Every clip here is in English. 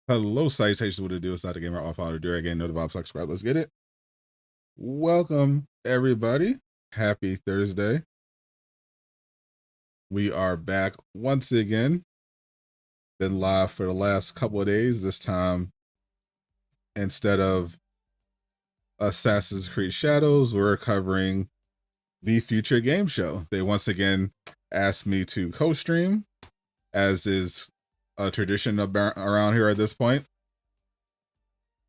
Hello, salutations. What it do? It's Sadot The Gamer. All follow Durag Nation. Know the vibe. Subscribe. Let's get it. Welcome, everybody. Happy Thursday. We are back once again. Been live for the last couple of days. This time, instead of Assassin's Creed Shadows, we're covering the Future Game Show. They once again asked me to co-stream, as is a tradition around here at this point.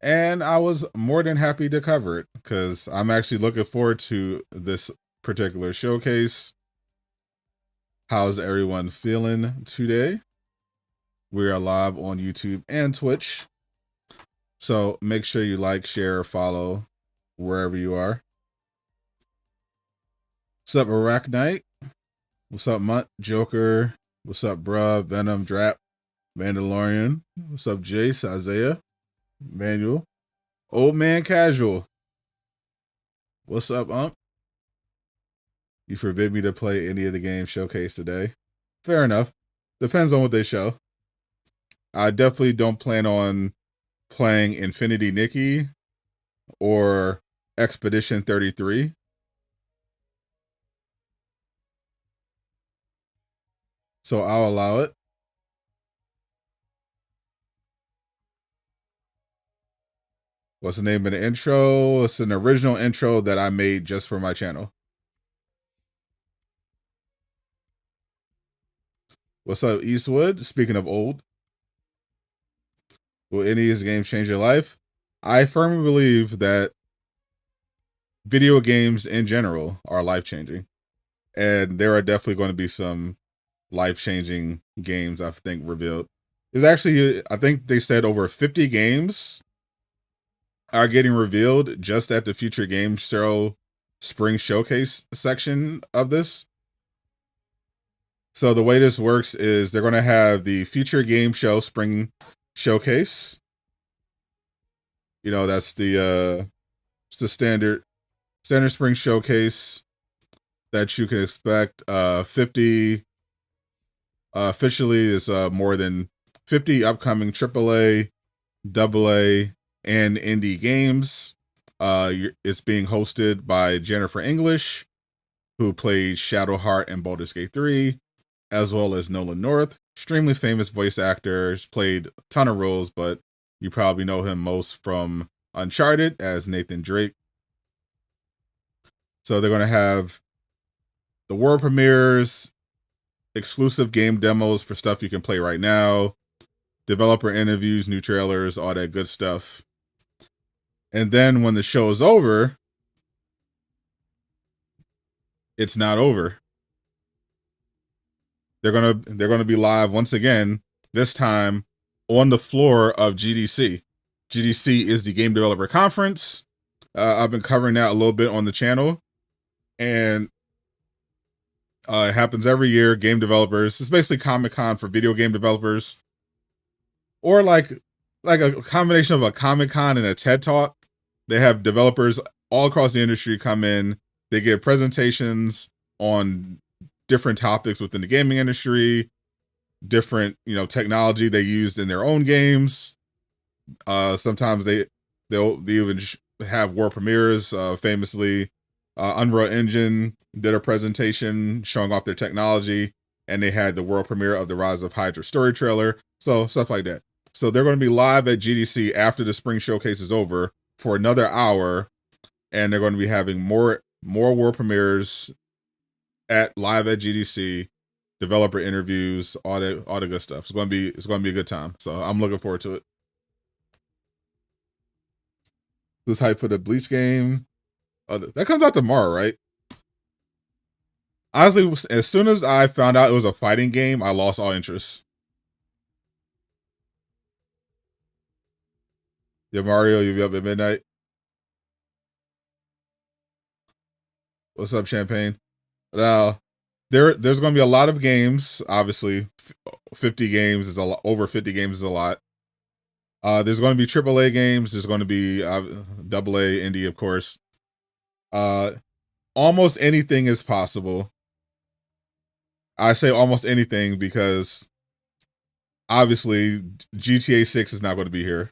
And I was more than happy to cover it because I'm actually looking forward to this particular showcase. How's everyone feeling today? We are live on YouTube and Twitch. So make sure you like, share, follow wherever you are. What's up, Arachnite? What's up, Mutt? Joker? What's up, bruh? Venom, Drap, Mandalorian? What's up, Jace, Isaiah, Manuel? Old Man Casual. What's up, Ump? You forbid me to play any of the games showcased today. Fair enough. Depends on what they show. I definitely don't plan on playing Infinity Nikki or Expedition 33. So I'll allow it. What's the name of the intro? It's an original intro that I made just for my channel. What's up, Eastwood? Speaking of old, will any of these games change your life? I firmly believe that video games in general are life-changing. And there are definitely going to be some life-changing games, I think, revealed. There's actually, I think they said over 50 games are getting revealed just at the Future Game Show Spring Showcase section of this. So the way this works is they're going to have the Future Game Show Spring Showcase. You know, that's the standard Spring Showcase that you can expect. 50 officially is more than 50 upcoming AAA, AA, and indie games. It's being hosted by Jennifer English, who played Shadowheart and Baldur's Gate 3, as well as Nolan North, extremely famous voice actor. He's played a ton of roles, but you probably know him most from Uncharted as Nathan Drake. So they're going to have the world premieres, exclusive game demos for stuff you can play right now, developer interviews, new trailers, all that good stuff. And then when the show is over, it's not over. They're gonna be live once again, this time on the floor of GDC. GDC is the Game Developer Conference. I've been covering that a little bit on the channel, and it happens every year. Game developers, it's basically Comic-Con for video game developers, or like a combination of a Comic-Con and a TED Talk. They have developers all across the industry come in. They give presentations on different topics within the gaming industry, different, technology they used in their own games. Sometimes they'll even have world premieres. Famously, Unreal Engine did a presentation showing off their technology, and they had the world premiere of the Rise of Hydra story trailer. So stuff like that. So they're going to be live at GDC after the spring showcase is over for another hour, and they're going to be having more world premieres live at GDC, developer interviews, all the good stuff. It's going to be a good time. So I'm looking forward to it. Who's hyped for the Bleach game? That comes out tomorrow, right? Honestly, as soon as I found out it was a fighting game, I lost all interest. Yeah, Mario, you'll be up at midnight. What's up, Champagne? Now, there's going to be a lot of games. Obviously, 50 games is a lot. Over 50 games is a lot. There's going to be AAA games. There's going to be AA, indie, of course. Almost anything is possible. I say almost anything because obviously GTA 6 is not going to be here.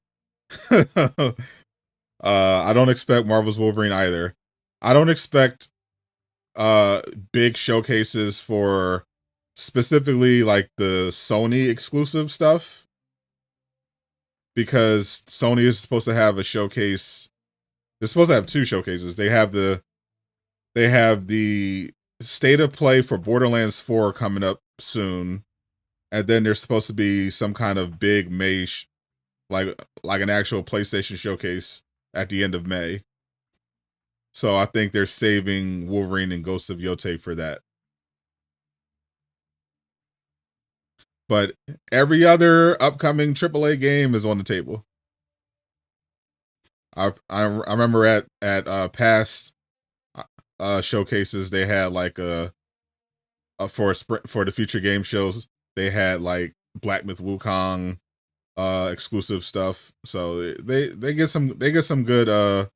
I don't expect Marvel's Wolverine either. I don't expect big showcases for specifically like the Sony exclusive stuff, because Sony is supposed to have a showcase. They're supposed to have two showcases. They have the state of play for Borderlands 4 coming up soon, and then there's supposed to be some kind of big May like an actual PlayStation showcase at the end of May. So I think they're saving Wolverine and Ghosts of Yotei for that. But every other upcoming AAA game is on the table. I remember at past showcases they had like for the future game shows they had like Black Myth Wukong exclusive stuff. So they get some good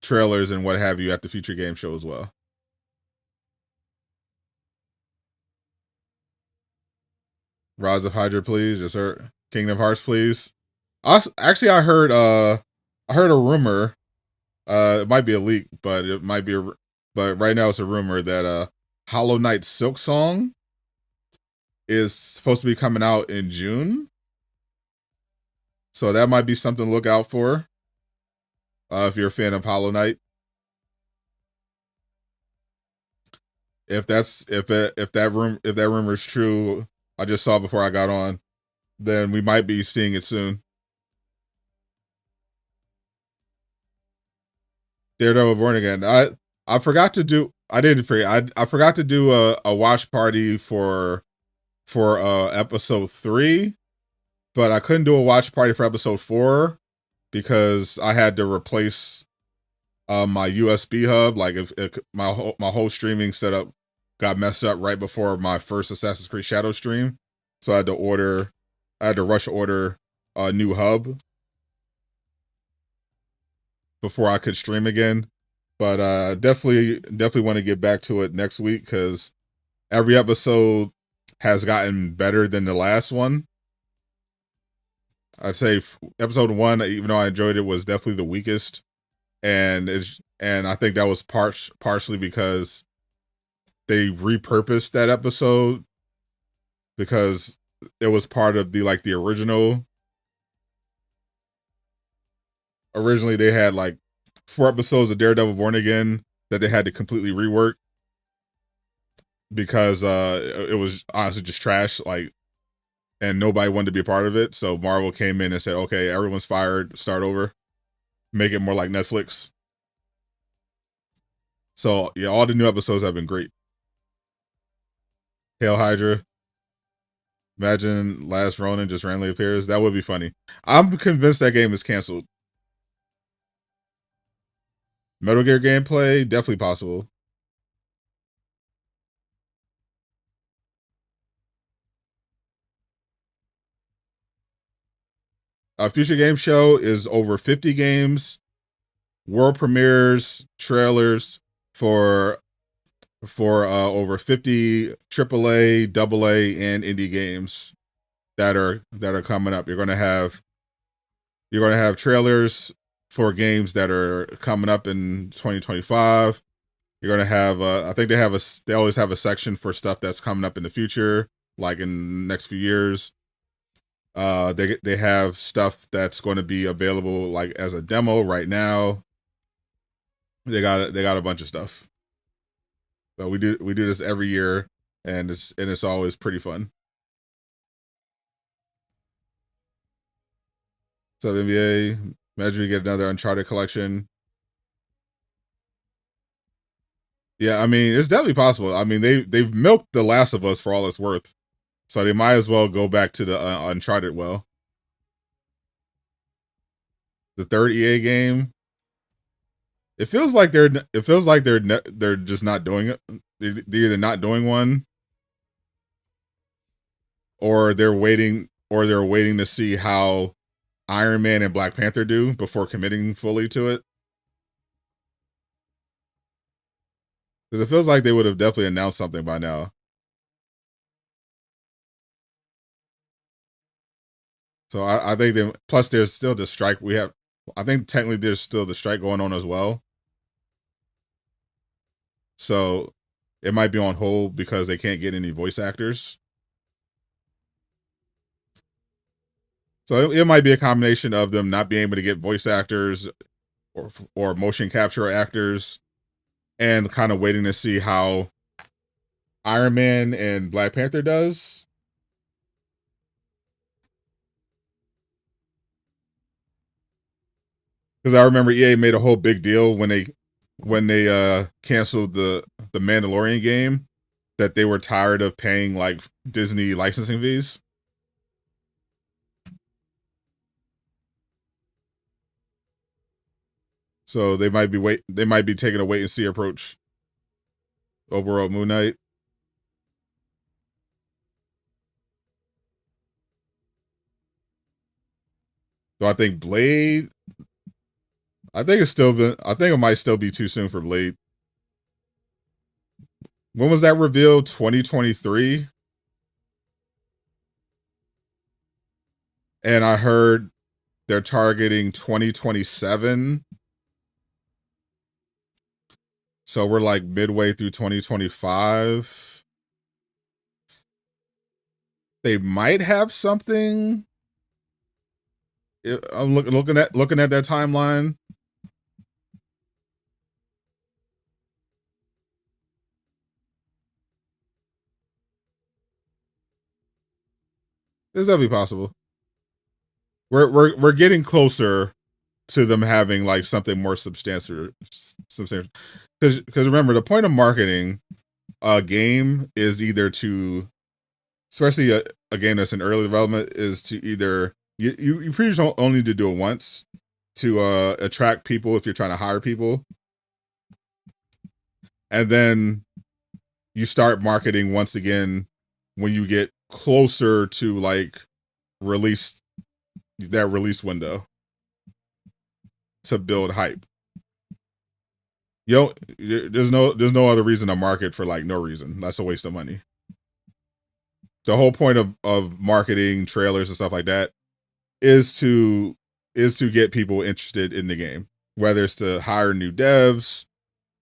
trailers and what have you at the future game show as well. Rise of Hydra, please. Yes, sir. Kingdom Hearts, please. Actually, I heard a rumor. It might be a leak, but it might be but right now it's a rumor that Hollow Knight Silk Song is supposed to be coming out in June. So that might be something to look out for. If you're a fan of Hollow Knight. If that rumor is true, I just saw before I got on, then we might be seeing it soon. Daredevil Born Again. I forgot to do. I didn't forget. I forgot to do a watch party for episode 3, but I couldn't do a watch party for episode 4 because I had to replace my USB hub. Like if my whole streaming setup got messed up right before my first Assassin's Creed Shadow stream, so I had to rush order a new hub before I could stream again. But definitely want to get back to it next week because every episode has gotten better than the last one. I'd say episode 1, even though I enjoyed it, was definitely the weakest, and I think that was partially because they repurposed that episode because it was part of the original. Originally, they had like 4 episodes of Daredevil Born Again that they had to completely rework because it was honestly just trash, and nobody wanted to be a part of it. So Marvel came in and said, "Okay, everyone's fired. Start over. Make it more like Netflix." So yeah, all the new episodes have been great. Hail Hydra. Imagine Last Ronin just randomly appears. That would be funny. I'm convinced that game is canceled. Metal Gear gameplay, definitely possible. Future Game Show is over 50 games, world premieres, trailers for over 50 AAA, AA, and indie games that are coming up. You're gonna have trailers for games that are coming up in 2025. You're gonna have I think they always have a section for stuff that's coming up in the future, like in the next few years. They have stuff that's going to be available like as a demo right now. They got a bunch of stuff. So we do this every year, and it's always pretty fun. So NBA, imagine we get another Uncharted collection. Yeah, I mean it's definitely possible. I mean they've milked The Last of Us for all it's worth, so they might as well go back to the Uncharted well. The third EA game. It feels like they're just not doing it. They're either not doing one, or they're waiting to see how Iron Man and Black Panther do before committing fully to it. Because it feels like they would have definitely announced something by now. So I think they, plus there's still the strike we have. I think technically there's still the strike going on as well. So it might be on hold because they can't get any voice actors. So it might be a combination of them not being able to get voice actors or motion capture actors, and kind of waiting to see how Iron Man and Black Panther does. Because I remember EA made a whole big deal when they canceled the Mandalorian game, that they were tired of paying like Disney licensing fees. So they might be taking a wait and see approach. Overall, Moon Knight. So I think Blade. I think it might still be too soon for Blade. When was that revealed? 2023. And I heard they're targeting 2027. So we're like midway through 2025. They might have something. I'm looking at that timeline. It's definitely possible. We're getting closer to them having like something more substantial. Because remember, the point of marketing a game is either to, especially a game that's in early development, is to either you pretty much only need to do it once to attract people if you're trying to hire people, and then you start marketing once again when you get closer to like release window to build hype. There's no other reason to market for like no reason. That's a waste of money. The whole point of marketing trailers and stuff like that is to get people interested in the game, whether it's to hire new devs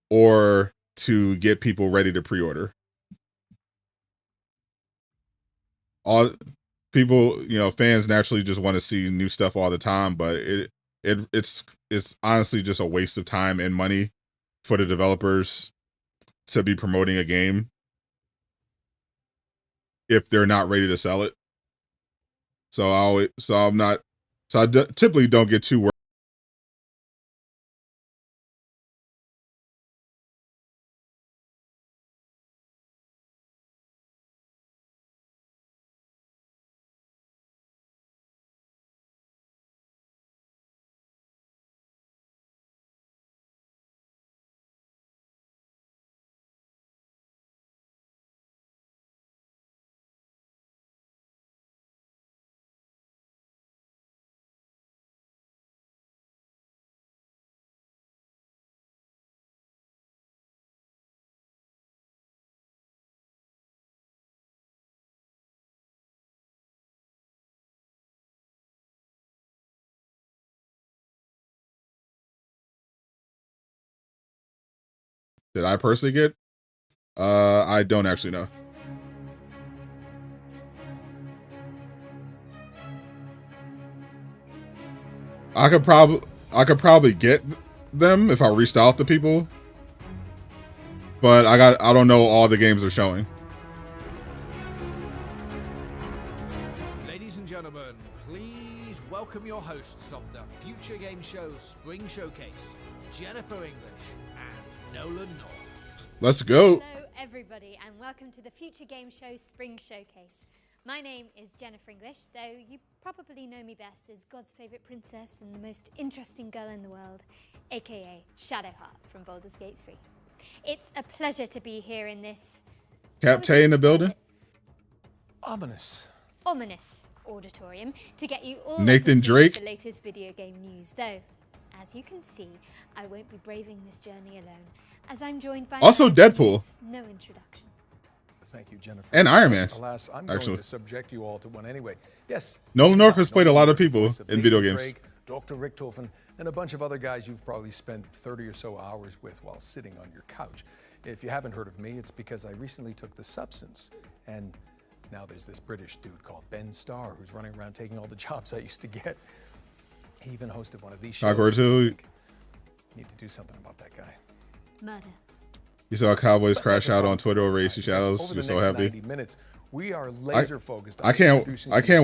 or to get people ready to pre-order. All people, fans naturally just want to see new stuff all the time, but it's honestly just a waste of time and money for the developers to be promoting a game if they're not ready to sell it. So I typically don't get too worried. Did I personally get? I don't actually know. I could probably get them if I reached out to people, but I don't know all the games they're showing. Ladies and gentlemen, please welcome your hosts of the Future Game Show Spring Showcase, Jennifer English and Nolan North. Let's go. Hello everybody and welcome to the Future Game Show Spring Showcase. My name is Jennifer English, though you probably know me best as God's favourite princess and the most interesting girl in the world, aka Shadowheart from Baldur's Gate 3. It's a pleasure to be here in this... Captain in the building? Ominous auditorium to get you all Nathan Drake. The latest video game news, though, as you can see, I won't be braving this journey alone, as I'm joined by... Also Deadpool. No introduction. Thank Thank you, Jennifer. And Iron Man, Alas, I'm actually. going to subject you all to one anyway. Yes. Nolan North has played a lot of people voice in video Nathan games. Drake, Dr. Richtofen, and a bunch of other guys you've probably spent 30 or so hours with while sitting on your couch. If you haven't heard of me, it's because I recently took the substance, and now there's this British dude called Ben Starr who's running around taking all the jobs I used to get. He even hosted one of these shows. Hardcore 2. Need to do something about that guy. Murder. You saw Cowboys crash out on Twitter over AC Shadows. You're so happy. 90 minutes, we are laser focused. I can't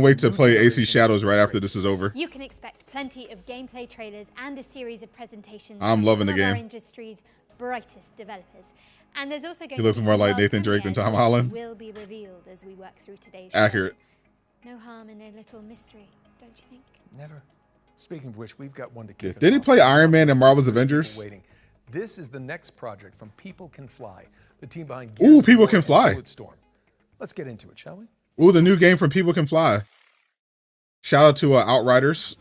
wait to play AC Shadows right after this is over. You can expect plenty of gameplay trailers and a series of presentations. I'm loving the from some of our game. industry's brightest developers. And there's also going He looks to be more some like world Nathan Drake than premieres Tom that Holland. will be revealed as we work through today's show. Accurate. No harm in a little mystery, don't you think? Never. Speaking of which, we've got one to kick us Did he off. play Iron Man and Marvel's Avengers? Waiting. This is the next project from People Can Fly, the team behind Ooh, Gears of People War Can and Fly. Bulletstorm. Let's get into it, shall we? Ooh, the new game from People Can Fly. Shout out to Outriders.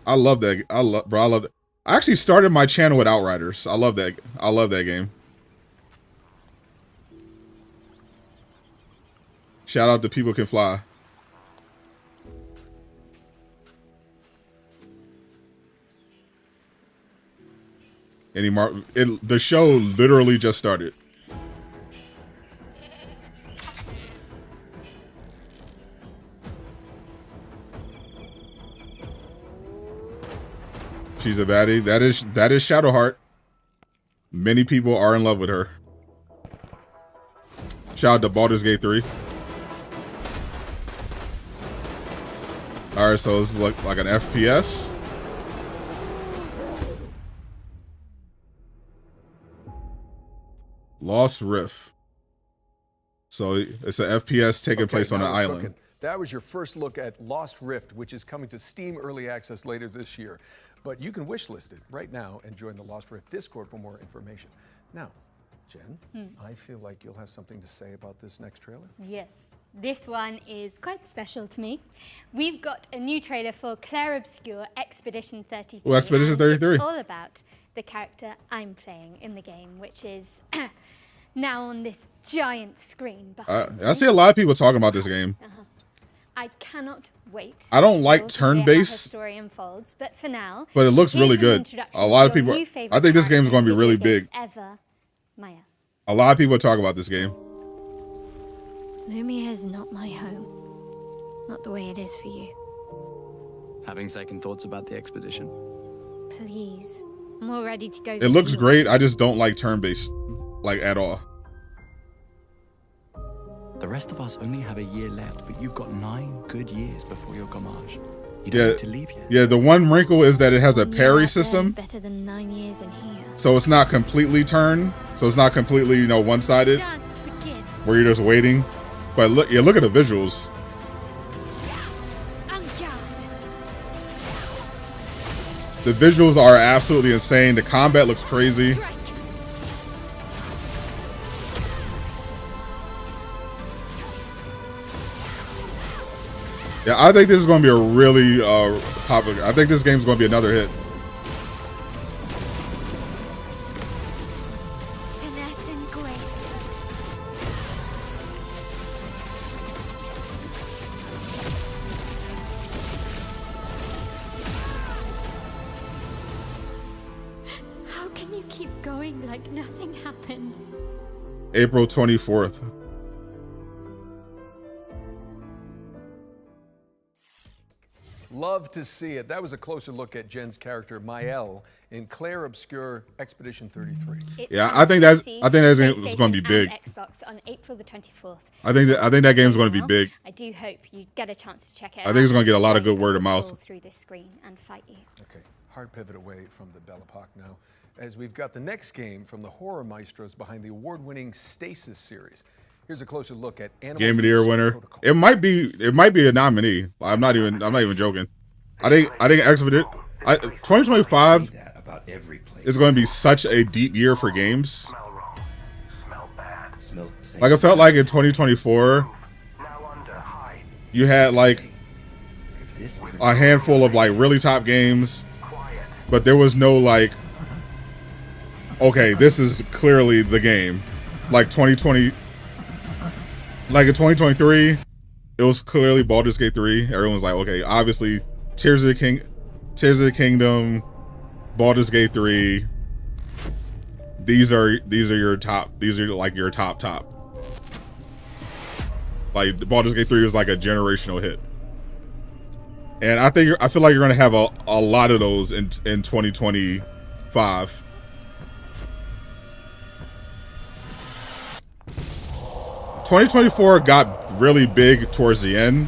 I love that. I love that. I actually started my channel with Outriders. I love that. I love that game. Shout out to People Can Fly. The show literally just started. She's a baddie. That is Shadowheart. Many people are in love with her. Shout out to Baldur's Gate 3. Alright, so it's like an FPS. Lost Rift. So it's an FPS taking place on an island. Cooking. That was your first look at Lost Rift, which is coming to Steam Early Access later this year. But you can wishlist it right now and join the Lost Rift Discord for more information. Now, Jen, I feel like you'll have something to say about this next trailer. Yes, this one is quite special to me. We've got a new trailer for Clair Obscur Expedition 33. Oh, Expedition and 33. It's all about the character I'm playing in the game, which is now on this giant screen behind I see a lot of people talking about this game. I cannot wait. I don't like to hear how her turn-based, story unfolds, but for now, but it looks here's really an good. introduction A lot of to your people. new favorite I think this game's character going to be in really video big. games ever, Maya. A lot of people talk about this game. Lumia is not my home. Not the way it is for you. Having second thoughts about the expedition? Please. I'm all ready to go. It looks great. I just don't like turn-based, like, at all. The rest of us only have a year left, but you've got 9 good years before your Gamage. You don't Yeah, need to leave yet. yeah. The one wrinkle is that it has a One year parry out there is system, better than 9 years in here. so it's not completely turn. So it's not completely, one-sided, Dance begins. where you're just waiting. But look at the visuals. The visuals are absolutely insane. The combat looks crazy. Yeah, I think this is going to be a really popular. I think this game's going to be another hit. Finesse and grace. How can you keep going like nothing happened? April 24th. Love to see it. That was a closer look at Jen's character, Mael, in Clair Obscur Expedition 33. It's Yeah, on I think that's- PC, I think that's it's gonna be PlayStation, big. and Xbox on April the 24th. I think that game's going to be Now, big. I do hope you get a chance to check it out. I think it's gonna get a lot of good word of I'll mouth. pull through this screen and fight you. Okay, hard pivot away from the Belle Epoque now, as we've got the next game from the horror maestros behind the award-winning Stasis series. Here's a closer look at Animal Game of the Year Crossing winner. Protocol. It might be a nominee. I'm not even joking. I think Expedition 2025 is going to be such a deep year for games. Like, I felt like in 2024 you had like a handful of like really top games, but there was no like okay, this is clearly the game. Like 2020, like in 2023, it was clearly Baldur's Gate 3. Everyone was like, okay, obviously, Tears of the Kingdom, Baldur's Gate 3. These are your top. These are like your top. Like Baldur's Gate 3 was like a generational hit, and I feel like you're gonna have a lot of those in 2025. 2024 got really big towards the end,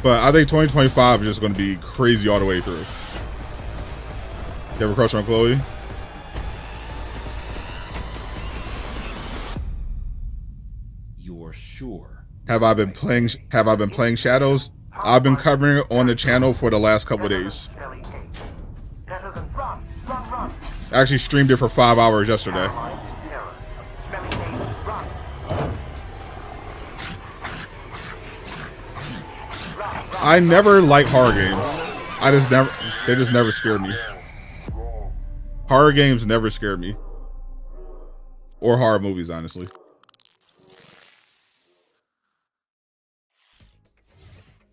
but I think 2025 is just going to be crazy all the way through. You have a crush on Chloe? You're sure? Have I been playing Shadows? I've been covering it on the channel for the last couple of days. I actually streamed it for 5 hours yesterday. I never like horror games. They just never scared me. Horror games never scared me. Or horror movies, honestly.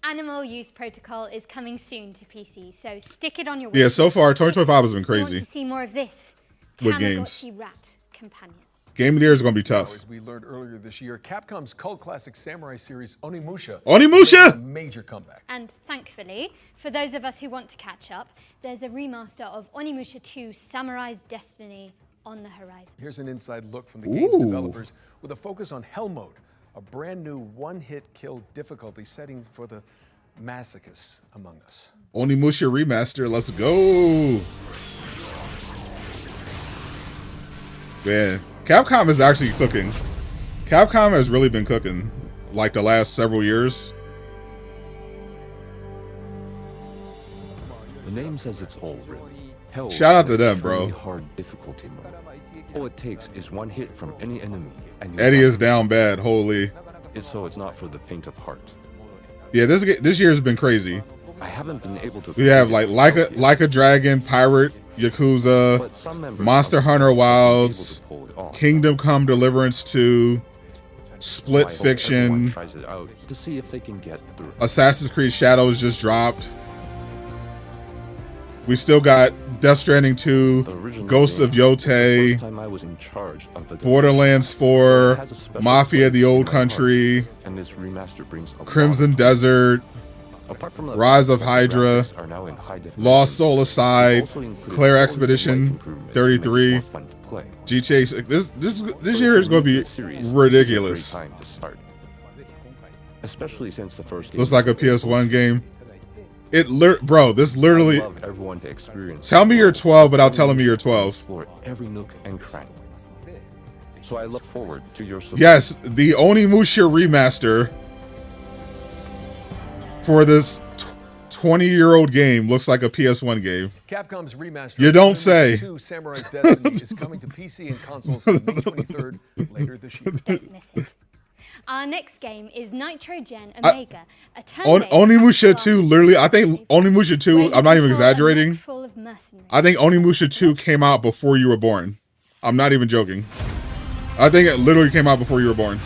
Animal Use Protocol is coming soon to PC, so stick it on your Yeah, so far 2025 has been crazy. Want to see more of this? With games. Tamagotchi Rat Companion. Game of the Year is going to be tough. As we learned earlier this year, Capcom's cult classic samurai series Onimusha Onimusha! made a major comeback. And thankfully, for those of us who want to catch up, there's a remaster of Onimusha 2 Samurai's Destiny on the horizon. Here's an inside look from the game's developers with a focus on Hell Mode, a brand new one-hit kill difficulty setting for the masochists among us. Onimusha Remaster, let's go! Man, Capcom is actually cooking. Capcom has really been cooking, like the last several years. The name says it's all, really. Hell, Shout out to is them, an bro. extremely hard difficulty mode. All it takes is one hit from any enemy, and you Eddie is down bad, holy. it's not for the faint of heart. Yeah, this year has been crazy. I haven't been able to. We have like a Dragon, Pirate, Yakuza, But some members Monster of the Hunter staff have been Wilds, able to pull it off. Kingdom Come Deliverance 2, Split I hope everyone Fiction, tries it out to see if they can get through. Assassin's Creed Shadows just dropped. We still got Death Stranding 2, The original Ghosts of game was the Yotei, first time I was in charge of the Borderlands 4, It has a special Mafia: place The Old in my heart, Country, and this remaster brings a Crimson lot of Desert, Apart from the Rise fact of that the Hydra, graphics are now in high definition, Lost Soul Aside, it also includes Clair quality of Expedition life improvements to make it 33, more fun to play. GTA 6. This year is going to be Series, this ridiculous. is a great time to start. Especially since the first game Looks like a PS1 game. Bro, this I literally. love everyone to experience. Tell me you're 12 without telling me you're 12. Explore every nook and cranny. So I look forward to your support. Yes, the Onimusha remaster for this 20-year-old game looks like a PS1 game. Capcom's remaster You don't of say. 2 Samurai's Destiny is coming to PC and consoles on May 23rd later this year. Don't miss it. Our next game is Nitro Gen Omega, a turn-based Onimusha action 2, literally, I think RPG Onimusha 2, where you I'm not even control a exaggerating. net full of mercenaries. I think Onimusha 2 came out before you were born. I'm not even joking. I think it literally came out before you were born.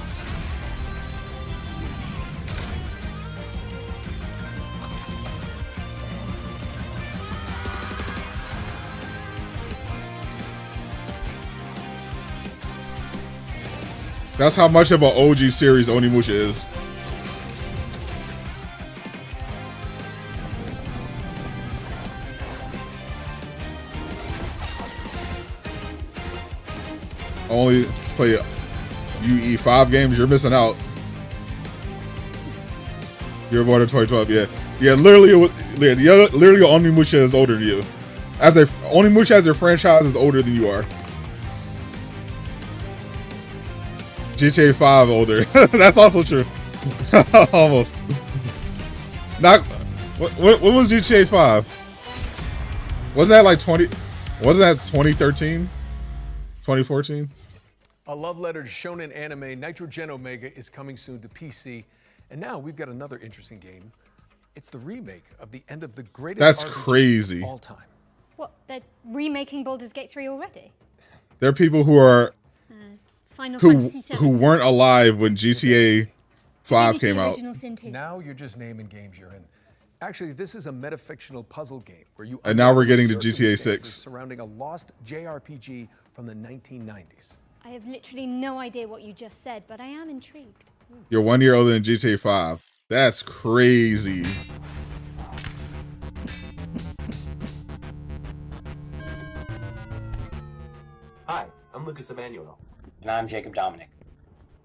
That's how much of an OG series Onimusha is. Only play UE5 games, you're missing out. You're born in 2012, yeah. Yeah, literally Onimusha is older than you. Onimusha as a franchise is older than you are. GTA 5 older. That's also true. Almost. Not. What was GTA 5? Wasn't that like 20? Wasn't that 2013? 2014? A love letter to shonen anime, Nitro Gen Omega is coming soon to PC. And now we've got another interesting game. It's the remake of the end of the greatest That's RPG crazy. of all time. What, they're remaking Baldur's Gate 3 already? There are people who are Final Fantasy 7. who weren't alive when GTA 5 BBC came out. Original Sin 2. Now you're just naming games you're in. Actually, this is a metafictional puzzle game where you And now we're getting to uncover GTA 6. circumstances surrounding a lost JRPG from the 1990s. I have literally no idea what you just said, but I am intrigued. You're 1 year older than GTA 5. That's crazy. Hi, I'm Lucas Emmanuel, And I'm Jacob Dominic.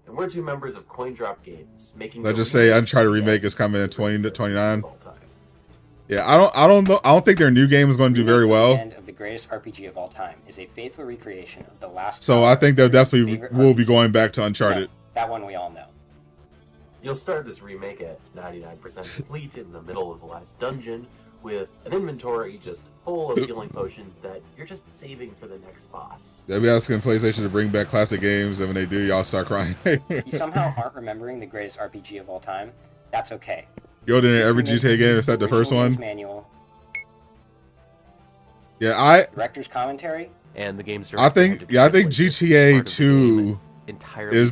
and we're two members of CoinDrop Games, making. Let's just say Uncharted Remake is coming in 20 to 29. all time. Yeah, I don't think their new game is going to do very well. The end of the greatest RPG of all time is a faithful recreation of the last. So I think they definitely will be going back to Uncharted. That one we all know. You'll start this remake at 99% complete in the middle of the last dungeon, with an inventory just full of healing potions that you're just saving for the next boss. They'll be asking PlayStation to bring back classic games, and when they do, y'all start crying. You somehow aren't remembering the greatest RPG of all time. That's okay. You're in every GTA game except the first one. Manual, Yeah, director's commentary. And the game's I think GTA 2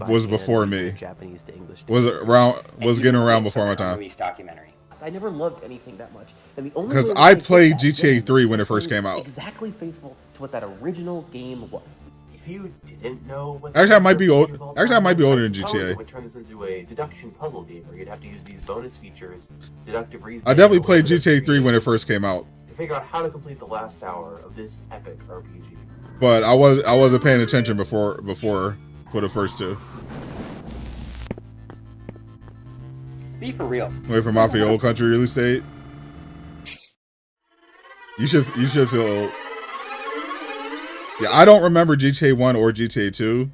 was before me. Japanese to English. Was getting around before my time. Release documentary. I never loved anything that much, and the only Because way I to played make that GTA game 3 when it is first to be came out. Exactly faithful to what that original game was. If you didn't know what Actually, I might be old. RPG of all Actually, I might be time older was, than I suppose GTA. it would turn this into a deduction puzzle game where you'd have to use these bonus features, deductive reasoning. I definitely or played whatever GTA 3 when it created first came out, to figure out how to complete the last hour of this epic RPG. but I wasn't paying attention before for the first two. Be for real. Wait for Mafia Old Country release date. You should feel old. Yeah, I don't remember GTA 1 or GTA 2,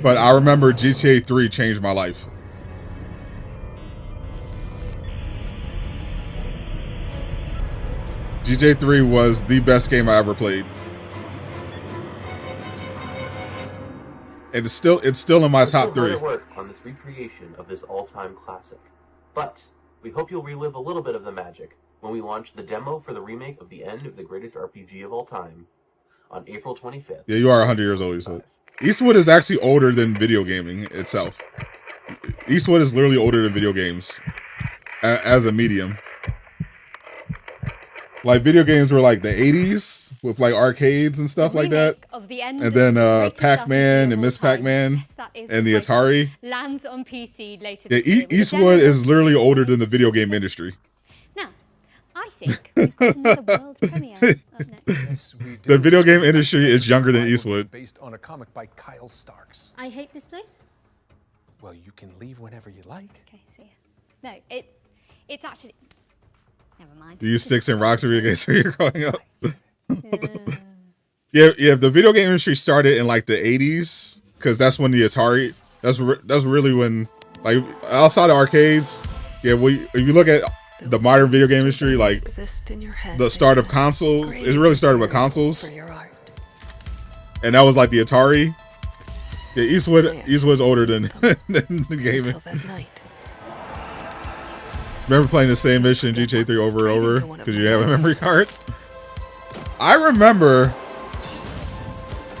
but I remember GTA 3 changed my life. GTA 3 was the best game I ever played. And it's still in my top 3. Work on this recreation of this all-time classic, but we hope you'll relive a little bit of the magic when we launch the demo for the remake of the end of the greatest RPG of all time on April 25th. Yeah, you are 100 years old, Eastwood. Eastwood is actually older than video gaming itself. Eastwood is literally older than video games as a medium. Like, video games were like the 80s with like arcades and stuff like that. And then Pac-Man and Miss Pac-Man and the Atari. Lands on PC later Yeah, this year with a Eastwood demo. is literally older than the video game industry. Now, I think we've got another world premiere up next. Yes, we do. The video game industry is younger than Eastwood. Based on a comic by Kyle Starks. I hate this place. Well, you can leave whenever you like. Okay, see ya. No, it's actually... Never mind. Do you use sticks and rocks video games when you're growing up? Yeah, the video game industry started in like the 80s, because that's when the Atari, that's really when, like, outside of arcades, yeah, if you look at the modern video game industry, like the start of consoles, it really started with consoles, and that was like the Atari. Yeah, Eastwood's older than the gaming. Remember playing the same mission in GTA 3 over and over because you have a memory card? I remember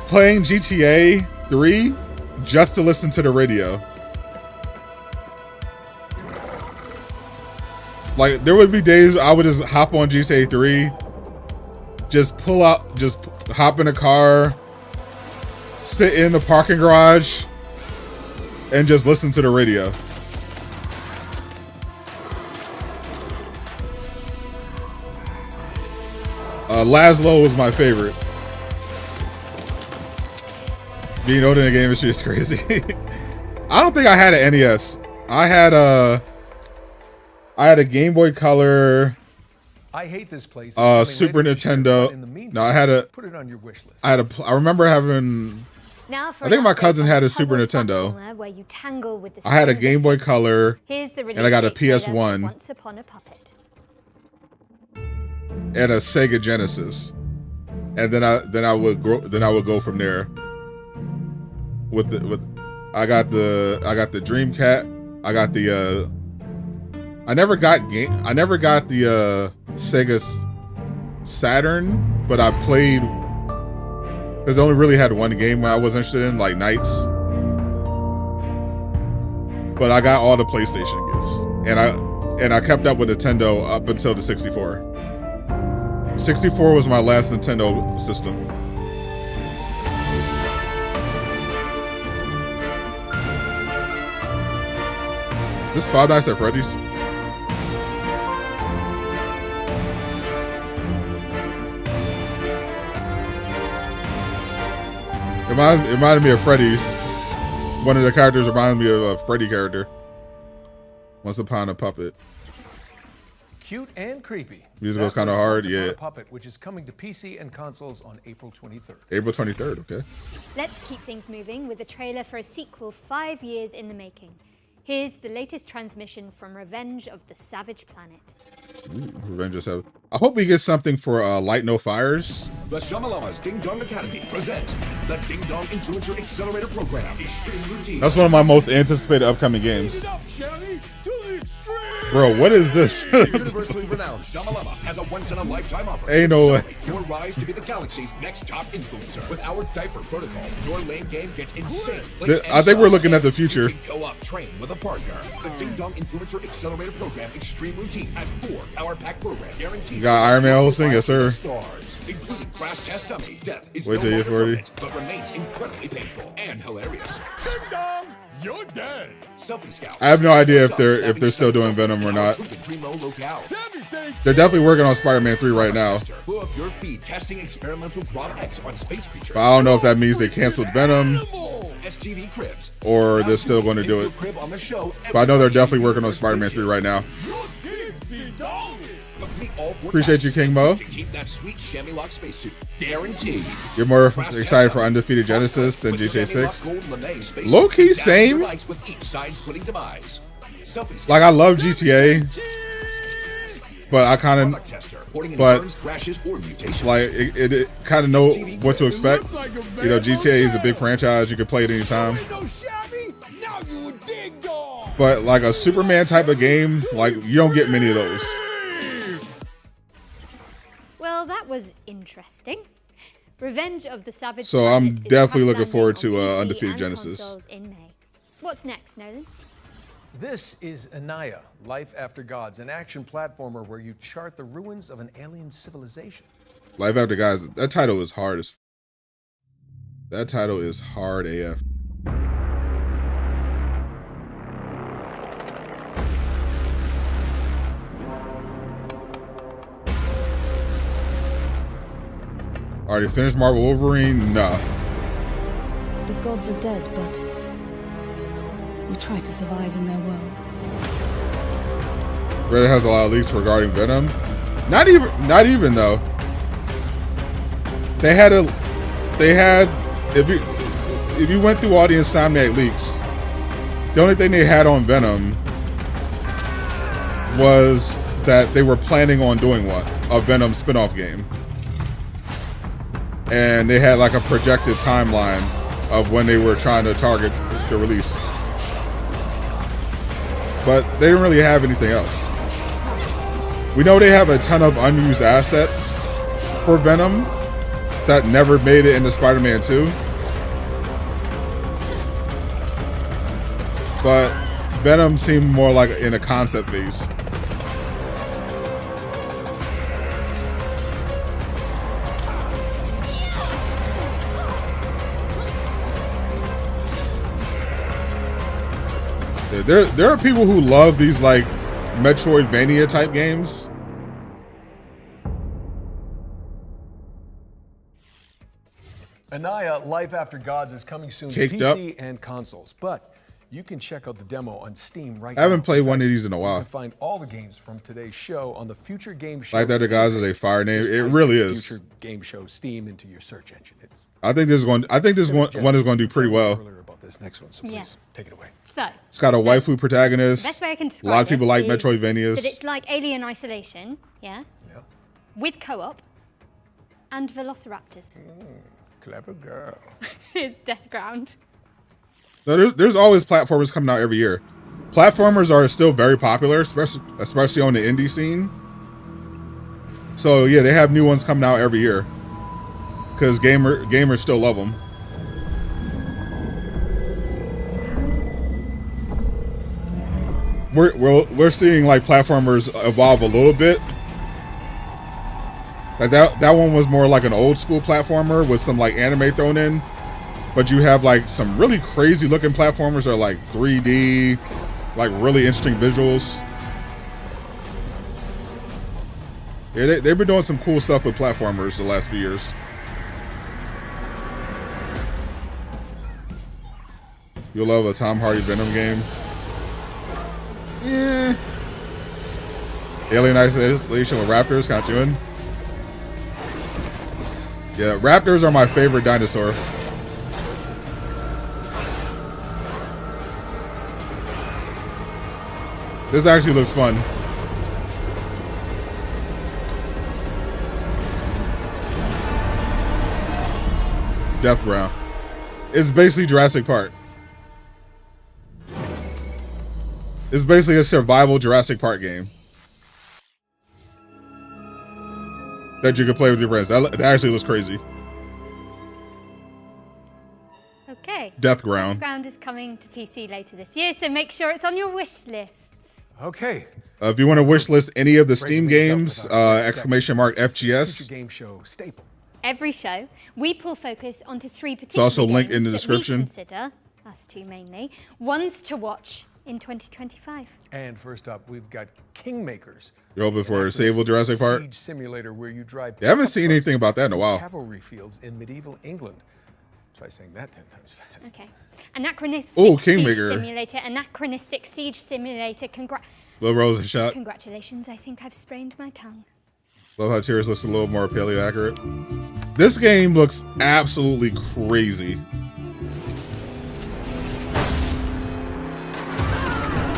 playing GTA 3 just to listen to the radio. Like, there would be days I would just hop on GTA 3, just hop in a car, sit in the parking garage, and just listen to the radio. Laszlo was my favorite. Being older in the game industry is crazy. I don't think I had an NES. I had a Game Boy Color. I hate this place. Super Nintendo. No, I had a. Put it on your wish list. I remember having. Now for I think my cousin had a puzzle Super Nintendo. platformer where you tangle with the I had a strings Game of Boy fate. Color. Here's the And I got a release date trailer PS1. for Once Upon a Puppet. And a Sega Genesis, and then I would go from there. I got the Dreamcat, I got the I never got the Sega Saturn, but I played because I only really had one game I was interested in, like Knights. But I got all the PlayStation games, and I kept up with Nintendo up until the 64. 64 was my last Nintendo system. This Five Nights at Freddy's. It reminded me of Freddy's. One of the characters reminded me of a Freddy character. Once Upon a Puppet. Cute and creepy. Music was kind of hard, yeah. Puppet, which is coming to PC and consoles on April 23rd. April 23rd, okay. Let's keep things moving with a trailer for a sequel 5 years in the making. Here's the latest transmission from Revenge of the Savage Planet. Ooh, Revenge of the Savage. I hope we get something for Light No Fires. The Shamalama's Ding Dong Academy presents the Ding Dong Influencer Accelerator Program. Extreme Routine. That's one of my most anticipated upcoming games. Bro, what is this? Universally renowned Shamalama has a once-in-a-lifetime offer. Ain't no way. Your rise to be the galaxy's next top influencer. With our diaper protocol, your lane game gets insane. I think we're looking at the future. Go up, train with a partner. The Ding Dong Influencer Accelerator Program Extreme Routine has 4 power-packed programs guaranteed. You got Iron Man hosting, yes sir. Stars, including crash test dummy. Death is Wait no till you longer 40. permanent, but remains incredibly painful and hilarious. Ding Dong, you're dead. Selfie Scout. I have no idea if they're still doing Venom or not. They're definitely working on Spider-Man 3 right now. But I don't know if that means they canceled Venom or they're still going to do it. But I know they're definitely working on Spider-Man 3 right now. Appreciate you, King Mo. Keep that sweet chamois lock spacesuit. Guaranteed. You're more excited for Undefeated Genesis than GTA 6? Low-key, same. Like, I love GTA, but I kind of, like, it kind of know what to expect. You know, GTA is a big franchise. You can play it anytime. But, like, a Superman type of game, like, you don't get many of those. Well, that was interesting. Revenge of the Savage So Planet I'm is definitely looking crash forward landing to on PC Undefeated and Genesis. consoles in May. What's next, Nolan? This is Anaya, Life After Gods, an action platformer where you chart the ruins of an alien civilization. Life After Guys, that title is hard as... That title is hard AF. Already finished Marvel Wolverine? Nah. The gods are dead, but we try to survive in their world. Reddit has a lot of leaks regarding Venom. Not even though. If you went through all the Insomniac leaks, the only thing they had on Venom was that they were planning on doing a Venom spin-off game. And they had like a projected timeline of when they were trying to target the release. But they didn't really have anything else. We know they have a ton of unused assets for Venom that never made it into Spider-Man 2. But Venom seemed more like in a concept phase. There are people who love these like Metroidvania type games. Anaya, Life After Gods is coming soon to PC and consoles, but you can check out the demo on Steam right now. I haven't played one of these in a while. You can find all the games from today's show on the Future Game Show. Life After Gods is a fire name. It really is. Future Game Show Steam into your search engine. I think this one is going to do pretty well. This next one, so please take it away. So it's got a waifu protagonist. The best way I can describe a lot of people like is Metroidvanias. that it's like Alien Isolation, yeah, with co-op and velociraptors. Clever girl. It's Death Ground. No, there's always platformers coming out every year. Platformers are still very popular, especially on the indie scene. So yeah, they have new ones coming out every year because gamers still love them. We're seeing like platformers evolve a little bit. Like that one was more like an old school platformer with some like anime thrown in, but you have like some really crazy looking platformers that are like 3D, like really interesting visuals. Yeah, they've been doing some cool stuff with platformers the last few years. You'll love a Tom Hardy Venom game. Yeah. Alien Isolation with raptors, count you in. Yeah, raptors are my favorite dinosaur. This actually looks fun. Death Ground. It's basically Jurassic Park. It's basically a survival Jurassic Park game that you can play with your friends. That actually looks crazy. Okay. Death Ground. Death Ground is coming to PC later this year, so make sure it's on your wish lists. Okay. If you want to wish list any of the Steam games, !FGS. Game show staple. Every show, we pull focus onto 3 particular It's also linked in the games description. that we consider, us two mainly, ones to watch in 2025. And first up, we've got Kingmakers. You're hoping for a Sable Jurassic Park? Siege simulator where you drive. Yeah, I haven't seen anything about that in a while. Cavalry fields in medieval England. Try saying that 10 times fast. Okay. Anachronistic Kingmaker. Siege Simulator. Anachronistic Siege Simulator. Lil Rose a shot. Congratulations, I think I've sprained my tongue. Love how Tears looks a little more paleo accurate. This game looks absolutely crazy.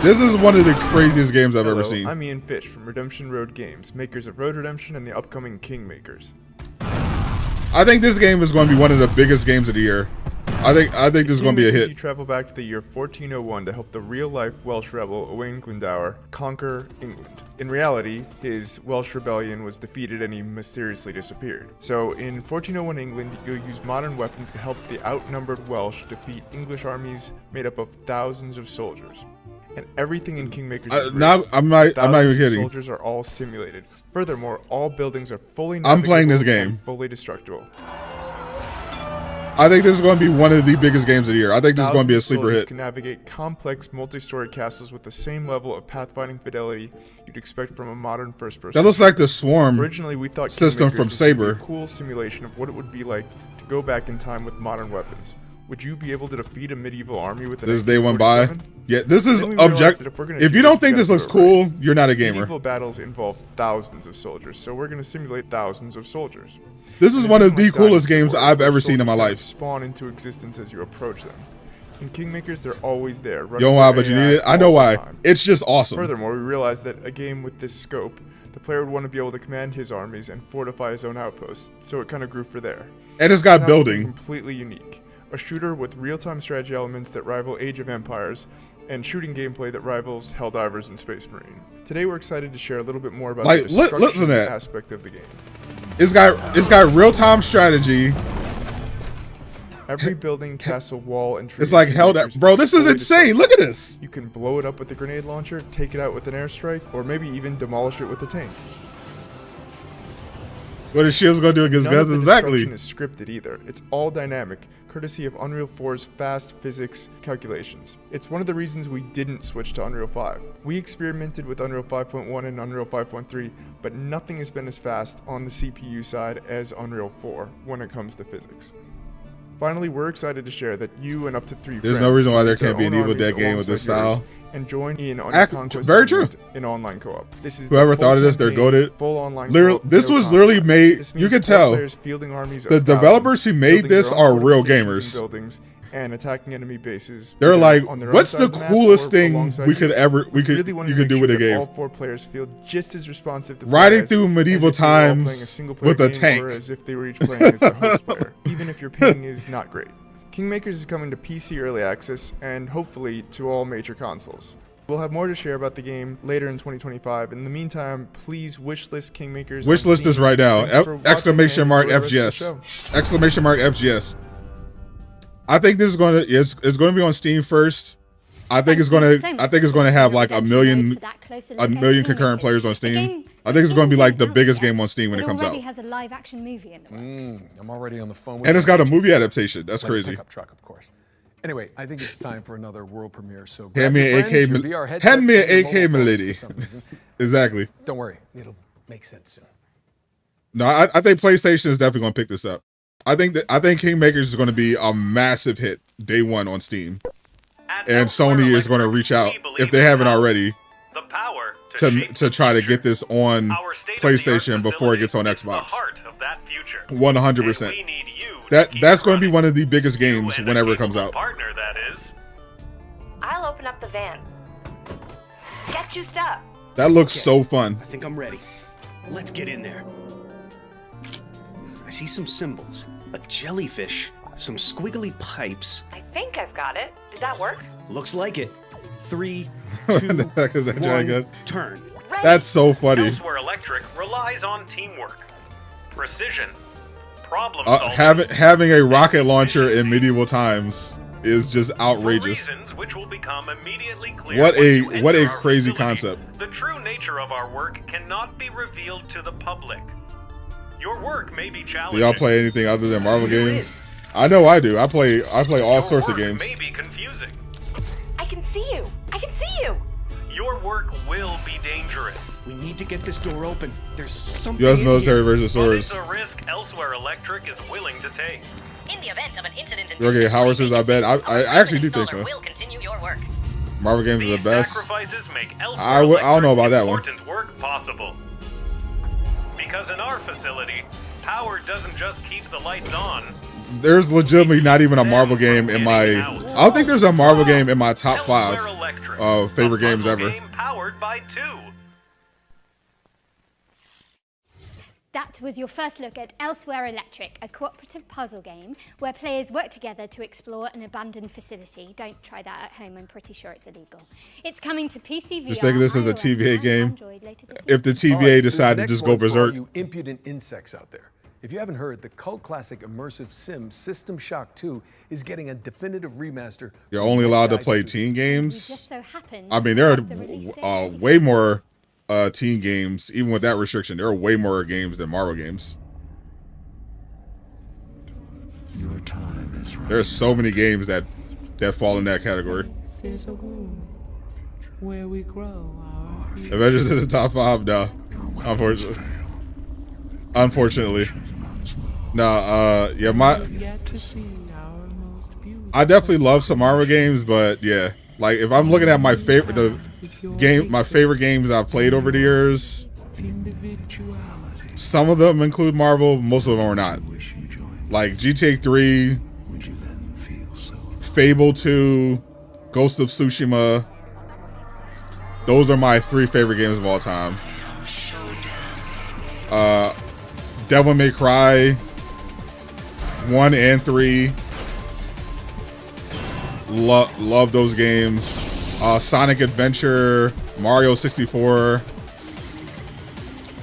This is one of the craziest games I've ever seen. I'm Ian Fish from Redemption Road Games, makers of Road Redemption and the upcoming Kingmakers. I think this game is going to be one of the biggest games of the year. I think this is going to be a hit. You travel back to the year 1401 to help the real-life Welsh rebel Owain Glendower conquer England. In reality, his Welsh rebellion was defeated and he mysteriously disappeared. So in 1401 England, you'll use modern weapons to help the outnumbered Welsh defeat English armies made up of thousands of soldiers. And everything in Kingmakers is real. I'm not even kidding. Soldiers are all simulated. Furthermore, all buildings are fully I'm playing this game. and fully destructible. I think this is going to be one of the biggest games of the year. I think this is going to be a sleeper hit. Can navigate complex multi-story castles with the same level of pathfinding fidelity you'd expect from a modern first-person. That looks like the Swarm Originally, we thought system Kingmakers from was Saber. a cool simulation of what it would be like to go back in time with modern weapons. Would you be able to defeat a medieval army with an This day went by. AK-47? Yeah, this is Then we realized object. that if we're gonna If do you don't this, we think gotta this do looks it cool, right. you're not a gamer. Medieval battles involve thousands of soldiers, so we're going to simulate thousands of soldiers. This is And one it of isn't the like coolest Dynasty games Warriors, I've where ever seen in my soldiers kind of life. Spawn into existence as you approach them. In Kingmakers, they're always there. You know why, but you need it? I know why. It's just awesome. Furthermore, we realized that a game with this scope, the player would want to be able to command his armies and fortify his own outposts, so it kind of grew for there. And it's got Now something building. completely unique. A shooter with real-time strategy elements that rival Age of Empires, and shooting gameplay that rivals Helldivers and Space Marine. Today we're excited to share a little bit more about Like, the destruction listen to that. aspect of the game. It's got real-time strategy. Every building, castle, wall, and tree. It's like bro, this is insane. Look at this. You can blow it up with a grenade launcher, take it out with an airstrike, or maybe even demolish it with a tank. What is Shield's gonna do against None of guns? the Exactly. destruction is scripted either. It's all dynamic, courtesy of Unreal 4's fast physics calculations. It's one of the reasons we didn't switch to Unreal 5. We experimented with Unreal 5.1 and Unreal 5.3, but nothing has been as fast on the CPU side as Unreal 4 when it comes to physics. Finally, we're excited to share that you and up to 3 There's friends no reason why can there make their can't be an own Evil Dead armies game with this alongside yours style. and join in on your conquest Very of true. England in online co-op. This is Whoever the thought of full this, they're campaign, goated. full online Literally, co-op, this no was literally combat. made. This You means can four tell players fielding armies of the thousands, developers who made building this their own are real fortifications gamers. and buildings, and attacking enemy bases. They're either like, on their own what's side the of map coolest or thing alongside we you. could ever We really wanted you to could do make with a sure that game? all 4 players feel just as responsive to play Riding as through medieval if they were all playing a times single-player with a game tank. or as if they were each playing as the host player, even if your ping is not great. Kingmakers is coming to PC Early Access and hopefully to all major consoles. We'll have more to share about the game later in 2025. In the meantime, please wishlist Kingmakers. Wishlist this right now. Exclamation mark FGS. Exclamation mark FGS. I think this is going to it's going to be on Steam first. I think it's going to have like a million concurrent players on Steam. I think it's going to be like the biggest game on Steam when it comes out. It already has a live action movie in the works. I'm already on the phone with And it's got a movie adaptation. That's crazy. Pickup truck, of course. Anyway, I think it's time for another world premiere. So hand me an AK, hand me an AK, milady. Exactly. Don't worry, it'll make sense soon. No, I think PlayStation is definitely going to pick this up. I think Kingmakers is going to be a massive hit day one on Steam, and Sony is going to reach out if they haven't already to try to get this on PlayStation before it gets on Xbox. 100%. That's going to be one of the biggest games whenever it comes out. I'll open up the van. Get juiced up. That looks so fun. I think I'm ready. Let's get in there. I see some symbols, a jellyfish, some squiggly pipes. I think I've got it. Did that work? Looks like it. 3, 2, the heck is that 1, turn. That's so funny. Elsewhere Electric relies on teamwork, precision, problem solving. Having a rocket launcher in medieval times is just outrageous. Which will become immediately clear what a crazy concept. The true nature of our work cannot be revealed to the public. Your work may be challenging. Do y'all play anything other than Marvel games? I know I do. I play all sorts of games. May be confusing. I can see you. I can see you. Your work will be dangerous. We need to get this door open. There's something. U.S. military versus swords. It's a risk Elsewhere Electric is willing to take. In the event of an incident in okay, howitzers, I bet. I actually do think so. Will continue your work. Marvel games are the best. Sacrifices make I don't know about that one. Important work possible. Because in our facility, power doesn't just keep the lights on. There's legitimately not even a Marvel game in my. I don't think there's a Marvel game in my top 5 of favorite games ever. Powered by 2. That was your first look at Elsewhere Electric, a cooperative puzzle game where players work together to explore an abandoned facility. Don't try that at home, I'm pretty sure it's illegal. It's coming to PC, VR, just think of this as a TVA game. If the TVA right, decided to just go berserk. You impudent insects out there. If you haven't heard, the cult classic immersive sim System Shock 2 is getting a definitive remaster. You're only allowed to play teen games. So I mean, there are way more teen games, even with that restriction. There are way more games than Marvel games. Your time is right. There are so many games that fall in that category. There's a womb where we grow our Avengers is the top 5 now. Unfortunately. No, yeah, I definitely love some Marvel games, but yeah, like if I'm looking at my favorite games I've played over the years, some of them include Marvel, most of them are not. Like GTA 3, Fable 2, Ghost of Tsushima. Those are my 3 favorite games of all time. Devil May Cry 1 and 3. Love those games. Sonic Adventure, Mario 64.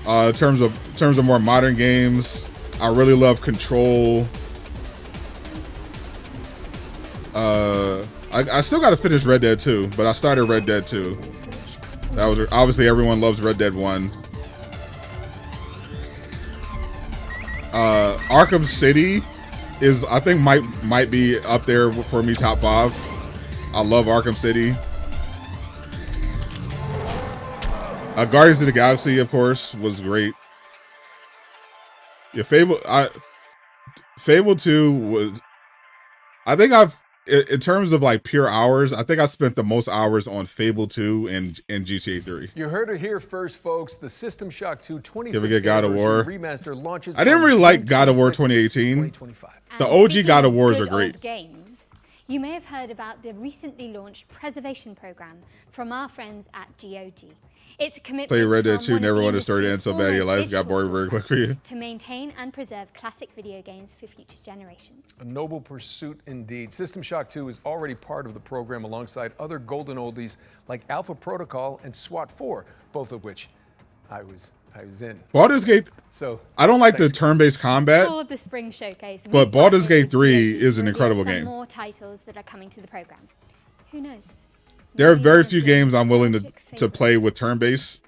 In terms of more modern games, I really love Control. I still got to finish Red Dead 2, but I started Red Dead 2. That was obviously everyone loves Red Dead 1. Arkham City is, I think, might be up there for me, top 5. I love Arkham City. Guardians of the Galaxy, of course, was great. Yeah, Fable 2 was. I think in terms of like pure hours, I think I spent the most hours on Fable 2 and GTA 3. You heard it here first, folks. The System Shock 2 25th God of War remaster launches. I didn't really like God of War 2018. The OG God of Wars are great. Games. You may have heard about the recently launched preservation program from our friends at GOG. It's a commitment Play Red Dead from 2, one of never the wanted the story to end so bad in your industry's life. Got bored very quick foremost for you. to maintain and preserve classic video games for future generations. A noble pursuit indeed. System Shock 2 is already part of the program alongside other golden oldies like Alpha Protocol and SWAT 4, both of which I was in. Baldur's Gate. So I don't like the turn-based combat, For the Spring Showcase, we but Baldur's partnered Gate with 3 GOG is an to incredible reveal some game. more titles that are coming to the program. Who knows? There are very few games I'm willing to play with turn-based,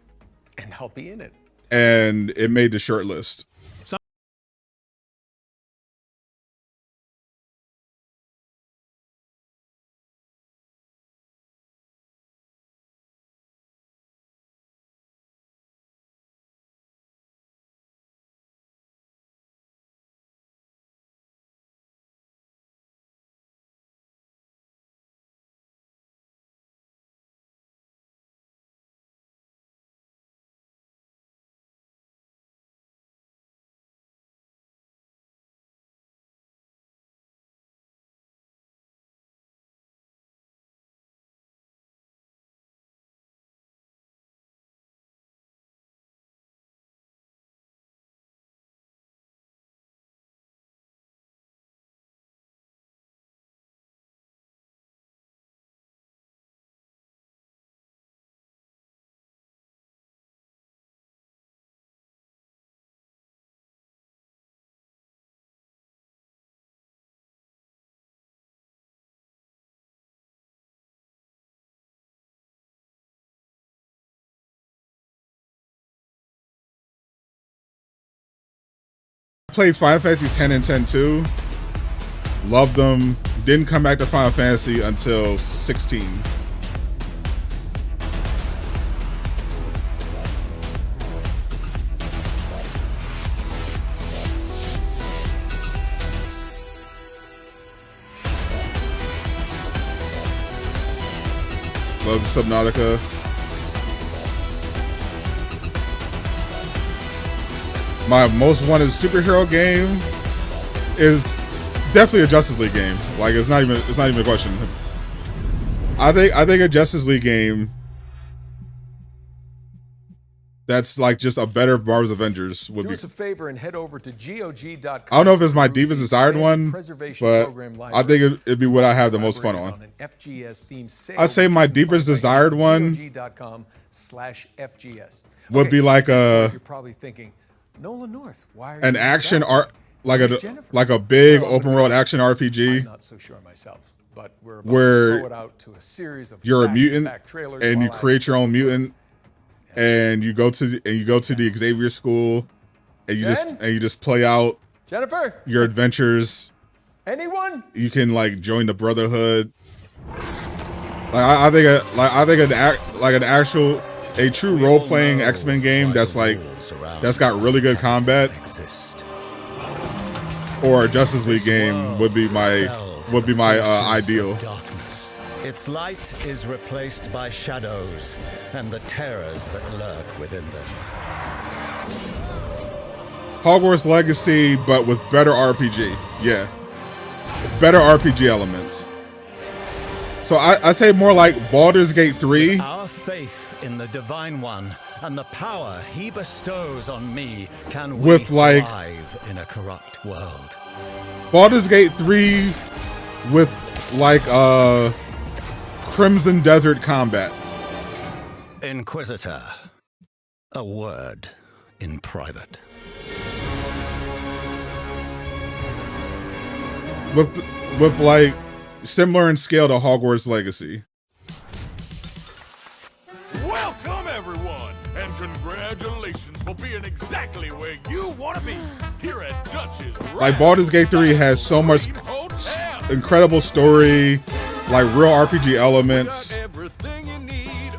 And I'll be in it. and it made the short list. Played Final Fantasy X and X-2. Loved them. Didn't come back to Final Fantasy until 16. Love Subnautica. My most wanted superhero game is definitely a Justice League game. Like it's not even a question. I think a Justice League game that's like just a better Marvel's Avengers would Do be. us a favor and head over to GOG.com. I don't know if it's my deepest desired one, but I think it'd be what I have the most fun on. I'd say my deepest desired one GOG.com/FGS. would be like You're probably thinking, Nolan North, why are an you action back? art, like a big open world action RPG. I'm not so sure myself, but we're about where to throw it out to a series of you're a mutant back-to-back trailers and you while I- create your own mutant, and you go to the Xavier School, and you just play out Jennifer, your adventures. anyone? You can like join the Brotherhood. I think a true role playing X-Men game that's got really good combat, or a Justice League game would be my ideal. Its light is replaced by shadows and the terrors that lurk within them. Hogwarts Legacy, but with better RPG. Yeah, better RPG elements. So I say more like Baldur's Gate 3. Our faith in the Divine One and the power he bestows on me can With, like, thrive in a corrupt world. Baldur's Gate 3 with like Crimson Desert combat. Inquisitor, a word in private. With like similar in scale to Hogwarts Legacy. Welcome, everyone, and congratulations for being exactly where you want to be here at Dutch's. Like Baldur's Gate 3 has so much incredible story, like real RPG elements,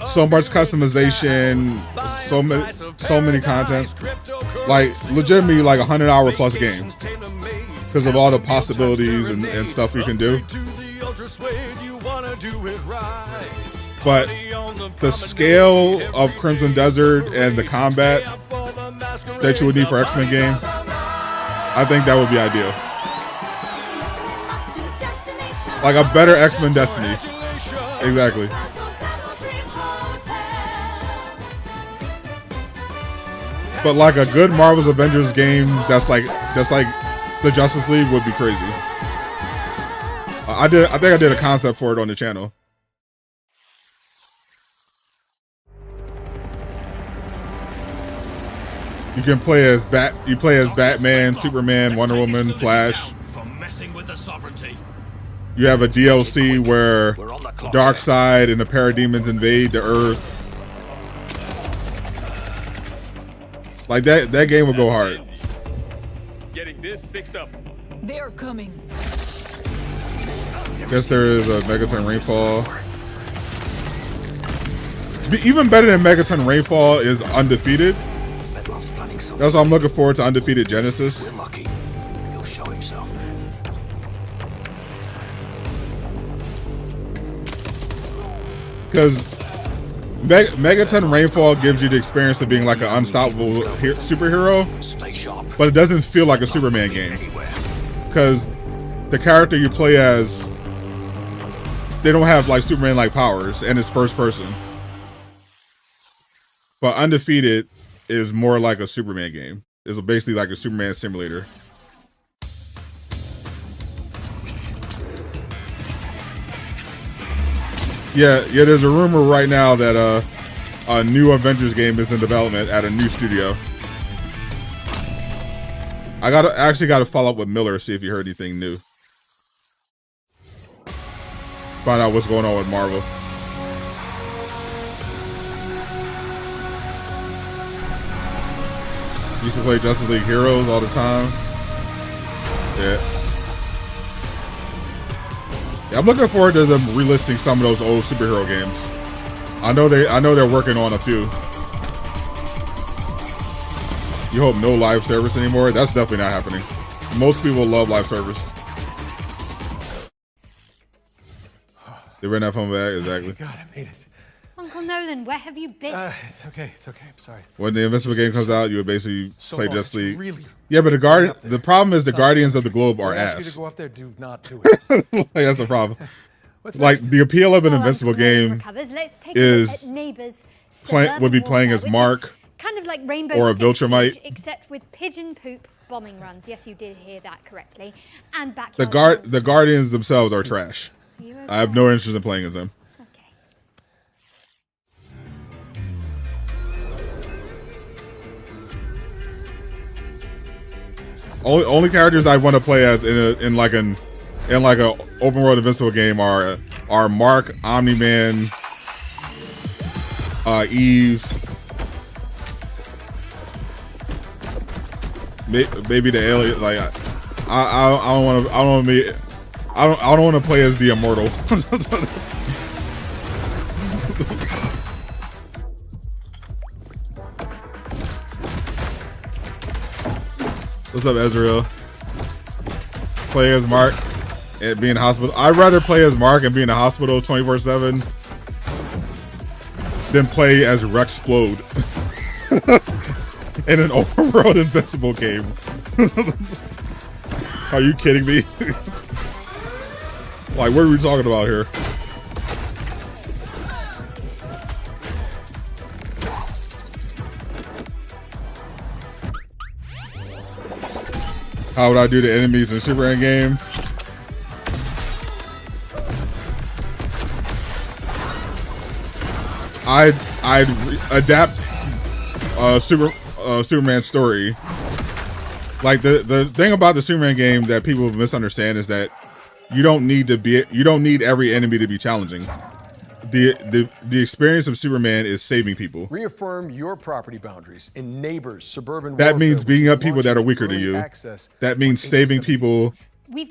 so much customization, so many contents, like legitimately like 100-hour plus game because of all the possibilities and stuff you can do. But the scale of Crimson Desert and the combat that you would need for X-Men game, I think that would be ideal. Like a better X-Men Destiny. Exactly. But like a good Marvel's Avengers game that's like the Justice League would be crazy. I think I did a concept for it on the channel. You can play as Batman, Superman, Wonder Woman, Flash. You have a DLC where Darkseid and the Parademons invade the Earth. Like that game will go hard. Getting this fixed up. They're coming. Guess there is a Megaton Rainfall. Even better than Megaton Rainfall is Undefeated. That's why I'm looking forward to Undefeated Genesis. We're lucky. He'll show himself. Because Megaton Rainfall gives you the experience of being like an unstoppable superhero, but it doesn't feel like a Superman game. Because the character you play as, they don't have like Superman-like powers, and it's first person. But Undefeated is more like a Superman game. It's basically like a Superman simulator. Yeah, there's a rumor right now that a new Avengers game is in development at a new studio. I actually got to follow up with Miller, see if he heard anything new. Find out what's going on with Marvel. Used to play Justice League Heroes all the time. Yeah, I'm looking forward to them relisting some of those old superhero games. I know they're working on a few. You hope no live service anymore? That's definitely not happening. Most people love live service. They ran that phone back, exactly. God, I made it. Uncle Nolan, where have you been? Okay, it's okay. I'm sorry. When the Invincible game comes out, you would basically play long. Justice League. Really Yeah, but the problem is the Guardians of the Globe are I ask you ass. to go up there, do not do it. Like, that's the problem. What's Like next? the appeal of an Invincible game Let's take is a look at Neighbours would be Suburban playing as Warfare, which is Mark kind of like Rainbow or a Six Viltrumite. Siege, except with pigeon poop bombing runs. Yes, you did hear that correctly. And the Guardians themselves are trash. I have no interest in playing as them. Only characters I want to play as in like a open world Invincible game are Mark, Omni-Man, Eve, maybe the alien. Like I don't want to play as the Immortal. What's up, Ezreal? Play as Mark and be in the hospital. I'd rather play as Mark and be in the hospital 24/7 than play as Rexplode in an open world Invincible game. Are you kidding me? Like, what are we talking about here? How would I do the enemies in Superman game? I'd adapt Superman's story. Like the thing about the Superman game that people misunderstand is that you don't need every enemy to be challenging. The experience of Superman is saving people. Reaffirm your property boundaries in Neighbors Suburban That Warfare, means beating which up people that are weaker than you. access That means saving people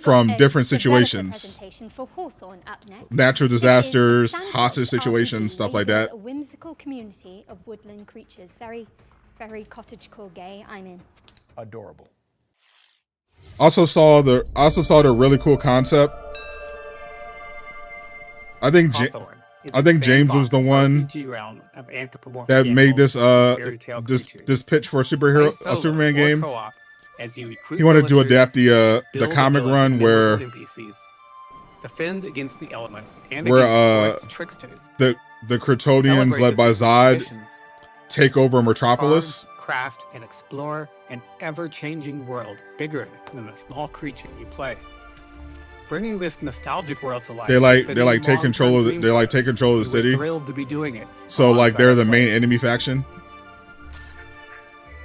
from different situations. For Hawthorne up next. Natural This is disasters, Sandfall hostage situations, RPG, stuff where like you build that. A whimsical community of woodland creatures. Very, very cottagecore gay. I'm in. Adorable. Also saw the really cool concept. I think James was the one that made this this pitch for a Superman game. He wanted to adapt the comic run where defend against the elements and where against forest tricksters. the Kryptonians Celebrate led by this Zod missions. take over Metropolis. Farm, craft, and explore an ever-changing world bigger than the small creature you play. Bringing this nostalgic world to life. They like take control of the city. Thrilled to be doing it. So like they're the main enemy faction.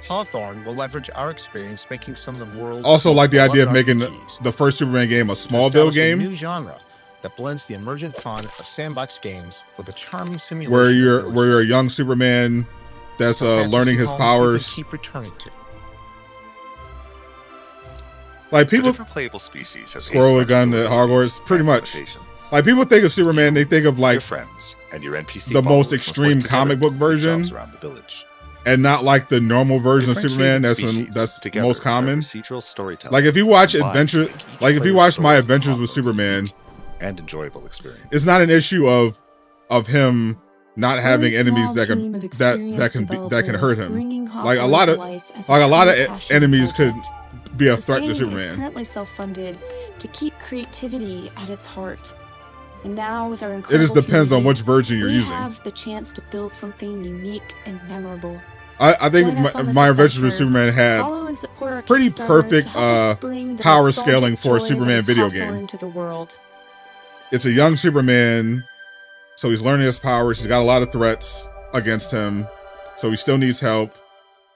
Hawthorne will leverage our experience making some of the world's Also like the idea of beloved making RPGs the first Superman game a to Smallville establish a game new genre that blends the emergent fun of sandbox games with a charming simulation where of you're a young Superman that's learning his powers. keep returning to. Like people, different playable species have squirrel with gun at Hogwarts, pretty much. Like people think of Superman, they think of like friends and your NPC the most extreme comic book version, around the village. and not like the normal version of Superman that's most common. Like if you watch Adventure, like if you watch My Adventures with Superman, and enjoyable experience, it's not an issue of him not having enemies that can hurt him. Like a lot of enemies could be a threat to Is Superman. currently self-funded to keep creativity at its heart. And now with our It incredible just depends on community, which version you're we using. have the chance to build something unique and memorable. I think Join us on this My Adventures with adventure. Superman had Follow and support our pretty Kickstarter perfect to help us bring the power nostalgic scaling for a joy Superman that is video Hawthorne game. to the world. It's a young Superman, so he's learning his powers. He's got a lot of threats against him, so he still needs help.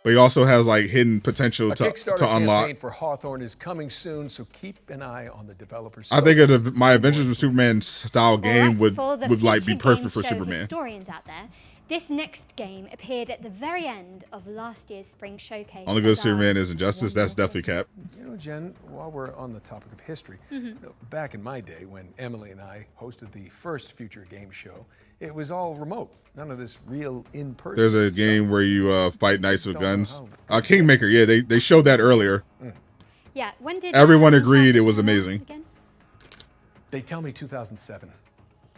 But he also has like hidden potential A to Kickstarter unlock. campaign for Hawthorne is coming soon, so keep an eye on the developers. I think of My Adventures with Superman style game would For the like be future perfect game for show Superman. historians out there, this next game appeared at the very end of last year's Spring Showcase. Only good as our Superman is Injustice. That's definitely Cap. You know, Jen, while we're on the topic of history, you know, back in my day when Emily and I hosted the first Future Game Show, it was all remote. None of this real in-person. There's a game where you fight knights with guns. Kingmaker, yeah, they showed that earlier. Yeah, when did Everyone agreed it was amazing. They tell me 2007.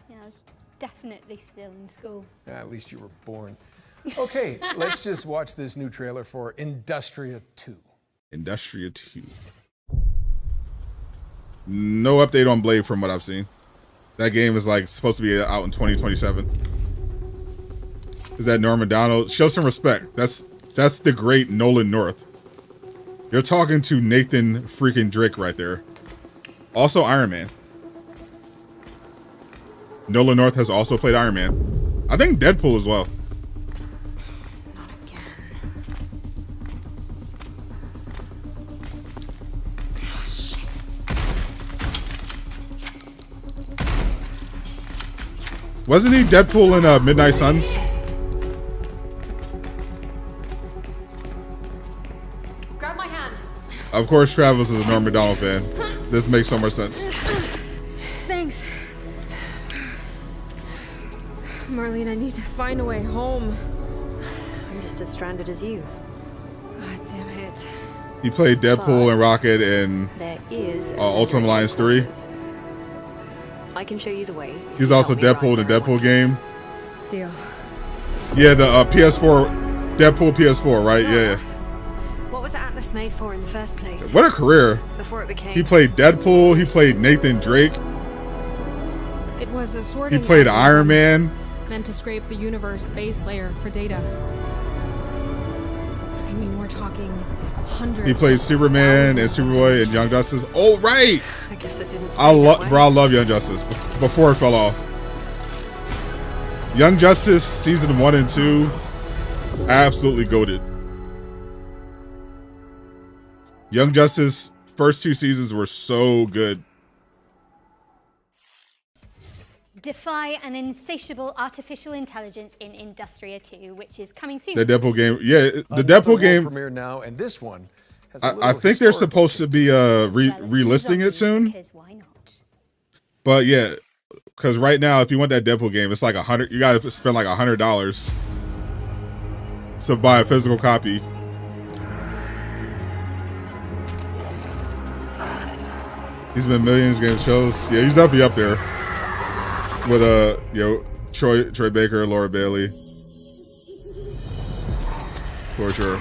Yeah, I was definitely still in school. Yeah, at least you were born. Okay, let's just watch this new trailer for Industria 2. Industria 2. No update on Blade from what I've seen. That game is like supposed to be out in 2027. Is that Norm Macdonald? Show some respect. That's the great Nolan North. You're talking to Nathan freaking Drake right there. Also Iron Man. Nolan North has also played Iron Man. I think Deadpool as well. Wasn't he Deadpool in Midnight Suns? Grab my hand. Of course, Travis is a Norm Macdonald fan. This makes so much sense. Thanks. Marlene, I need to find a way home. I'm just as stranded as you. God damn it. He played Deadpool and Rocket in There is Ultimate Alliance 3. I can show you the way. He's also Deadpool in the Deadpool game. Deal. Yeah, the PS4, Deadpool PS4, right? Yeah. What was Atlas made for in the first place? What a career. Before it became. He played Deadpool, he played Nathan Drake, It was a he sorting played algorithm Iron Man. meant to scrape the universe base layer for data. I mean, we're talking hundreds. He played Superman and Superboy and Young Justice. Oh, right. I guess it didn't. I love Young Justice before it fell off. Young Justice season 1 and 2, absolutely goated. Young Justice first 2 seasons were so good. Defy an insatiable artificial intelligence in Industria 2, which is coming soon. The Deadpool game, yeah, the Another Deadpool world game. premiere now, and this one has a I little think they're historical supposed to be relisting it soon. Because why not? But yeah, because right now, if you want that Deadpool game, it's like $100. You gotta spend like $100 to buy a physical copy. He's been millions of game shows. Yeah, he's definitely up there with Troy Baker, Laura Bailey, for sure.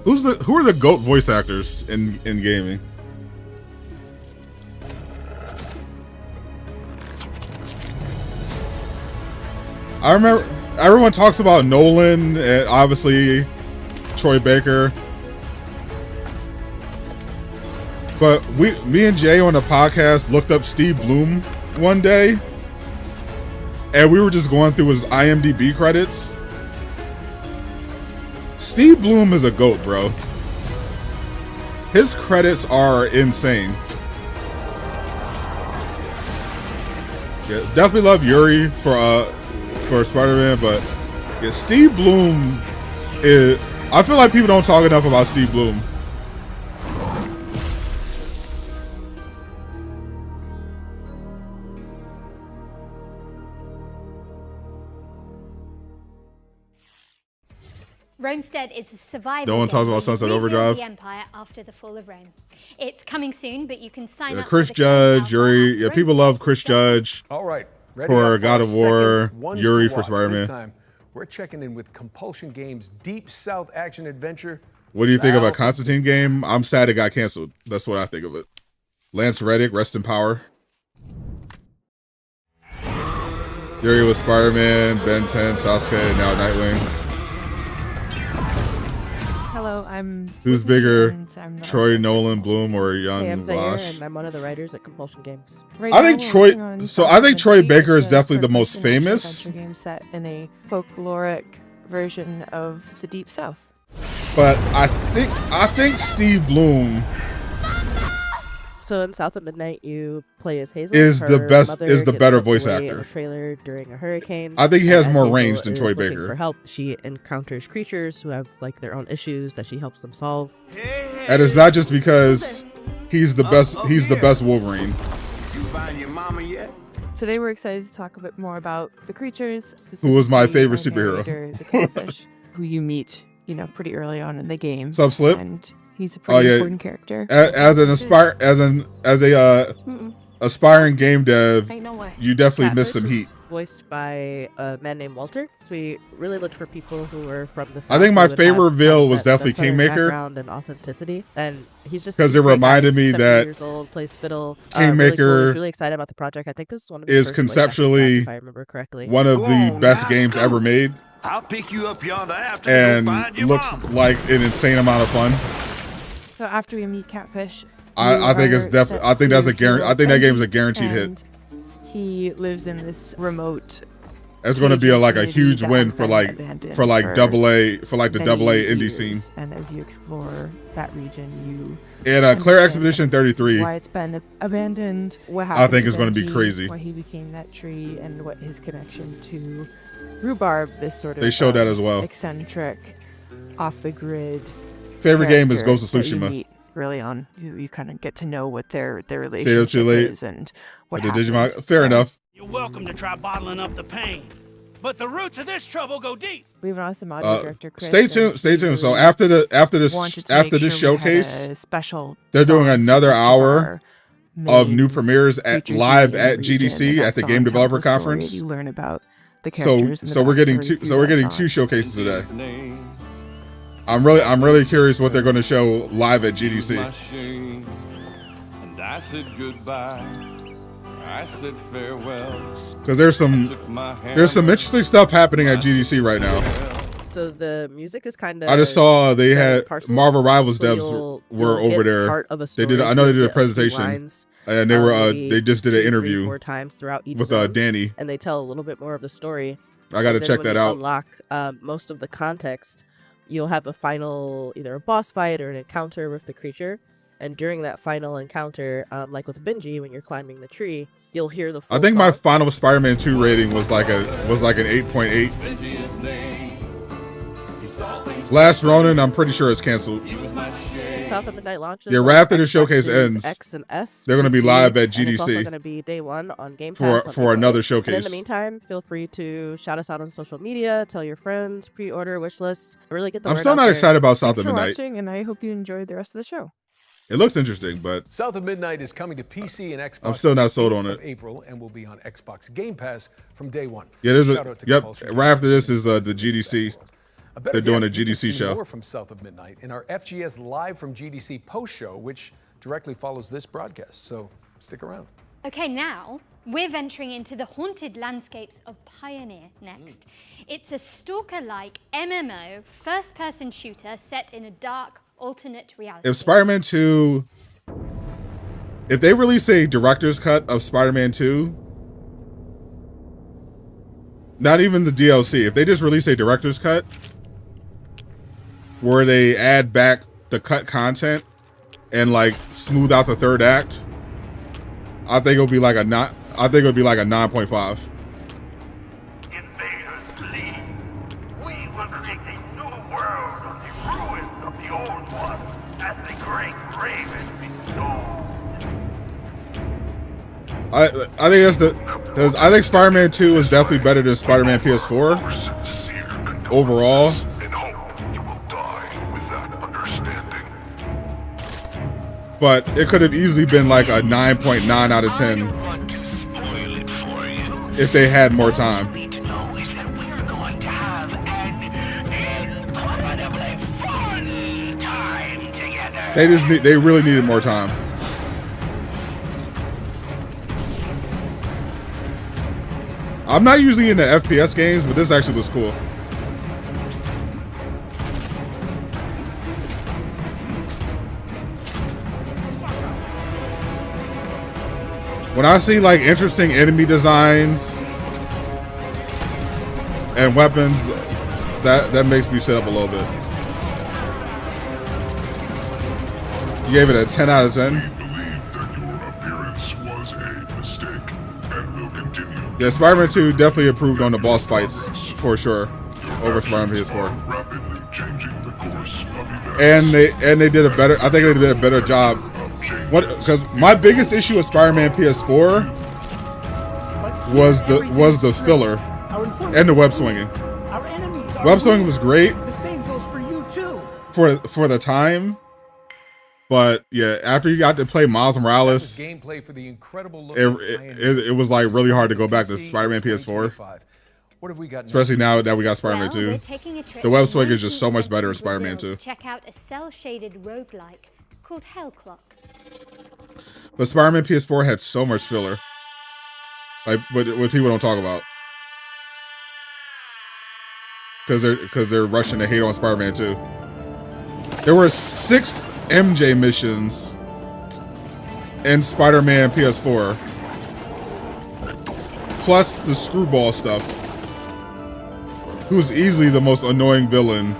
Who are the GOAT voice actors in gaming? I remember everyone talks about Nolan and obviously Troy Baker. But me and Jay on the podcast looked up Steve Bloom one day, and we were just going through his IMDb credits. Steve Bloom is a GOAT, bro. His credits are insane. Yeah, definitely love Yuri for Spider-Man, but yeah, Steve Bloom is. I feel like people don't talk enough about Steve Bloom. Romestead is a survival No one talks game about Sunset where you rebuild Overdrive. the empire after the fall of Rome. It's coming soon, but you can sign up. Chris for the Judge, Yuri. Yeah, people love Chris Judge. All right, ready For up God our of War, second ones Yuri to for watch. Spider-Man. This time, we're checking in with Compulsion Games' Deep South action adventure. What do you think of a South of Constantine game? I'm sad it got canceled. That's what I think of it. Lance Reddick, rest in power. Yuri was Spider-Man, Ben 10, Sasuke, and now Nightwing. Hello, I'm. Who's Whitney, bigger, and I'm not- Troy Nolan Bloom or Young Hey, I'm Zaire, Wash? and I'm one of the writers at Compulsion Games. Right I now think we're Troy. working on So I think Troy Constantine. Baker is It's a definitely the most third-person famous. action-adventure game set in a folkloric version of the Deep South. But I think Steve Bloom So in South of Midnight, you play as Hazel. is the Her best, mother is the gets better swept voice away in actor. a trailer during a hurricane. I think he has and more as range Hazel than Troy is looking Baker. For help, she encounters creatures who have like their own issues that she helps them solve. And it's not just because he's the best. He's the best Wolverine. You find your mama yet? Today we're excited to talk a bit more about the creatures. Who was my specifically favorite superhero. narrator, the Catfish, who you meet, pretty early on in the game. Sup, Slip? And he's a pretty important character. As a aspiring game dev, you definitely missed some Catfish heat. is voiced by a man named Walter. So we really looked for people who were from the South. I think my who would favorite have reveal kind of was that definitely Southern Kingmaker. background and authenticity. And he's just 'Cause he's it a great guy. reminded He's me 70 that years old, plays fiddle. Kingmaker really cool. He's really excited about the project. I think this is one of his is first voice acting conceptually jobs, if I remember correctly. one of the best games ever made, I'll pick you up yonder after and and go find your looks mom. like an insane amount of fun. So after we meet Catfish, I think it's definitely. I think that's a guarantee. I think that game's a guaranteed hit. and he lives in this remote. It's going to be like a huge that win has for been like abandoned for like for AA for like the many AA indie years. scene. And as you explore that region, you And Clair understand Expedition 33. why it's been abandoned. What I happened think to it's gonna be Benji, crazy. Why he became that tree, and what his connection to Rhubarb, this sort of They showed that as well. eccentric, off the grid. Favorite game is character Ghost of that you Tsushima. meet early on, you kind of get to know what their relationship too late. is and what The happened. Digimon. Fair enough. You're welcome to try bottling up the pain. But the roots of this trouble go deep. We have an awesome audio director, Chris. Stay and tuned. Stay he tuned. So really after this wanted to make sure we had showcase, a special they're doing song another for each hour of main new premieres at creatures live in the at region, GDC and that at the song Game tells Developer the story. Conference. You learn about the So characters and the so we're getting backstory two. through So we're that getting song. two showcases today. I'm really curious what they're going to show live at GDC. And I said goodbye. I said farewell. Because there's some interesting stuff happening at GDC right now. So the music is kind of. I just saw they had parcels, Marvel Rivals so devs were you'll over get there. part of a They did. story, I so know they you'll did a get a few presentation, lines, and they were. maybe They just did an 2, 3, interview 4 times throughout each with zone, Danny. and they tell a little bit more of the story. I gotta And then check when that you out. Unlock most of the context. You'll have a final, either a boss fight or an encounter with the creature. And during that final encounter, like with Benji, when you're climbing the tree, you'll hear the full I think my song. final Spider-Man 2 rating was like an 8.8. Last Ronin, I'm pretty sure it's canceled. South of Midnight launches. Yeah, on right after the Xbox showcase Series ends, X and S, they're gonna be PC, live at and it's also GDC going to be day one on Game for Pass on another April 8th. And in showcase. the meantime, feel free to shout us out on social media, tell your friends, pre-order, wish list, really get the I'm word still out not there. excited about South Thanks of for Midnight. watching, and I hope you enjoyed the rest of the show. It looks interesting, but South of Midnight is coming to PC and Xbox. I'm still not sold on in it. April and will be on Xbox Game Pass from day one. Yeah, there's Shout a out to yep. Compulsion Right after this is the GDC. they're doing a You can GDC see show. more from South of Midnight in our FGS Live from GDC post show, which directly follows this broadcast. So stick around. Okay, now we're venturing into the haunted landscapes of Pioneer next. It's a stalker-like MMO first-person shooter set in a dark alternate reality. If Spider-Man 2, if they release a director's cut of Spider-Man 2, not even the DLC, if they just release a director's cut where they add back the cut content and like smooth out the third act, I think it'll be like a 9.5. I think that's because I think Spider-Man 2 is definitely better than Spider-Man PS4 overall. But it could have easily been like a 9.9 out of 10 if they had more time. They really needed more time. I'm not usually into FPS games, but this actually looks cool. When I see like interesting enemy designs and weapons, that makes me sit up a little bit. You gave it a 10 out of 10? Yeah, Spider-Man 2 definitely improved on the boss fights, for sure, over Spider-Man PS4. And they did a better, I think they did a better job. Because my biggest issue with Spider-Man PS4 was the filler and the web swinging. Web swinging was great for the time. But yeah, after you got to play Miles Morales, Gameplay for the incredible look it was like really hard to go back to Spider-Man PS4. What have we got Especially now that we got Spider-Man 2. The web swing is just so much better in Spider-Man 2. Check out a cell-shaded roguelike called Hell Clock. But Spider-Man PS4 had so much filler. Like what people don't talk about. Because they're rushing to hate on Spider-Man 2. There were 6 MJ missions in Spider-Man PS4, plus the screwball stuff, who's easily the most annoying villain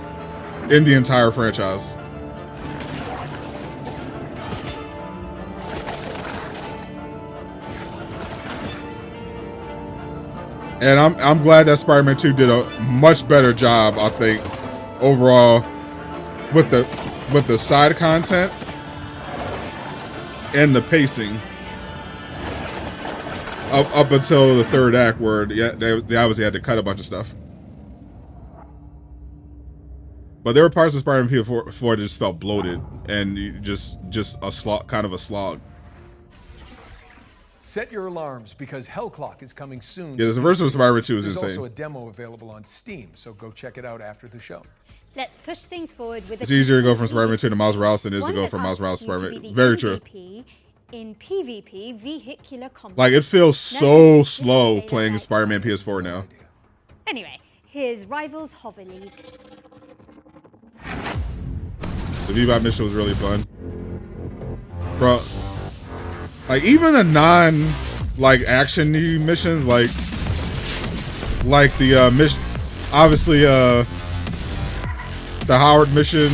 in the entire franchise. And I'm glad that Spider-Man 2 did a much better job, I think, overall with the side content and the pacing up until the third act, where they obviously had to cut a bunch of stuff. But there were parts of Spider-Man PS4 that just felt bloated and just a slog, kind of a slog. Set your alarms because Hell Clock is coming soon. Yeah, the version of Spider-Man 2 is There's insane. also a demo available on Steam, so go check it out after the show. Let's push things forward with It's easier to go from Spider-Man 2 to Miles Morales than it is to go from Miles Morales to Spider-Man. Very true. In PvP vehicular combat. Like, it feels so slow playing Spider-Man PS4 now. Anyway, here's Rivals Hover League. The V-Bot mission was really fun. Bro, like, even the non-like action-y missions, like the mission, obviously, the Howard mission,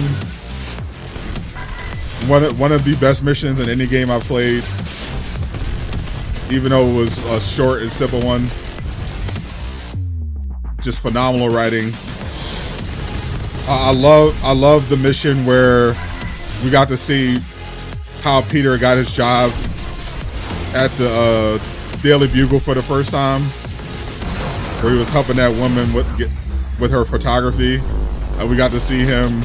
one of the best missions in any game I've played, even though it was a short and simple one. Just phenomenal writing. I love the mission where we got to see how Peter got his job at the Daily Bugle for the first time, where he was helping that woman with her photography, and we got to see him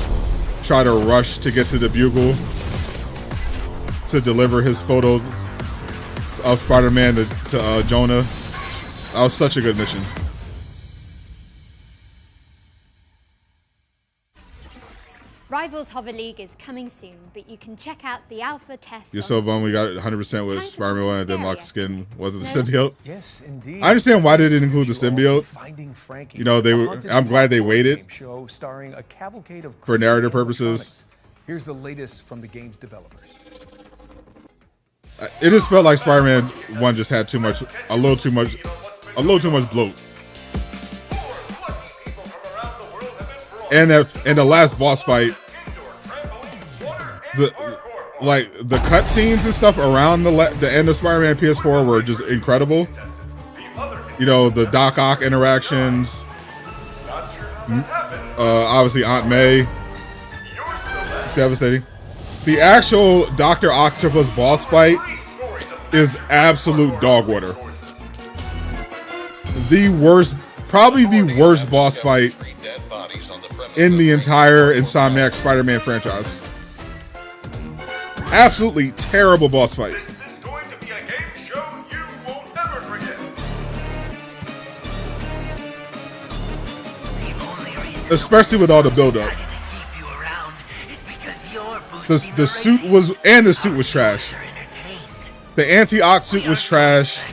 try to rush to get to the Bugle to deliver his photos of Spider-Man to Jonah. That was such a good mission. Rivals Hover League is coming soon, but you can check out the alpha test. You're so bummed we got 100% with Spider-Man 1 and then locked skin. Was it the symbiote? Yes, indeed. I understand why they didn't include the symbiote. You know, I'm glad they waited show starring a cavalcade of for narrative purposes. Here's the latest from the game's developers. It just felt like Spider-Man 1 just had a little too much bloat. And the last boss fight, the cutscenes and stuff around the end of Spider-Man PS4 were just incredible. You know, the Doc Ock interactions, obviously Aunt May, devastating. The actual Dr. Octopus boss fight is absolute dog water. Probably the worst boss fight in the entire Insomniac Spider-Man franchise. Absolutely terrible boss fight. Especially with all the build-up. The suit was trash. The anti-Ock suit was trash,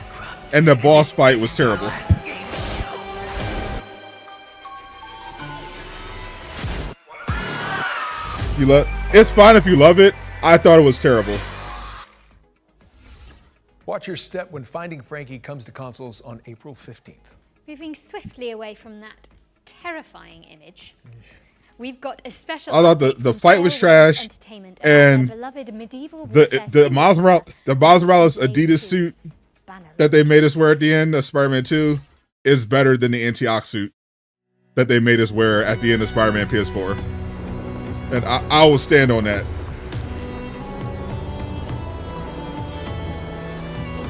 and the boss fight was terrible. It's fine if you love it. I thought it was terrible. Watch your step when Finding Frankie comes to consoles on April 15th. Moving swiftly away from that terrifying image, we've got a special. I thought the fight was trash, and the Miles Morales Adidas suit that they made us wear at the end of Spider-Man 2 is better than the anti-Ock suit that they made us wear at the end of Spider-Man PS4. And I will stand on that.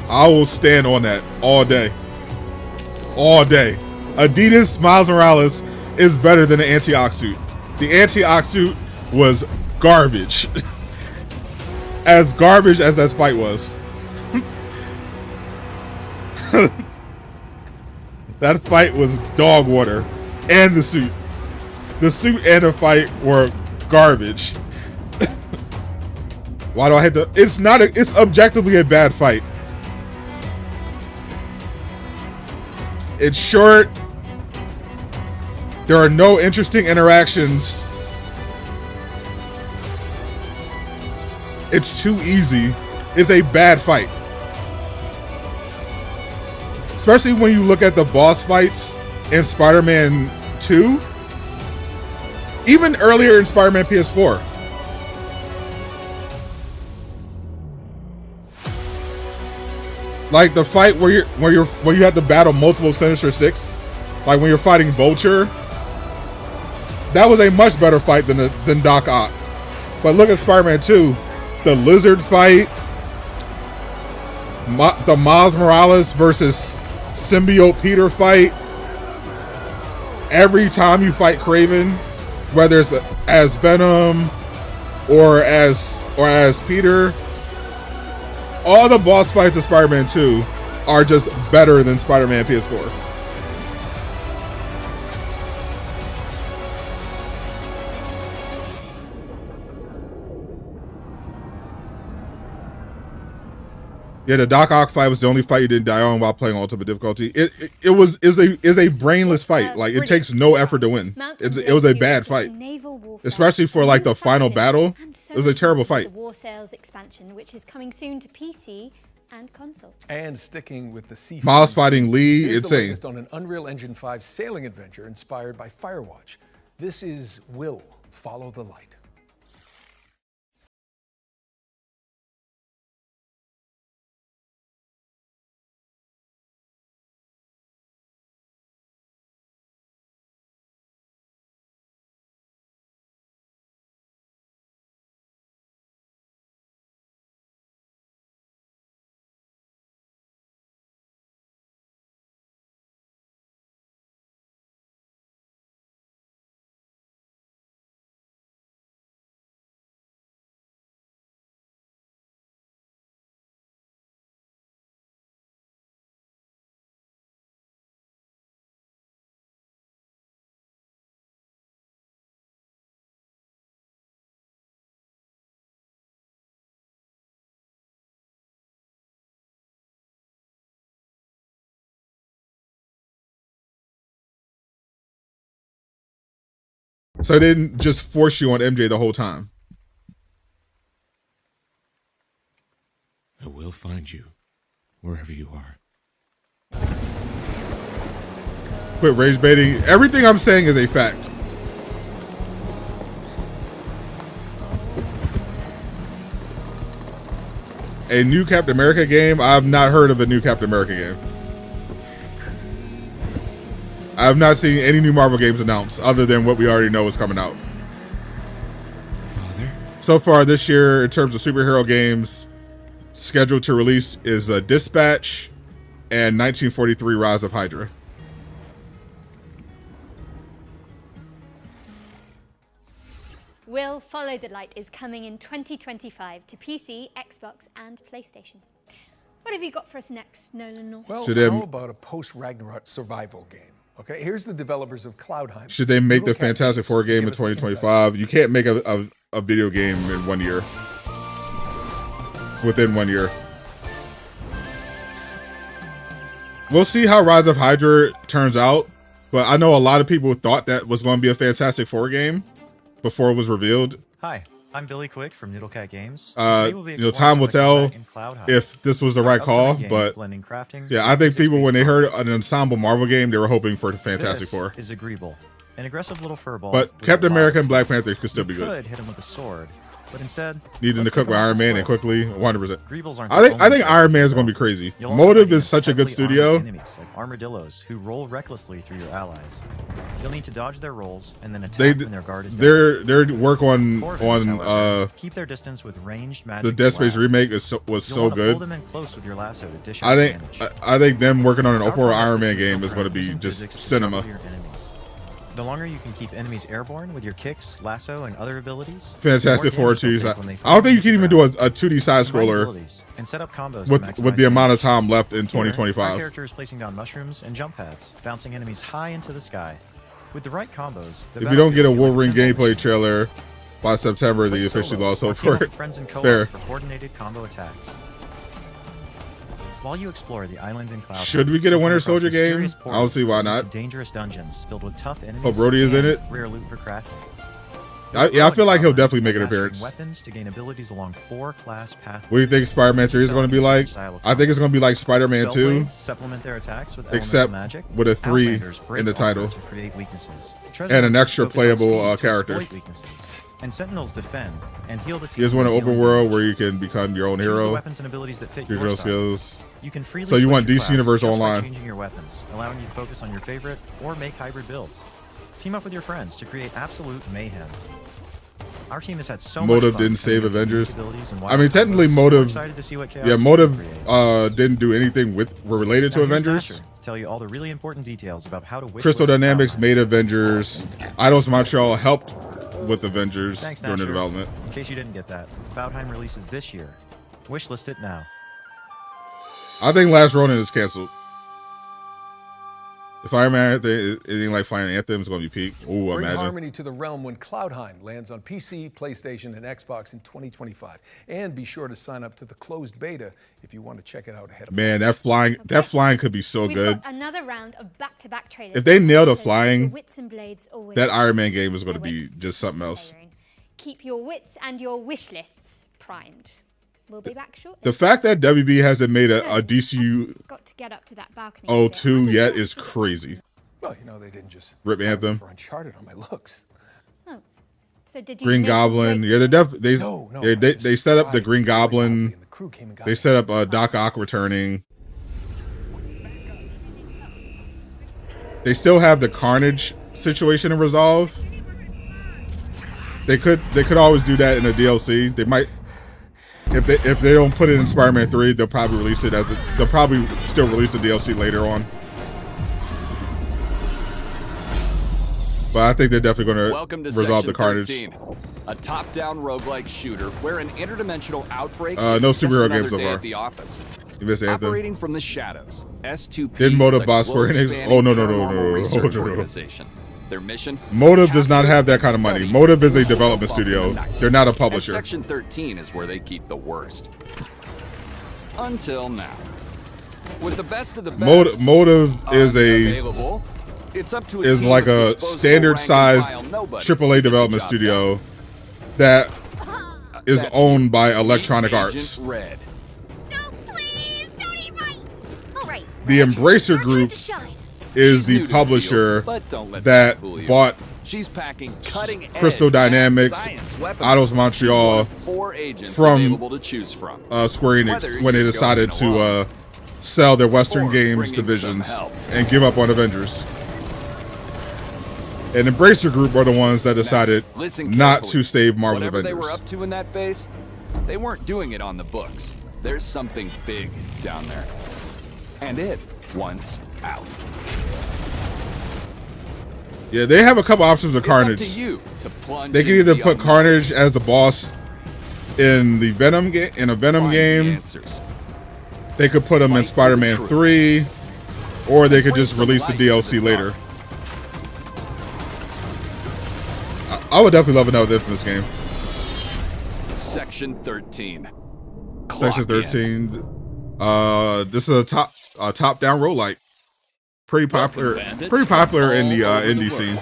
I will stand on that all day. All day. Adidas Miles Morales is better than the anti-Ock suit. The anti-Ock suit was garbage. As garbage as that fight was. That fight was dog water. And the suit. The suit and the fight were garbage. Why do I hate the? It's objectively a bad fight. It's short. There are no interesting interactions. It's too easy. It's a bad fight. Especially when you look at the boss fights in Spider-Man 2. Even earlier in Spider-Man PS4. Like the fight where you have to battle multiple Sinister Six, like when you're fighting Vulture. That was a much better fight than Doc Ock. But look at Spider-Man 2, the Lizard fight, the Miles Morales versus Symbiote Peter fight. Every time you fight Kraven, whether it's as Venom or as Peter, all the boss fights of Spider-Man 2 are just better than Spider-Man PS4. Yeah, the Doc Ock fight was the only fight you didn't die on while playing Ultimate Difficulty. Is a brainless fight. Like, it takes no effort to win. It was a bad fight, especially for like the final battle. It was a terrible fight. The War Sales expansion, which is coming soon to PC and consoles. And sticking with the sea. Miles fighting Lee, Here's insane. The latest on an Unreal Engine 5 sailing adventure inspired by Firewatch. This is Will Follow the Light. So they didn't just force you on MJ the whole time. I will find you, wherever you are. Quit rage baiting. Everything I'm saying is a fact. A new Captain America game? I've not heard of a new Captain America game. I have not seen any new Marvel games announced other than what we already know is coming out. Father? So far this year, in terms of superhero games, scheduled to release is Dispatch and 1943 Rise of Hydra. Will Follow the Light is coming in 2025 to PC, Xbox, and PlayStation. What have you got for us next, Nolan North? Well, how about a post-Ragnarok survival game? Okay, here's the developers of Cloudheim. Should they make the Fantastic Four game in 2025? You can't make a video game in 1 year. Within 1 year. We'll see how Rise of Hydra turns out, but I know a lot of people thought that was going to be a Fantastic Four game before it was revealed. Hi, I'm Billy Quick from Noodlecat Games. Time will tell if this was the right call, but yeah, I think people, when they heard an ensemble Marvel game, they were hoping for the Fantastic Four. Is agreeable. An aggressive little furball. But Captain America and Black Panther could still be good. Could hit him with a sword, but instead needing to cook with Iron Man and quickly 100%. I think Iron Man is going to be crazy. Motive is such a good studio. Enemies like armadillos who roll recklessly through your allies. You'll need to dodge their rolls and then attack when their guard is down. Their work on keep their distance with ranged magic. The Dead Space remake was so good. Pull them in close with your lasso to dish I think them working on an open world Iron Man game is going to be just cinema. The longer you can keep enemies airborne with your kicks, lasso, and other abilities. Fantastic Four 2D. I don't think you can even do a 2D side scroller and set up combos with the amount of time left in 2025. Our character is placing down mushrooms and jump pads, bouncing enemies high into the sky. With the right combos, if you don't get a Wolverine gameplay trailer by September, then you officially lost hope for it. Fair. For coordinated combo attacks. While you explore the islands and clouds, should we get a Winter Soldier game? I don't see why not. Dangerous dungeons filled with tough enemies. Hope Brody is in it. Rare loot for crafting. I feel like he'll definitely make an appearance. Weapons to gain abilities along 4 class pathways. What do you think Spider-Man 3 is going to be like? I think it's going to be like Spider-Man 2, supplement their attacks with except magic. with a 3 in the title to create weaknesses. and an extra playable character. And Sentinels defend and heal the team. You just want an open world where you can become your own hero. Weapons and abilities that fit your skills. You can freely so you want DC class Universe just Online. by changing your weapons, allowing you to focus on your favorite or make hybrid builds. Team up with your friends to create absolute mayhem. Our team has had so much Motive fun didn't save coming up with Avengers. abilities and I mean, technically, we're Motive. excited to see what chaos Yeah, can Motive create. didn't do anything related to Now, here's Avengers. Nasher, tell you all the really important details about how to Crystal wishlist Dynamics made Avengers. Eidos Montreal helped with Avengers Thanks, during the Nasher. development. In case you didn't get that, Valheim releases this year. Wishlist it now. I think Last Ronin is canceled. If Iron Man anything like Fire Anthem is going to be peak. Ooh, Bring imagine. harmony to the realm when Cloudheim lands on PC, PlayStation, and Xbox in 2025. And be sure to sign up to the closed beta if you want to check it out ahead of Man, that flying could be so We've good. got another round of back-to-back trailers. If they nail the So flying, wits and blades always that Iron Man game is going to be just something else. Keep your wits and your wish lists primed. We'll be back shortly. The fact that WB hasn't made a DCU Got to get up to that balcony. 02 yet is crazy. Well, you know, they didn't just Rip Anthem. for Uncharted on my looks. Oh. So did you Green make Goblin. like- Yeah, they set up the Green Goblin. They set up Doc Ock returning. They still have the Carnage situation to resolve. They could always do that in a DLC. They might if they don't put it in Spider-Man 3, they'll probably release it they'll probably still release the DLC later on. But I think they're definitely going to resolve the Carnage. 13, a top-down roguelike shooter where an interdimensional outbreak No is just superhero another games so day far. at the office. You missed Anthem. Operating from the shadows, S2P Didn't Motive is a boss Square Enix? globe-spanning Oh, no. paranormal research Oh, no. organization. Their mission? Motive does not have that kind of money. Motive is a development studio. They're not a publisher. And Section 13 is where they keep the worst. Until now. With the best of the best Motive is a available, It's up to is team like of a disposable standard-sized rank-and-file nobodies AAA to get development the job studio that is That's owned by done. Electronic Agent Arts. Red. The Embracer Group is She's new the to publisher field, but don't let that fool you. bought She's packing cutting-edge Crystal Dynamics, science weapons. Eidos She's Montreal one of 4 agents from available to choose from. Square Enix Whether when they you're decided going alone to sell their Western or Games bringing divisions some help. and give up on Avengers. And Embracer Group are the ones that decided Listen not carefully. to save Marvel's Whatever Avengers. they were up to in that base, they weren't doing it on the books. There's something big down there. And it wants out. Yeah, they have a couple options of It's up Carnage. to you to plunge They can into either the put unknown. Carnage as the boss in the Venom game, in a Venom Find the game. answers. They could put him in Fight for the Spider-Man truth. 3, or they could Bring just some release the light to DLC the later. dark. I would definitely love another Infamous game. Section 13. Section Clock in. 13. This is a top-down roguelike. Pretty popular. bandits Pretty popular in from the all over the indie scene.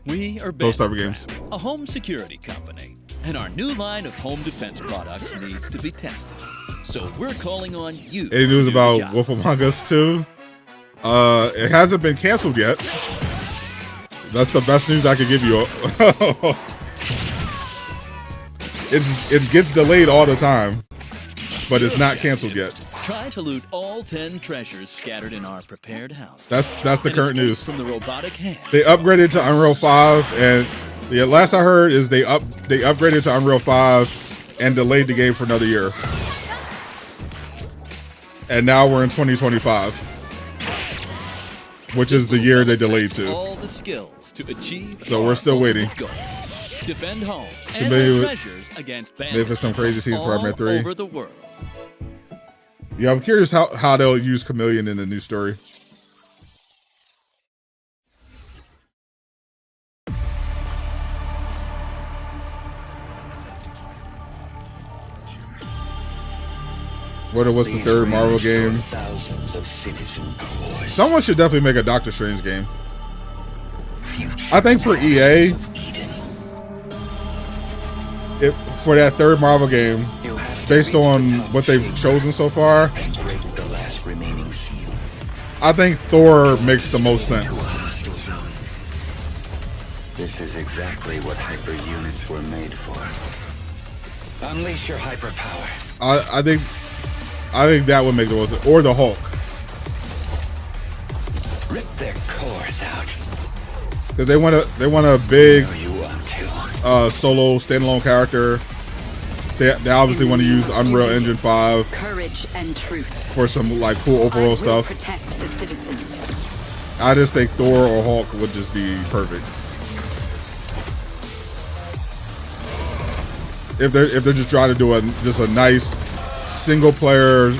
We are Those type of Bandit games. Craft, a home security company, and our new line of home defense products needs to be tested. So we're calling on you. Any news to do the about job. Wolf Among Us 2? It hasn't been canceled yet. That's the best news I could give you. It gets delayed all the time, but it's not canceled yet. Try to loot all 10 treasures scattered in our prepared house. That's the And current escape news. from the robotic hand. They upgraded to Unreal 5, and the last I heard is they upgraded to Unreal 5 and delayed the game for another year. And now we're in 2025, which is the year they delayed to. All the skills to achieve. So we're still waiting. Goal. Defend homes and Maybe- their treasures against maybe bandits for some crazy scenes for all Spider-Man 3. over the world. Yeah, I'm curious how they'll use Chameleon in the new story. What's the third Marvel game? Someone should definitely make a Doctor Strange game. I think for EA, for that third Marvel game, based on what they've chosen so far, I think Thor makes the most sense. This is exactly what hyper units were made for. Unleash your hyper power. I think that would make the most sense. Or the Hulk. Rip their cores out. Because they want a big solo standalone character. They obviously want to use Unreal Engine 5 Courage and truth. for some like cool open world stuff. Protect the citizens. I just think Thor or Hulk would just be perfect. If they're just trying to do a nice single player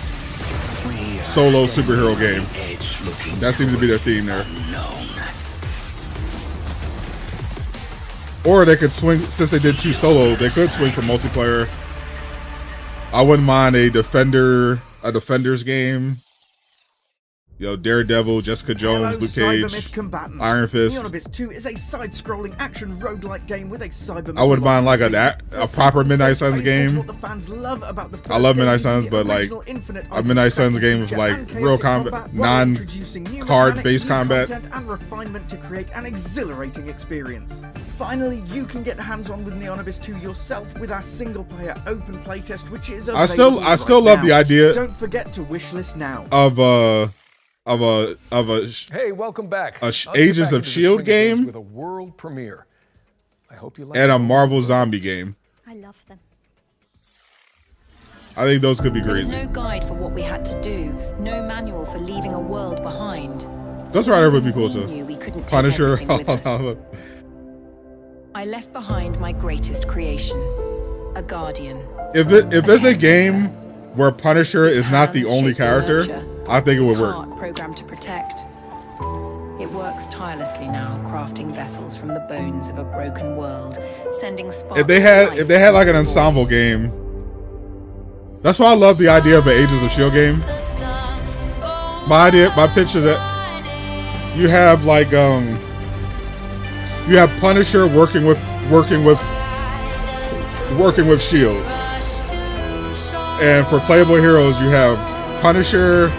solo superhero game. That seems to be their theme there. Or they could swing, since they did 2 solo, they could swing for multiplayer. I wouldn't mind a Defenders game. Yo, Daredevil, Jessica Jones, Luke Cage, Iron Fist. Neonibus 2 is a side-scrolling action roguelike game with a cyber. I wouldn't mind like a proper Midnight Suns game. What the fans love about the I love Midnight Suns, but like a Midnight Suns game with like real combat, non-card based combat. And refinement to create an exhilarating experience. Finally, you can get hands-on with Neonibus 2 yourself with our single-player open playtest, which is I still love the idea. Don't forget to wishlist now. Hey, welcome back. Agents of S.H.I.E.L.D. game with a world premiere. I hope you like and a it. Marvel zombie game. I love them. I think those could be There was crazy. no guide for what we had to do, no manual for leaving a world behind. Ghost Rider would be cool We knew too. we couldn't take Punisher. everything with us. I left behind my greatest creation, a guardian. If it's a game where Punisher is not the only character, I think it would work. Heart programmed to protect. It works tirelessly now, crafting vessels from the bones of a broken world, sending sparks. If they had like an ensemble game, that's why I love the idea of an Agents of S.H.I.E.L.D. game. My picture that You have like you have Punisher working with Shield, and for playable heroes you have Punisher,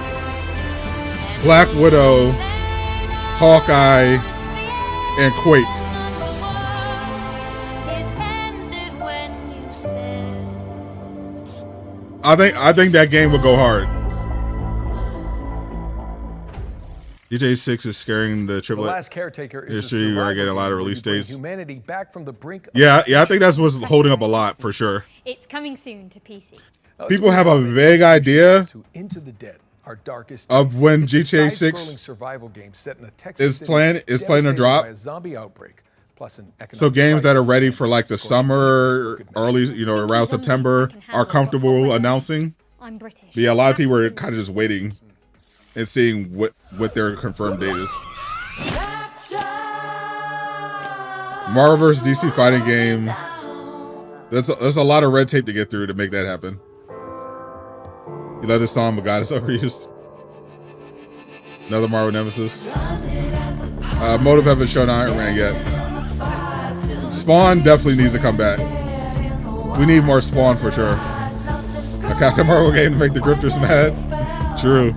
Black Widow, Hawkeye, and Quake. I think that game would go hard. GTA 6 is scaring the The AAA. Last Caretaker is History, you are getting a lot of where release you bring dates. humanity back from the brink of Yeah, I think that's what's holding up a lot for sure. It's coming soon to PC. People have a vague idea Into the Dead, our darkest of when It's a GTA side-scrolling 6 survival game set in a Texas is city planning to devastated drop. by a zombie outbreak, plus an So economic games that are crisis. ready for like the summer, early, around September, are comfortable announcing. I'm British. But yeah, a lot of people are kind of just waiting and seeing what their confirmed date is. Marvel vs. DC fighting game. That's a lot of red tape to get through to make that happen. You love this song, but God, it's overused. Another Marvel Nemesis. Motive haven't shown Iron Man yet. Spawn definitely needs to come back. We need more Spawn for sure. A Captain Marvel game to make the grifters mad. True.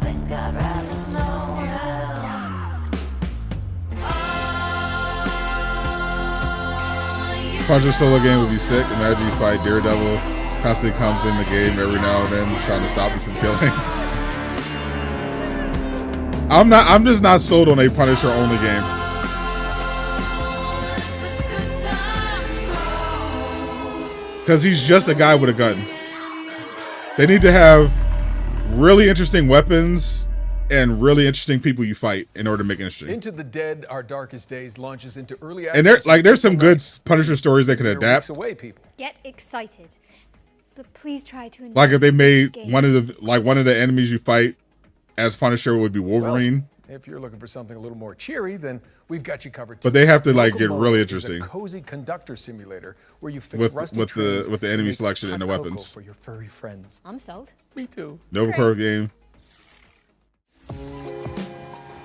Punisher solo game would be sick. Imagine you fight Daredevil, constantly comes in the game every now and then trying to stop you from killing. I'm just not sold on a Punisher only game. Because he's just a guy with a gun. They need to have really interesting weapons and really interesting people you fight in order to make it interesting. Into the Dead, Our Darkest Days launches into early And there's some good Punisher stories they could adapt. away, people. Get excited, but please try to enjoy Like if they made the game. one of the enemies you fight as Punisher would be Wolverine. Well, if you're looking for something a little more cheery, then we've got you covered. But they have to like Local get Mode really is interesting a cozy conductor simulator where you fix with rusty the trains enemy make selection and the hot cocoa weapons. for your furry friends. I'm sold. Me too. Nova Curve game.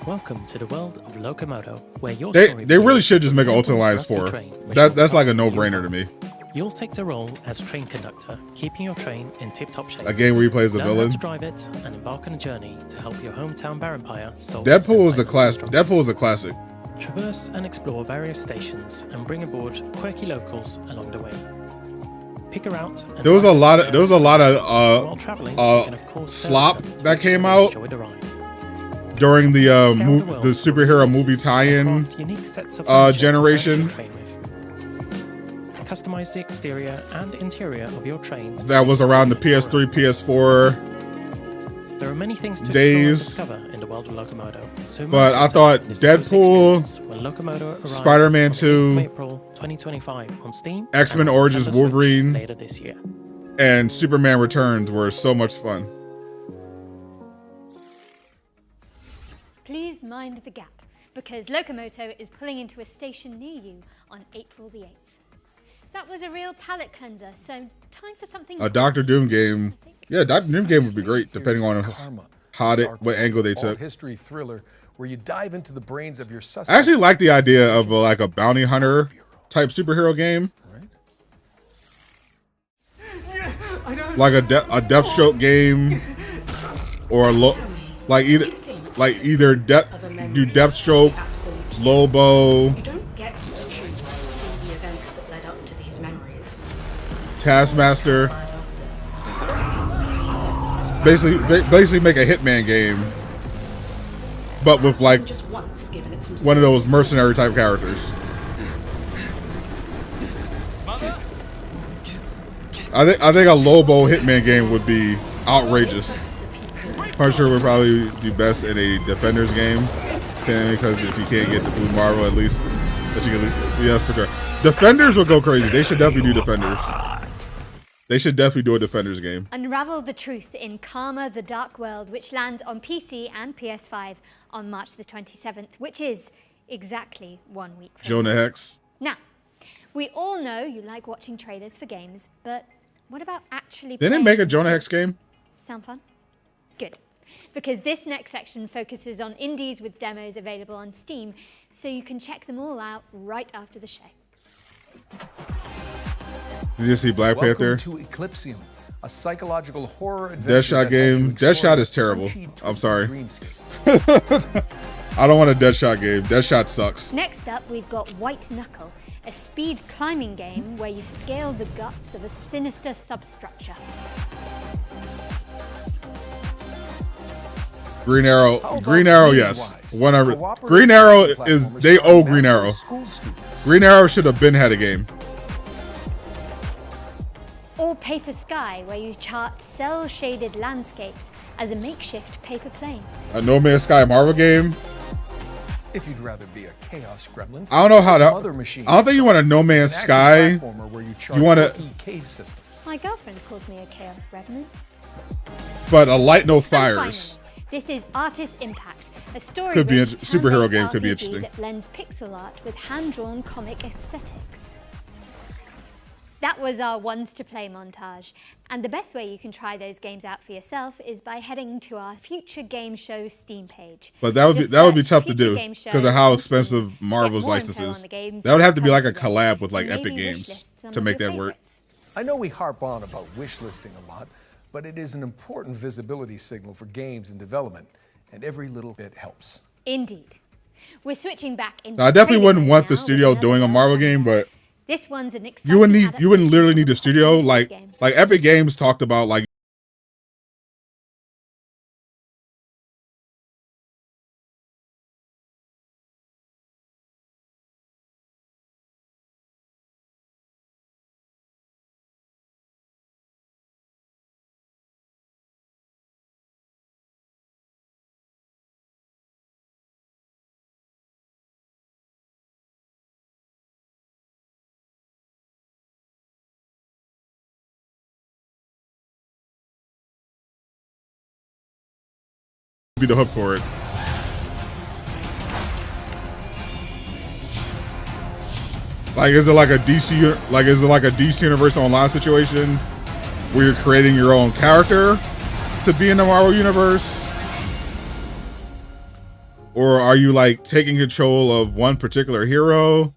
Welcome to the world of Locomoto, where your They story really begins should just with make a an simple, Ultimate Alliance rusty 4. train which That's will like a follow you no-brainer to around. me. You'll take the role as train conductor, keeping your train in tip-top shape. A game where you play as a Learn villain. how to drive it and embark on a journey to help your hometown Empire solve Deadpool is a classic. Traverse and explore various stations and bring aboard quirky locals along the way. Pick her out. And There was a ride lot her of while traveling, you can of course slop surf that came out enjoy the ride. during the Scour the world the superhero movie tie-in Unique sets of furniture to generation. furnish your train with. Customize the exterior and interior of your train. that was around the PS3, PS4 There are many things to days. explore and discover in the world of Locomoto. So But I thought Deadpool, Spider-Man 2, April 2025 on Steam, X-Men and Origins Nintendo Switch Wolverine, later this year. and Superman Returns were so much fun. Please mind the gap, because Locomoto is pulling into a station near you on April the 8th. That was a real palate cleanser, so time for something A Doctor Doom game. Yeah, Doctor Doom game would be great, depending on what angle they took. History thriller where you dive into the brains of your suspects. I actually like the idea of like a bounty hunter type superhero game. Like a Deathstroke game, or either do Deathstroke, Lobo, You don't get to choose to see the events that led up to these memories. Taskmaster. Basically make a Hitman game, but with like Just once given it some one of those mercenary type characters. I think a Lobo Hitman game would be outrageous. Punisher would probably be best in a Defenders game, because if you can't get the Blue Marvel, at least that you can, yeah, for sure. Defenders would go crazy. They should definitely do Defenders. They should definitely do a Defenders game. Unravel the truth in Karma the Dark World, which lands on PC and PS5 on March the 27th, which is exactly 1 week from Jonah now. Hex. Now, we all know you like watching trailers for games, but what about actually Didn't they playing make a them? Jonah Hex game? Sound fun? Good. because this next section focuses on indies with demos available on Steam, so you can check them all out right after the show. Did you see Black Panther? Welcome to Eclipsium, a psychological horror adventure. Deadshot game. Deadshot is terrible. I'm sorry. I don't want a Deadshot game. Deadshot sucks. Next up, we've got White Knuckle, a speed climbing game where you scale the guts of a sinister substructure. Green Arrow. Green Arrow, yes. 100. Green Arrow is, they owe Green Arrow. Green Arrow should have been had a game. Or Paper Sky, where you chart cell-shaded landscapes as a makeshift paper plane. A No Man's Sky Marvel game. If you'd rather be a chaos gremlin, I don't know how to. Mother Machine. I don't think you want a No Man's It's an Sky. action platformer where you want chart to, quirky cave system. My girlfriend calls me a chaos gremlin. but a Light No And Fires. finally, this is Artist Impact, a story Could be a rich superhero turn-based game, could be RPG interesting. that blends pixel art with hand-drawn comic aesthetics. That was our ones to play montage, and the best way you can try those games out for yourself is by heading to our Future Game Show Steam page. But that would be Just tough to Future do Game Show because of how on Steam. expensive Marvel's Get more license info is. on the games That would have to be like a and collab with like maybe Epic wish Games list some to of make your that work. I know we harp on about wish listing a lot, but it is an important visibility signal for games in development, and every little bit helps. Indeed. We're switching back into Now, I definitely training wouldn't mode want now the with studio another doing a game. Marvel game, but This one's an exciting you wouldn't literally need adaptation a studio like Epic Games talked about like. Be the hook for it. Like, is it like a DC? Like, is it like a DC Universe Online situation where you're creating your own character to be in the Marvel Universe, or are you like taking control of one particular hero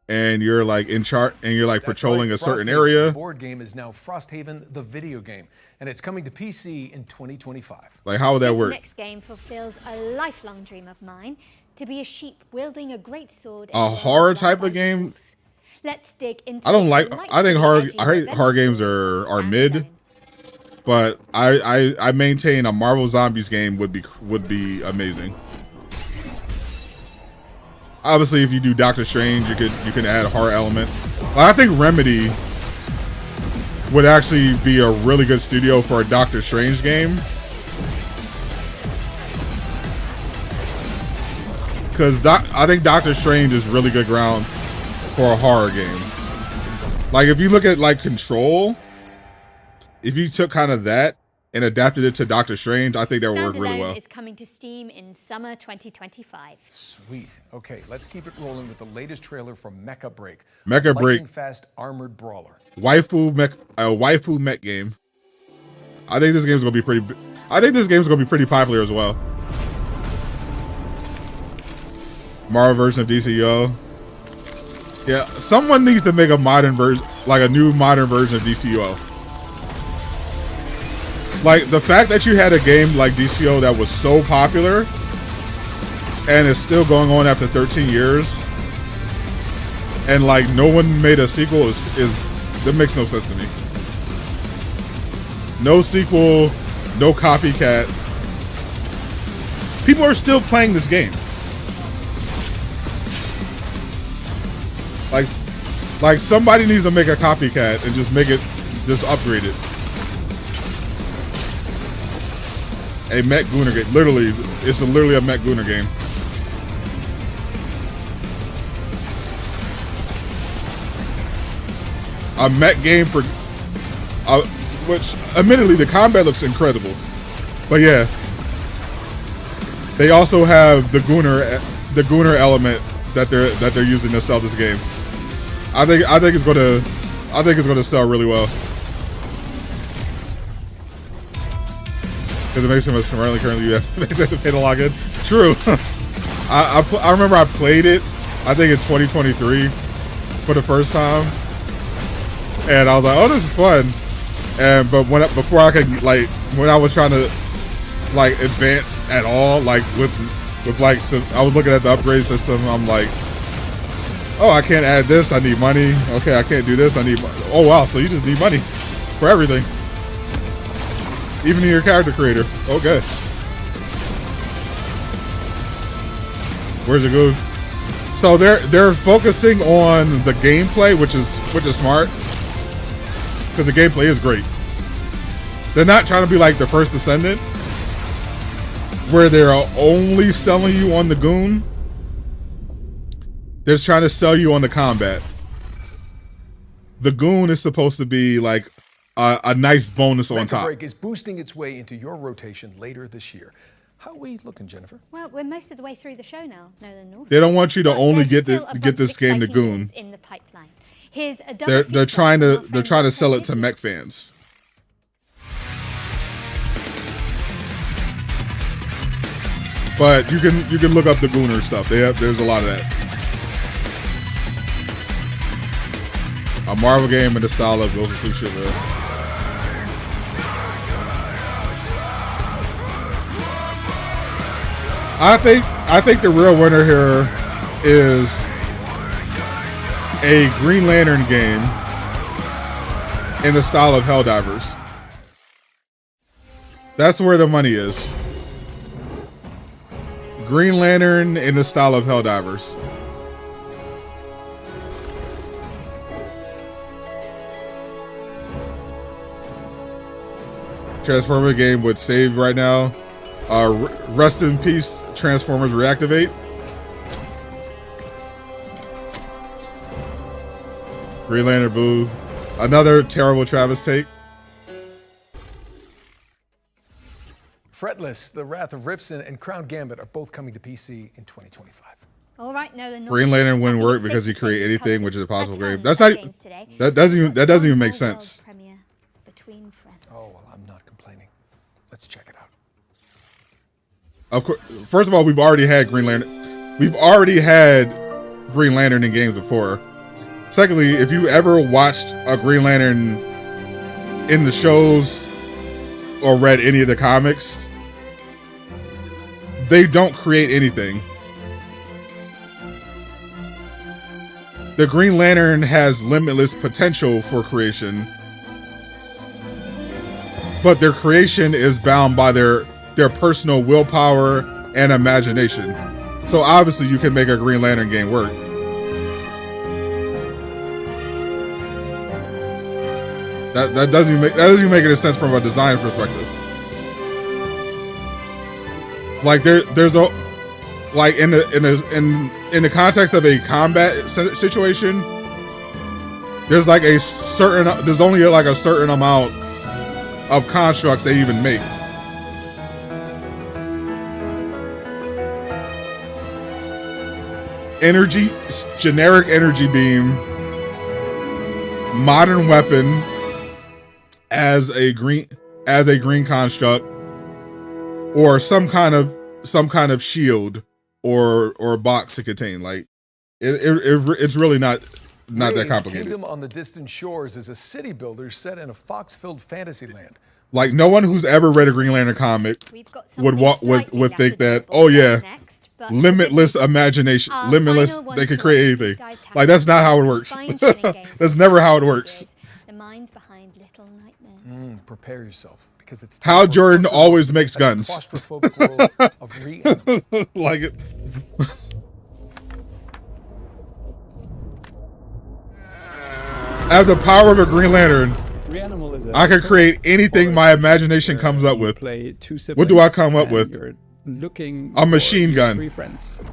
and you're like in chart and you're like patrolling a certain Frosthaven, area? The board game is now Frosthaven, the video game, and it's coming to PC in 2025. Like, how would that This work? next game fulfills a lifelong dream of mine, to be a sheep wielding a great sword. A horror type of game? Let's dig into I don't like. I think horror. edgy I hate horror games are mid, but I maintain a Marvel Zombies game would be amazing. Obviously, if you do Doctor Strange, you can add a horror element. I think Remedy would actually be a really good studio for a Doctor Strange game, because I think Doctor Strange is really good ground for a horror game. Like, if you look at like Control, if you took kind of that and adapted it to Doctor Strange, I think that would work really Standalone well. is coming to Steam in summer 2025. Sweet. Okay, let's keep it rolling with the latest trailer from Mecha Break. Mecha Break. Lightning fast armored brawler. Waifu mech game. I think this game's gonna be pretty. I think this game's gonna be pretty popular as well. Marvel version of DCO. Yeah, someone needs to make a modern version, like a new modern version of DCO. Like, the fact that you had a game like DCO that was so popular and is still going on after 13 years, and like no one made a sequel is that makes no sense to me. No sequel, no copycat. People are still playing this game. Like somebody needs to make a copycat and just just upgrade it. A Mech Gunner game. Literally, it's literally a Mech Gunner game. A mech game for, which admittedly the combat looks incredible, but yeah, they also have the Gunner element that they're using to sell this game. I think it's gonna sell really well. Because it makes him as currently you have to pay to log in. True. I remember I played it, I think in 2023 for the first time. And I was like, oh, this is fun. But before I could, like, when I was trying to, like, advance at all, like, with like, so I was looking at the upgrade system, I'm like, oh, I can't add this, I need money. Okay, I can't do this, I need money. Oh, wow, so you just need money for everything. Even in your character creator. Okay. Where's it go? So they're focusing on the gameplay, which is smart. Because the gameplay is great. They're not trying to be like the first Descendant, where they're only selling you on the goon. They're trying to sell you on the combat. The goon is supposed to be like a nice bonus on top. Firebreak is boosting its way into your rotation later this year. How are we looking, Jennifer? Well, we're most of the way through the show now. They don't want you to only get this game to goon. In the pipeline. Here's a They're trying to sell it to mech fans. But you can look up the Gooner stuff. There's a lot of that. A Marvel game in the style of Ghost of Tsushima. I think the real winner here is a Green Lantern game in the style of Helldivers. That's where the money is. Green Lantern in the style of Helldivers. Transformer game would save right now. Rest in peace, Transformers Reactivate. Green Lantern booth. Another terrible Travis take. Fretless, The Wrath of Rifson, and Crown Gambit are both coming to PC in 2025. All right, no, Green Lantern wouldn't work because you create anything, which is a possible game. That's not. That doesn't even make sense. Oh well, I'm not complaining. Let's check it out. Of course, first of all, we've already had Green Lantern. We've already had Green Lantern in games before. Secondly, if you ever watched a Green Lantern in the shows or read any of the comics, they don't create anything. The Green Lantern has limitless potential for creation, but their creation is bound by their personal willpower and imagination. So obviously you can make a Green Lantern game work. That doesn't even make any sense from a design perspective. Like there's a like in the context of a combat situation, there's only like a certain amount of constructs they even make. Energy, generic energy beam, modern weapon as a green construct, or some kind of shield or box to contain. Like it's really not that complicated. Kingdom on the Distant Shores is a city builder set in a fox-filled fantasy land. Like no one who's ever read a Green Lantern comic would think that, oh yeah, limitless imagination, limitless, they can create anything. Like that's not how it works. That's never how it works. The minds behind Little Nightmares. Prepare yourself, because it's Hal Jordan always makes guns. Like it. I have the power of a Green Lantern. I can create anything my imagination comes up with. What do I come up with? A machine gun.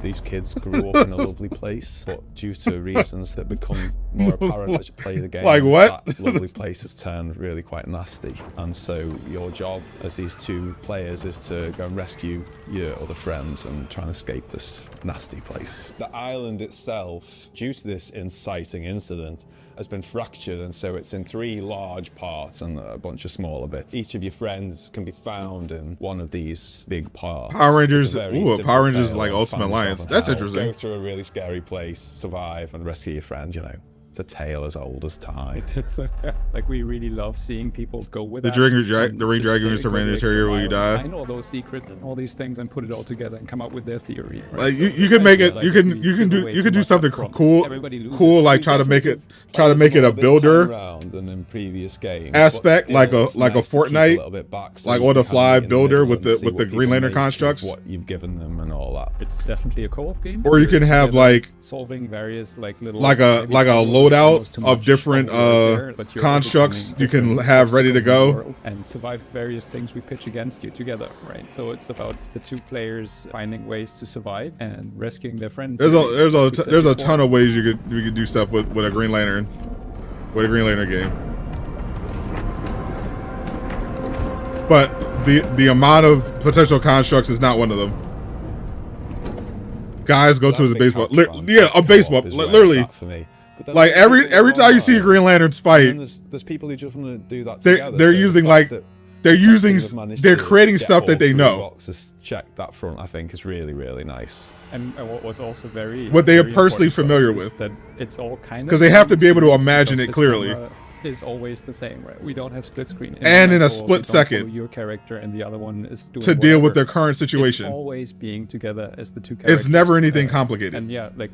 These kids grew up in a lovely place, but due to reasons that become more apparent as you play the game, like what? That lovely place has turned really quite nasty. And so your job as these two players is to go and rescue your other friends and try and escape this nasty place. The island itself, due to this inciting incident, has been fractured, and so it's in 3 large parts and a bunch of smaller bits. Each of your friends can be found in one of these big parts. Power Rangers, ooh, Power Rangers like Ultimate Alliance. That's interesting. Go through a really scary place, survive, and rescue your friend, you know. It's a tale as old as time. Like, we really love seeing people go with the ring dragon is surrender terrier will you die. Find all those secrets and all these things and put it all together and come up with their theory. Right? Like you can make it, you can do something cool, like try to make it a builder in previous games, aspect, like a Fortnite, like on the fly builder with the Green Lantern constructs. What you've given them and all that. It's definitely a co-op game. Or you can have like solving various like little like a loadout of different constructs you can have ready to go and survive various things we pitch against you together, right? So it's about the 2 players finding ways to survive and rescuing their friends. There's a ton of ways you could do stuff with a Green Lantern, game. But the amount of potential constructs is not one of them. Guys go to the baseball. Yeah, a baseball. Literally. Like every time you see Green Lanterns fight, there's people who just want to do that. They're creating stuff that they know. Check that front, I think, is really, really nice. And what was also what they are personally familiar with, that it's all kind of, because they have to be able to imagine it clearly. Is always the same, right? We don't have split screen. And in a split second, your character and the other one is doing to deal with their current situation. It's always being together as the 2 characters. It's never anything complicated. And yeah, like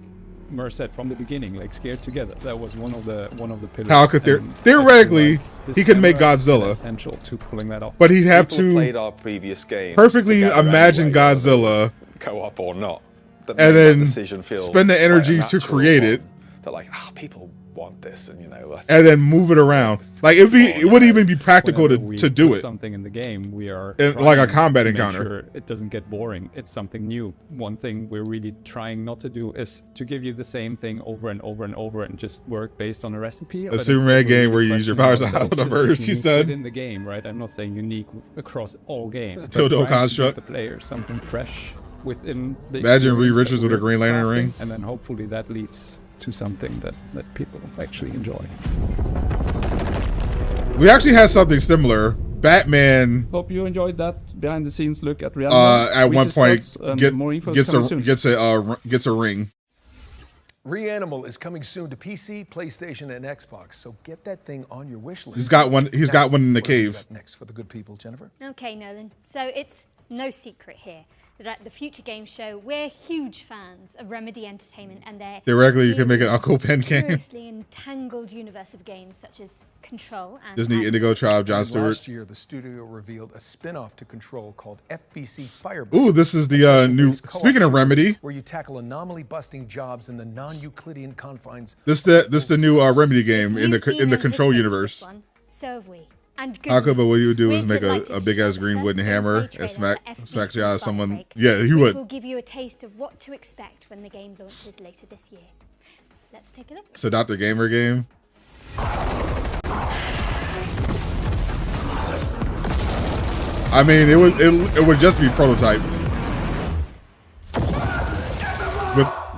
Mer said from the beginning, like scared together. That was one of the pillars. How could theoretically he could make Godzilla essential to pulling that off? But he'd have to played our previous game perfectly imagine Godzilla, co-op or not, and then spend the energy to create it. They're like, people want this, and you know, and then move it around. Like it wouldn't even be practical to do it. Something in the game, we are like a combat encounter. Sure it doesn't get boring. It's something new. One thing we're really trying not to do is to give you the same thing over and over and over and just work based on a recipe. A Superman game where you use your powers out of the verse. You said in the game, right? I'm not saying unique across all games. Total construct. The player something fresh within the. Imagine Reed Richards with a Green Lantern ring, and then hopefully that leads to something that people actually enjoy. We actually had something similar. Batman. Hope you enjoyed that behind the scenes look at Reanimal. At one point, gets a ring. Reanimal is coming soon to PC, PlayStation, and Xbox. So get that thing on your wish list. He's got one in the cave. Next for the good people, Jennifer. Okay, Nolan. So it's no secret here that at the Future Game Show, we're huge fans of Remedy Entertainment and their theoretically you can make an Uncle Ben game. Seriously entangled universe of games such as Control and Disney Indigo Tribe, Jon Stewart. Last year, the studio revealed a spin-off to Control called FBC Firebreak. Ooh, this is the new. Speaking of Remedy, where you tackle anomaly-busting jobs in the non-Euclidean confines. This the new Remedy game in the Control universe. So have we. But what you would do is make a big ass green wooden hammer and smack you out of someone. Yeah, he would. We'll give you a taste of what to expect when the game launches later this year. Let's take a look. Sadot The Gamer game. I mean, it would just be prototype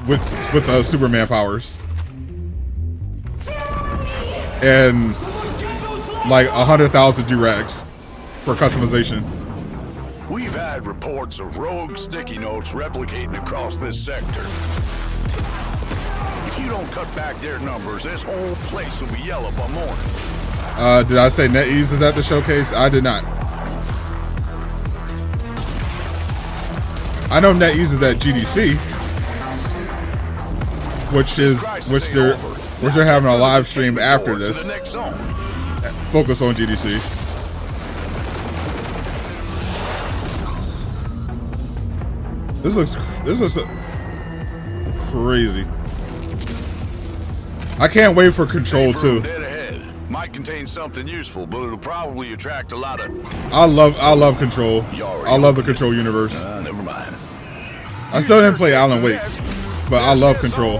with Superman powers and like 100,000 Durags for customization. We've had reports of rogue sticky notes replicating across this sector. If you don't cut back their numbers, this whole place will be yellow by morning. Did I say NetEase is at the showcase? I did not. I know NetEase is at GDC, which they're having a live stream after this. Focus on GDC. This looks crazy. I can't wait for Control 2. Might contain something useful, but it'll probably attract a lot of. I love Control. I love the Control universe. Never mind. I still didn't play Alan Wake, but I love Control.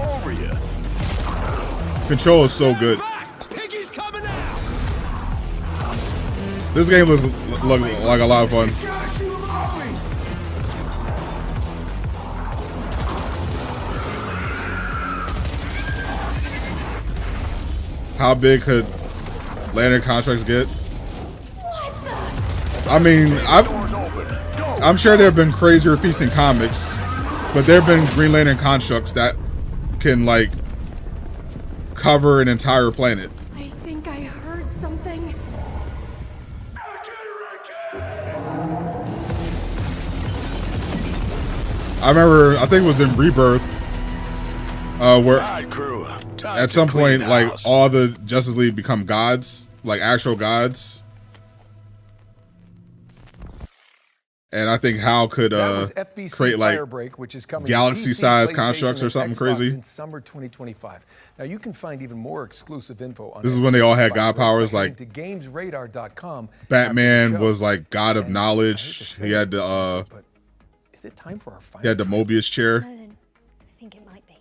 Control is so good. This game looks like a lot of fun. How big could Lantern contracts get? I mean, I'm sure there have been crazier feats in comics, but there have been Green Lantern constructs that can like cover an entire planet. I think I heard something. I remember, I think it was in Rebirth, where at some point, like, all the Justice League become gods, like actual gods. And I think Hal could create like Firebreak, which is coming galaxy-sized PC, constructs or PlayStation, something and Xbox crazy. in summer 2025. Now you can find even more exclusive info on This is when they all had god Firebreak powers, by like heading to gamesradar.com. Batman was like god of knowledge. He had the Is it time for our final he had the Mobius chair. Nolan, I think it might be.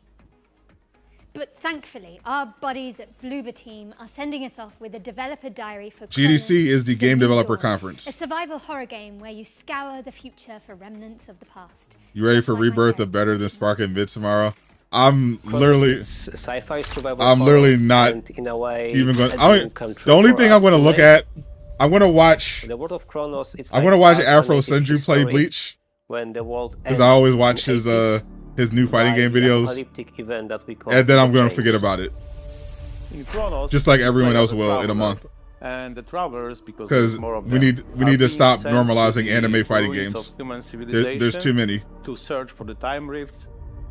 But thankfully, our buddies at Bloober Team are sending us off with a developer diary for GDC is the Game New Developer Dawn, Conference. a survival horror game where you scour the future for remnants of the past. You ready for Rebirth of Better Than Spark and Mid tomorrow? I'm literally, sci-fi survival I'm literally not and in a way, even going. the The only thing I'm going to look at, I'm going to watch. The World of Chronos, it's I'm like going to watch alternative Afro Senju play history Bleach when the world because I always watch his new fighting game videos, event that we call and then I'm going to change. forget about it, In Chronos, just like you everyone play else as a will in a traveler, month. And the travelers, because Because we need to stop normalizing anime fighting games. There's too many. To search for the time rifts,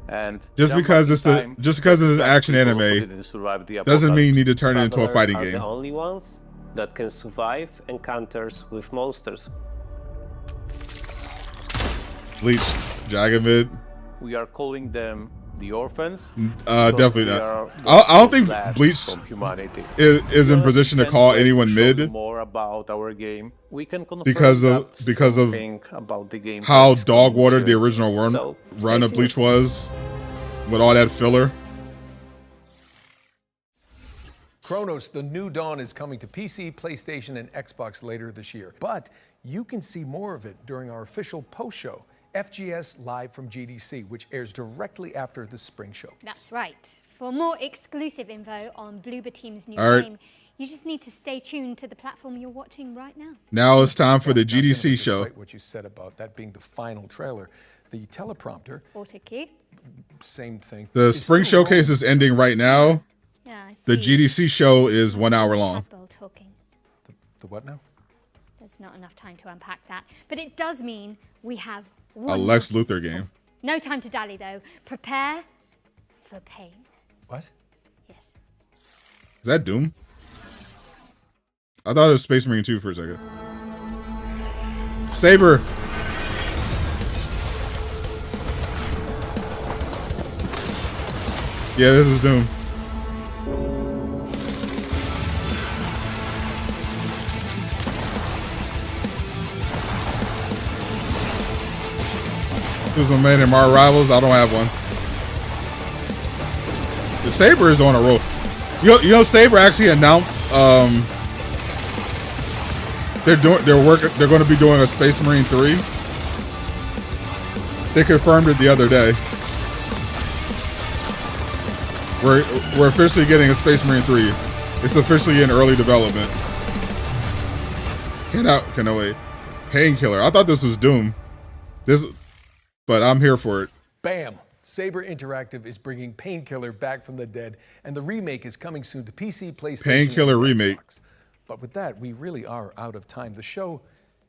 and Just because it's an action anime doesn't mean you need to turn it into a fighting Are game. the only ones that can survive encounters with monsters. Bleach, Jagamid. we are calling them the orphans. Definitely not. I don't think Bleach is in position to call anyone mid More about our game. We can confirm because of about the game how dog watered the original run of Bleach was with all that filler. Chronos, The New Dawn is coming to PC, PlayStation, and Xbox later this year. But you can see more of it during our official post-show, FGS Live from GDC, which airs directly after the spring show. That's right. For more exclusive info on Bloober Team's new All right. game, you just need to stay tuned to the platform you're watching right now. Now it's time for the GDC show. Despite what you said about that being the final trailer, the teleprompter, Auto cue. same thing. The spring showcase is ending right now. Yeah, I The see. GDC show is 1 hour long. Admiral talking. The what now? There's not enough time to unpack that, but it does mean we have A one. Lex Luthor game. No time to dally though. Prepare for pain. What? Yes. Is that Doom? I thought it was Space Marine 2 for a second. Saber. Yeah, this is Doom. This is my man in my rivals. I don't have one. The Saber is on a roll. You know, Saber actually announced they're going to be doing a Space Marine 3. They confirmed it the other day. We're officially getting a Space Marine 3. It's officially in early development. Cannot wait. Painkiller. I thought this was Doom. But I'm here for it. Bam! Saber Interactive is bringing Painkiller back from the dead, and the remake is coming soon to PC, PlayStation, Painkiller and remake. Xbox. But with that, we really are out of time. The show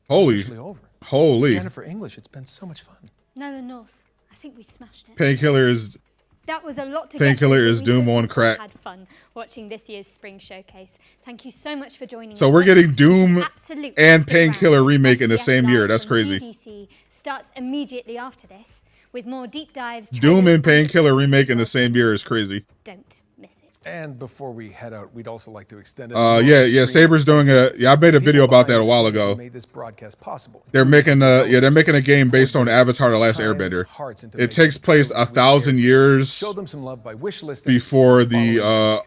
Holy. is officially over. Holy. Jennifer English, it's been so much fun. Nolan North. I think we smashed it. Painkiller is That was a lot to Painkiller get through, is but we Doom hope on you crack. Had fun watching this year's spring showcase. Thank you so much for joining So us. we're getting Doom Absolutely and stick around. Painkiller remake in the FGS same year. Live That's from crazy. GDC starts immediately after this with more deep dives. Doom trailers, and Painkiller remake in the same year is crazy. Don't miss it. And before we head out, we'd also like to extend it. Yeah. Saber's doing I made a video about that a while ago. Made this broadcast possible. They're making a game based on Avatar: The Last Airbender. It takes place 1,000 years Show them some love by wish listing before the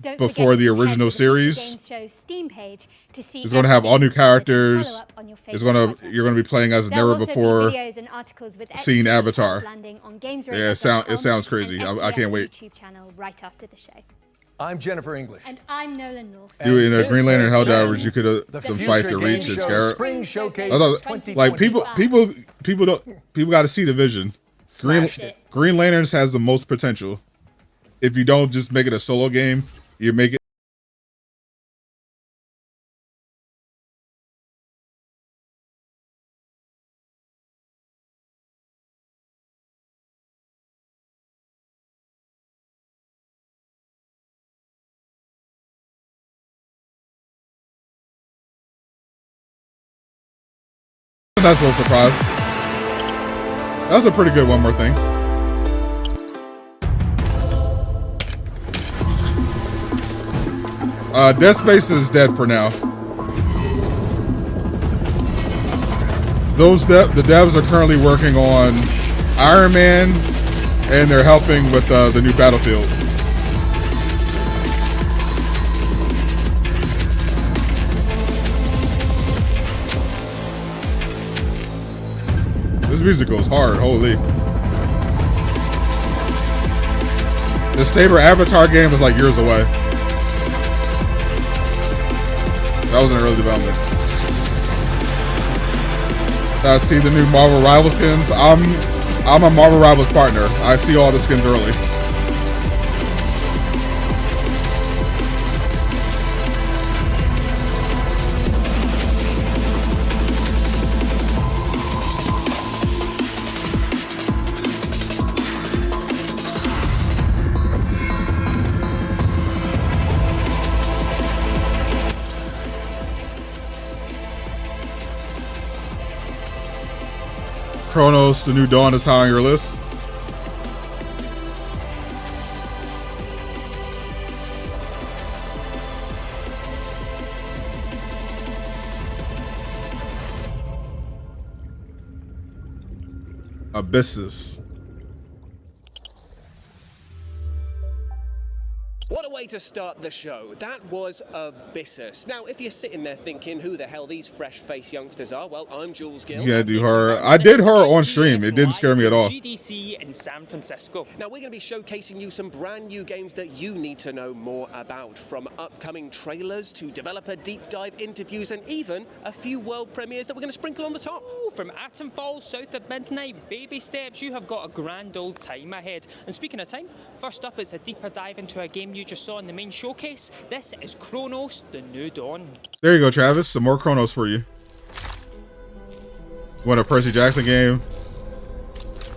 Don't before forget the to original head to the series. Game Show Steam page to see It's going to have all new everything with a characters. follow-up on your You're favorite going to be playing as There'll never also be before videos and articles with seen extra Avatar. details landing on Yeah, it sounds crazy. and I can't wait. YouTube channel right after the show. I'm Jennifer English. And I'm Nolan North. You in a Green Lantern Helldivers, you could them fight the Reach and Scarab. Spring Showcase. Like people got to see the vision. Green Lanterns has the most potential. If you don't just make it a solo game, you make it. Nice little surprise. That was a pretty good one more thing. Dead Space is dead for now. The devs are currently working on Iron Man, and they're helping with the new Battlefield. This music goes hard, holy. The Saber Avatar game is like years away. That was in early development. I see the new Marvel Rivals skins. I'm a Marvel Rivals partner. I see all the skins early. Chronos, the New Dawn is high on your list. Abyssus. What a way to start the show. That was Abyssus. Now, if you're sitting there thinking who the hell these fresh-faced youngsters are, well, I'm Jules Gill. You gotta do horror. I did horror on stream. It didn't scare me at all. GDC in San Francisco. Now, we're going to be showcasing you some brand new games that you need to know more about, from upcoming trailers to developer deep dive interviews and even a few world premieres that we're going to sprinkle on the top. From Atomfall, south of midnight, baby steps, you have got a grand old time ahead. And speaking of time, first up is a deeper dive into a game you just saw in the main showcase. This is Chronos, The New Dawn. There you go, Travis. Some more Chronos for you. Want a Percy Jackson game?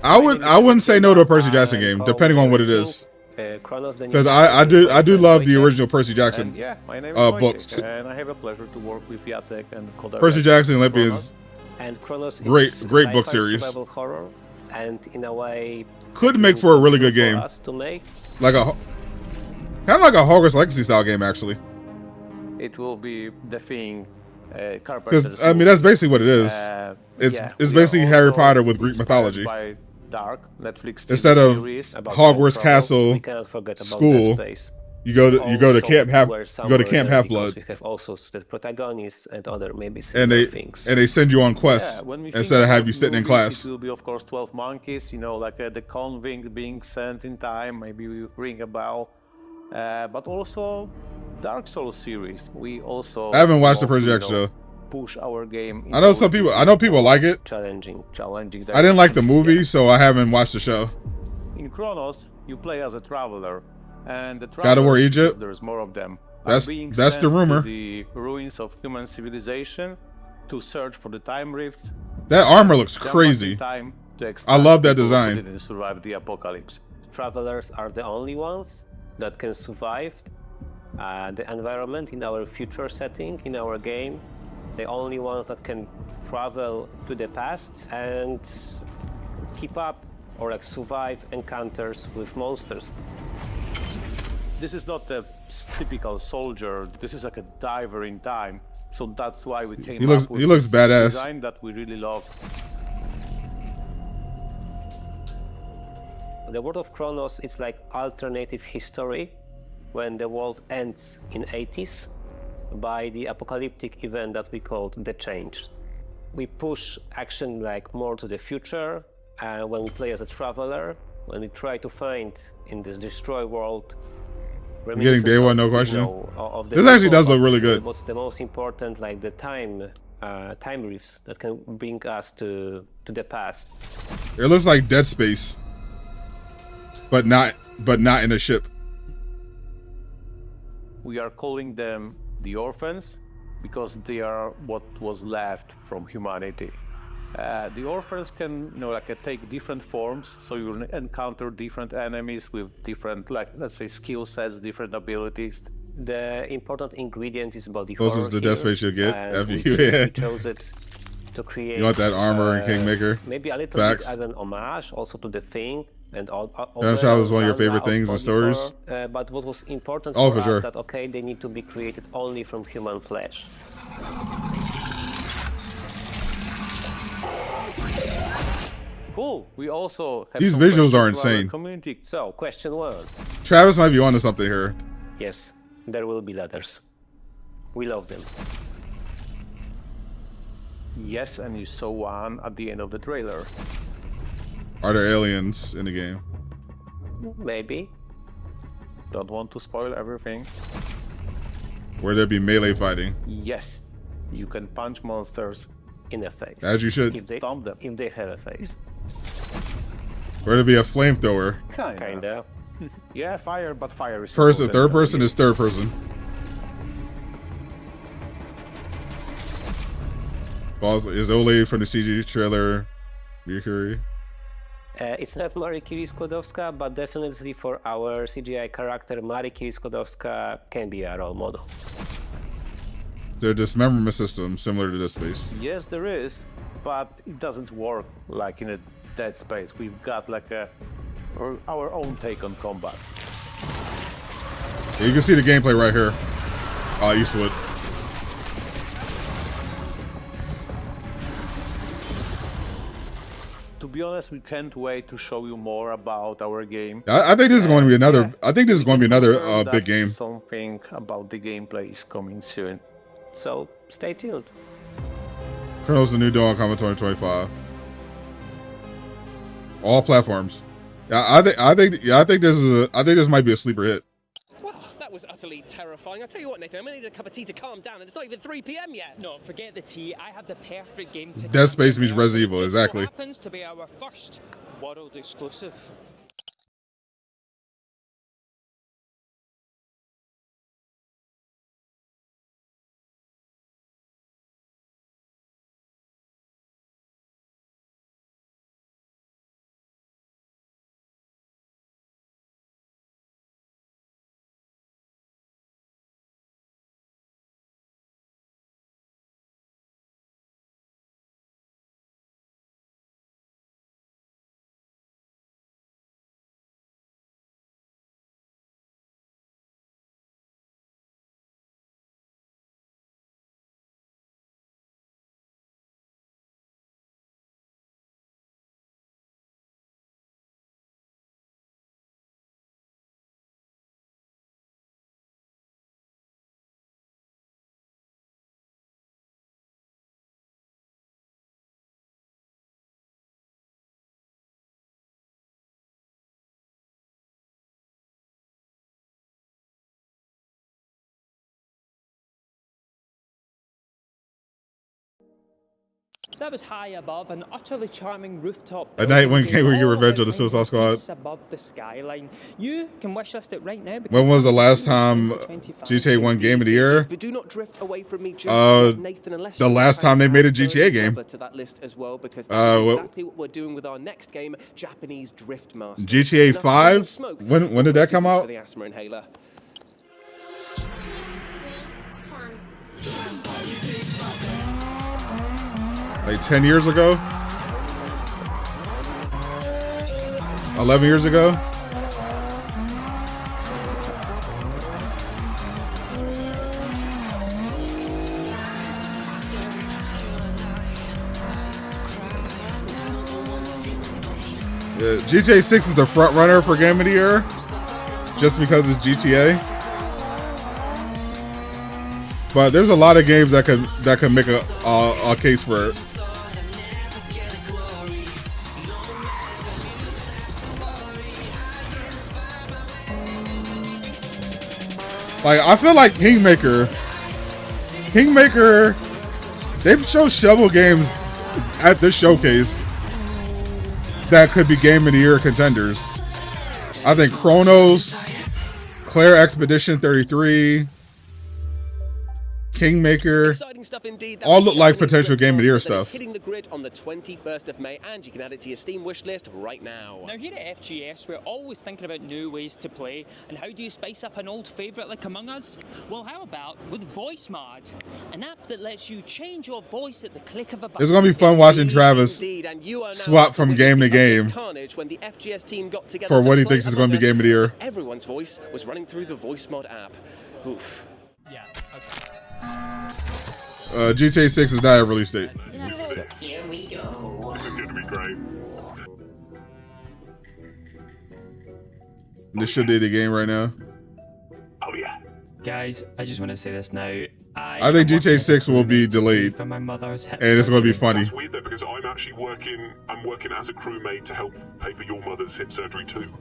I wouldn't say no to a Percy Jackson game, depending on what it is. Because I do love the original Percy Jackson my name is books. And I have a pleasure to work with Jacek and Percy Jackson and Olympia is and Chronos great book sci-fi series. survival horror, and in a way Could make for a really good game. Like a kind of like a Hogwarts Legacy style game, actually. It will be the thing. Because I mean that's basically what it is. It's basically Harry Potter with Greek mythology. By Dark, Netflix Instead of Hogwarts Castle school, you go to Camp Half-Blood. We have also the protagonists and other maybe and they send you on quests instead of have you sitting in class. It will be of course 12 Monkeys, you know, like the convict being sent in time. Maybe we ring a bell, but also Dark Souls series. We also I haven't watched the Percy Jackson show. Push our game. I know people like it. Challenging. I didn't like the movie, so I haven't watched the show. In Chronos, you play as a traveler, and the God of War Egypt. There's more of them. That's the rumor. To the ruins of human civilization to search for the time rifts. That armor looks crazy. I love that design. To survive the apocalypse. Travelers are the only ones that can survive the environment in our future setting in our game. The only ones that can travel to the past and keep up or like survive encounters with monsters. This is not a typical soldier. This is like a diver in time. So that's why we came up with looks badass. Design that we really love. The world of Chronos, it's like alternative history when the world ends in 80s. By the apocalyptic event that we called the Change. We push action like more to the future, and when we play as a traveler, when we try to find in this destroyed world You're getting day one, no question. Of the This actually people, does look really good. What's the most important, like the time rifts that can bring us to the past. It looks like Dead Space, but not in a ship. We are calling them the orphans because they are what was left from humanity. The orphans can, take different forms, so you'll encounter different enemies with different, let's say, skill sets, different abilities. The important ingredient is body This horror is the Dead Space you'll get after you we chose it to create. You want that armor and Kingmaker? Maybe a little bit as an homage, also to the Thing. And all Travel is one of your favorite things in stories. But what was important for us sure. That they need to be created only from human flesh. Cool. We also have these visuals are insane. Community. So, question 1. Travis might be onto something here. Yes, there will be ladders. We love them. Yes, and you saw one at the end of the trailer. Are there aliens in the game? Maybe. Don't want to spoil everything. Where there be melee fighting? Yes. You can punch monsters in the face. As you should. If they stomp them. If they have a face. Where there be a flamethrower? Kinda. Yeah, fire, but fire is... First, the third person is third person. Balls is the old lady from the CG trailer. Mercury. It's not Marie Curie Skłodowska, but definitely for our CGI character, Marie Curie Skłodowska can be a role model. There's a dismemberment system similar to Dead Space. Yes, there is, but it doesn't work like in a Dead Space. We've got our own take on combat. Yeah, you can see the gameplay right here. Eastwood. To be honest, we can't wait to show you more about our game. I think this is going to be another. I think this is going to be another big game. Something about the gameplay is coming soon, so stay tuned. Colonel's the new Dawn coming 2025. All platforms. Yeah, I think this might be a sleeper hit. That was utterly terrifying. I tell you what, Nathan, I'm gonna need a cup of tea to calm down, and it's not even 3 PM yet. No, forget the tea. I have the perfect game to... Dead Space meets Resident Evil, exactly. It happens to be our first world exclusive. That was high above an utterly charming rooftop. At night, when can we get Revenge of the Suicide Squad? Above the skyline. You can wishlist it right now. When was the last time GTA won Game of the Year? But do not drift away from me, Nathan, unless the last time they made a GTA game. To that list as well, because that's exactly what we're doing with our next game, Japanese Drift Master. GTA 5? When did that come out? For the asthma inhaler. Like 10 years ago? 11 years ago? Yeah, GTA 6 is the front runner for Game of the Year, just because it's GTA. But there's a lot of games that can make a case for it. Like, I feel like Kingmaker, they've shown several games at this showcase that could be Game of the Year contenders. I think Chronos, Clair Expedition 33, Kingmaker, Exciting stuff indeed. all look like potential Game of the Year stuff. Hitting the grid on the 21st of May, and you can add it to your Steam wish list right now. Now here at FGS, we're always thinking about new ways to play, and how do you spice up an old favourite like Among Us? Well, how about with Voice Mod, an app that lets you change your voice at the click of a button. It's gonna be fun watching Travis swap from game to game When the FGS team got together for what he play thinks is going to be Among Us, Game of the Year. Everyone's voice was running through the Voice Mod app. Oof. Yeah. GTA 6 is not a release date. Here we go. It's going to be great. This should be the game right now. Oh yeah. Guys, I just want to say this now. I think GTA 6 will be delayed, for my mother's hip and it's going to be funny. It's weird though, because I'm working as a crewmate to help pay for your mother's hip surgery too.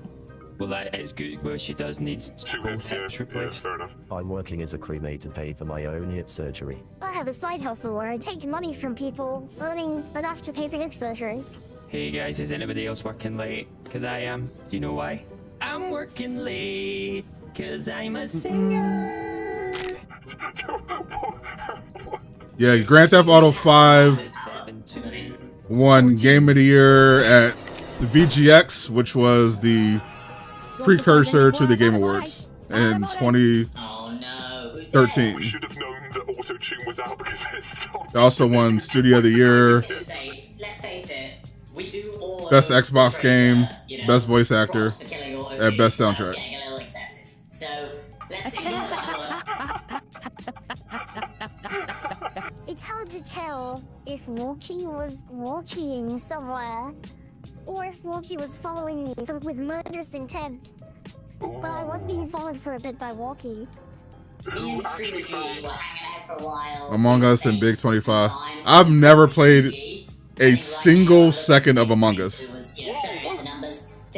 Well, that is good. Well, she does need both hips replaced. Fair enough. I'm working as a crewmate to pay for my own hip surgery. I have a side hustle where I take money from people, earning enough to pay for hip surgery. Hey guys, is anybody else working late? Because I am. Do you know why? I'm working late because I'm a singer. Yeah, Grand Theft Auto 5 won Game of the Year at the VGX, which was the precursor to the Game Awards in 2013. We should have known that auto-tune was out because there's so They also won Studio of the Year, Let's face it, we do all Best Xbox Game, Best Voice Actor, and Best Soundtrack. getting a little excessive. So let's see. It's hard to tell if Walkie was walking somewhere, or if Walkie was following me with murderous intent. But I was being followed for a bit by Walkie. Me and Streamer G were hanging out for a while. Among Us and Big 25. I've never played a single second of Among Us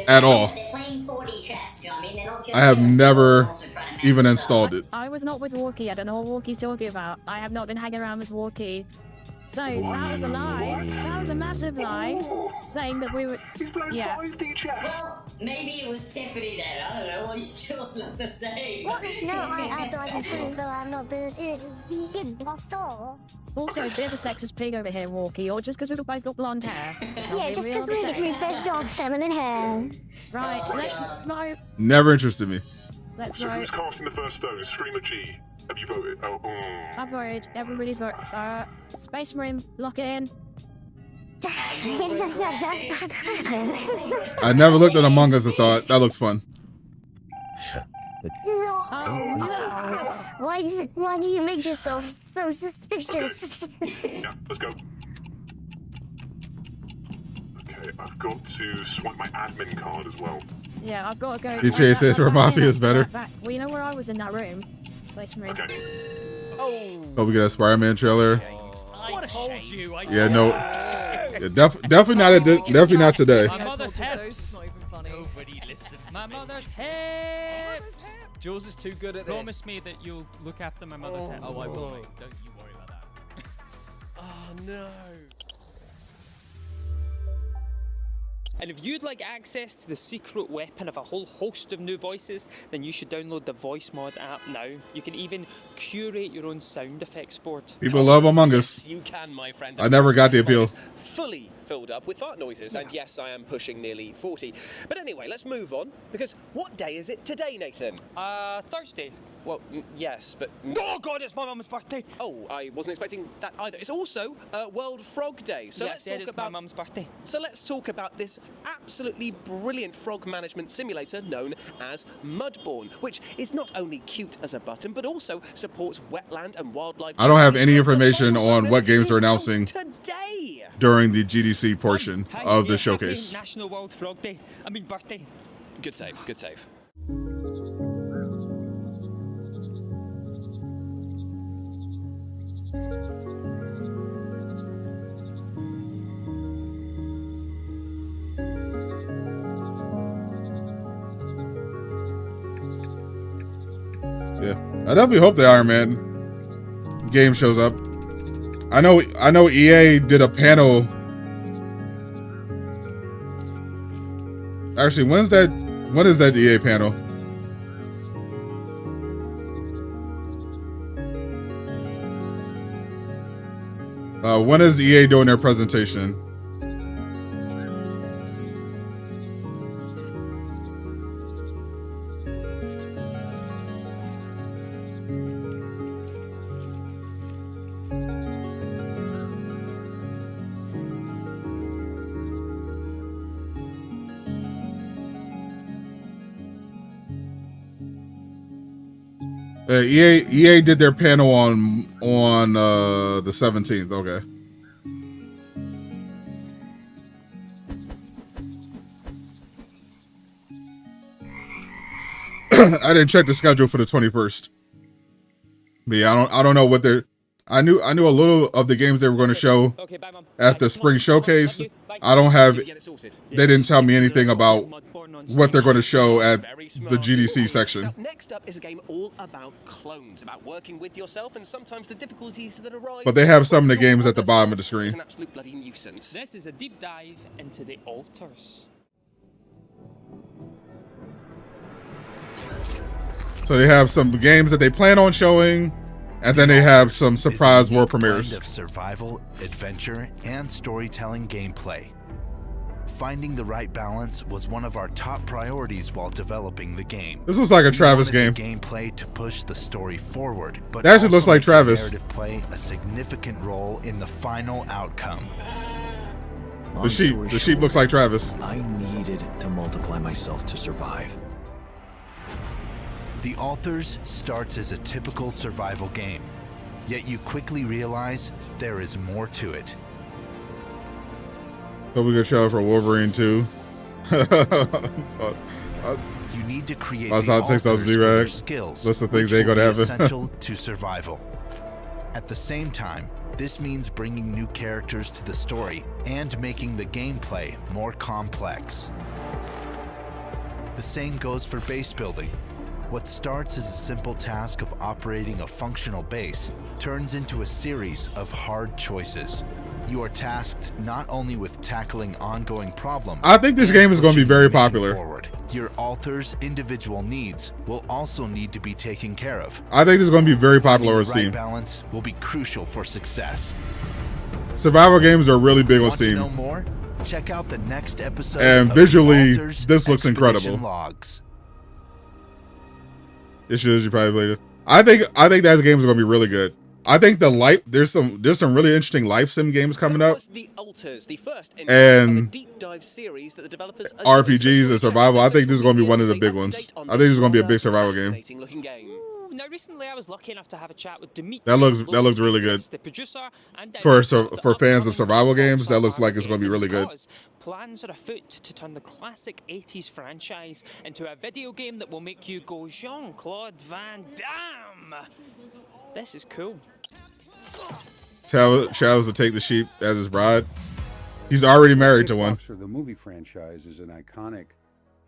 at all. I have never even installed it. I was not with Walkie. I don't know what Walkie's talking about. I have not been hanging around with Walkie. So that was a lie. That was a massive lie. Saying that we were. Yeah. Well, maybe it was Tiffany then. I don't know. What you chose not to say. What? No, I can prove that I'm not the lost all. Also, a bit of a sexist pig over here, Walkie, or just because we've both got blonde hair. Yeah, just because we've both got feminine hair. Right, let's vote. Never interested me. Let's So who's vote. casting the first stone? Streamer G. Have you voted? Oh, I voted. Everybody vote. Space Marine, lock it in. I never looked at Among Us and thought, that looks fun. Why do you make yourself so suspicious? yeah, let's go. Okay, I've got to swipe my admin card as well. Yeah, I've got to go. GTA says where Mafia is better. Well, you know where I was in that room? Space Marine. Hope we get a Spider-Man trailer. I told you. Yeah, no. Yeah, definitely not today. My mother's hips. Nobody listens. My mother's hips. Jules is too good at this. Promise me that you'll look after my mother's hips. Oh, I will. Don't you worry about that. Oh no. And if you'd like access to the secret weapon of a whole host of new voices, then you should download the Voice Mod app now. You can even curate your own sound effects board. People love Among Us. You can, my friend. I never got the appeal. Fully filled up with fart noises, and yes, I am pushing nearly 40. But anyway, let's move on, because what day is it today, Nathan? Thursday. Well, yes, but... Oh God, it's my mum's birthday! Oh, I wasn't expecting that either. It's also World Frog Day, so yes, let's talk about my mum's birthday. So let's talk about this absolutely brilliant frog management simulator known as Mudbourne, which is not only cute as a button, but also supports wetland and wildlife. I don't have any information on what games are announcing today during the GDC portion of the showcase. National World Frog Day. I mean birthday. Good save. Good save. Yeah. I definitely hope the Iron Man game shows up. I know EA did a panel. Actually, when is that EA panel? When is EA doing their presentation? EA did their panel on the 17th. Okay. I didn't check the schedule for the 21st. But yeah, I don't know what they're. I knew a little of the games they were going to show at the spring showcase. I don't have. They didn't tell me anything about what they're going to show at the GDC section. Now, next up is a game all about clones, about working with yourself and sometimes the difficulties that arise. But they have some of the games at the bottom of the screen. An absolute bloody nuisance. This is a deep dive into the altars. So they have some games that they plan on showing, and then they have some surprise world premieres. Of survival, adventure, and storytelling gameplay. Finding the right balance was one of our top priorities while developing the game. This looks like a Travis game. Gameplay to push the story forward, but it actually looks like Travis. Narrative play a significant role in the final outcome. The sheep looks like Travis. I needed to multiply myself to survive. The Altars starts as a typical survival game, yet you quickly realize there is more to it. Hope we get a trailer for Wolverine 2. You need to create the altars for your skills, list of things they gonna have. Essential to survival. At the same time, this means bringing new characters to the story and making the gameplay more complex. The same goes for base building. What starts as a simple task of operating a functional base turns into a series of hard choices. You are tasked not only with tackling ongoing problems. I think this game is going to be very popular. Forward. Your Altar's individual needs will also need to be taken care of. I think this is going to be very popular on Steam. The right balance will be crucial for success. Survival games are really big on Steam. Want to know more? Check out the next episode. And visually, this looks incredible. Logs. It should. You probably played it. I think that game is going to be really good. I think there's some really interesting life sim games coming up. The Altars, the first and deep dive series that the developers RPGs and survival. I think this is going to be one of the big ones. I think this is going to be a big survival game. Now, recently I was lucky enough to have a chat with Dimitri. That looks really good. The producer and for fans of survival games, that looks like it's going to be really good. Plans are afoot to turn the classic 80s franchise into a video game that will make you go Jean-Claude Van Damme. This is cool. Travels to take the sheep as his bride. He's already married to one. The movie franchise is an iconic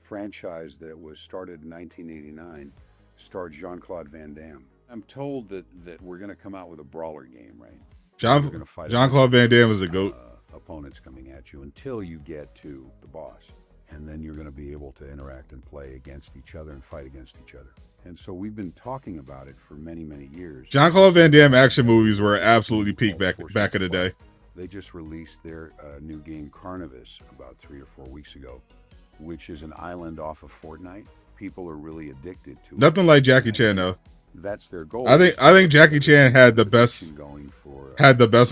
franchise that was started in 1989. Starred Jean-Claude Van Damme. I'm told that we're going to come out with a brawler game, right? Jean-Claude Van Damme is a GOAT. Opponents coming at you until you get to the boss. And then you're going to be able to interact and play against each other and fight against each other. And so we've been talking about it for many, many years. Jean-Claude Van Damme action movies were absolutely peak back in the day. They just released their new game Carnivorous about 3 or 4 weeks ago, which is an island off of Fortnite. People are really addicted to it. Nothing like Jackie Chan though. That's their goal. I think Jackie Chan had the best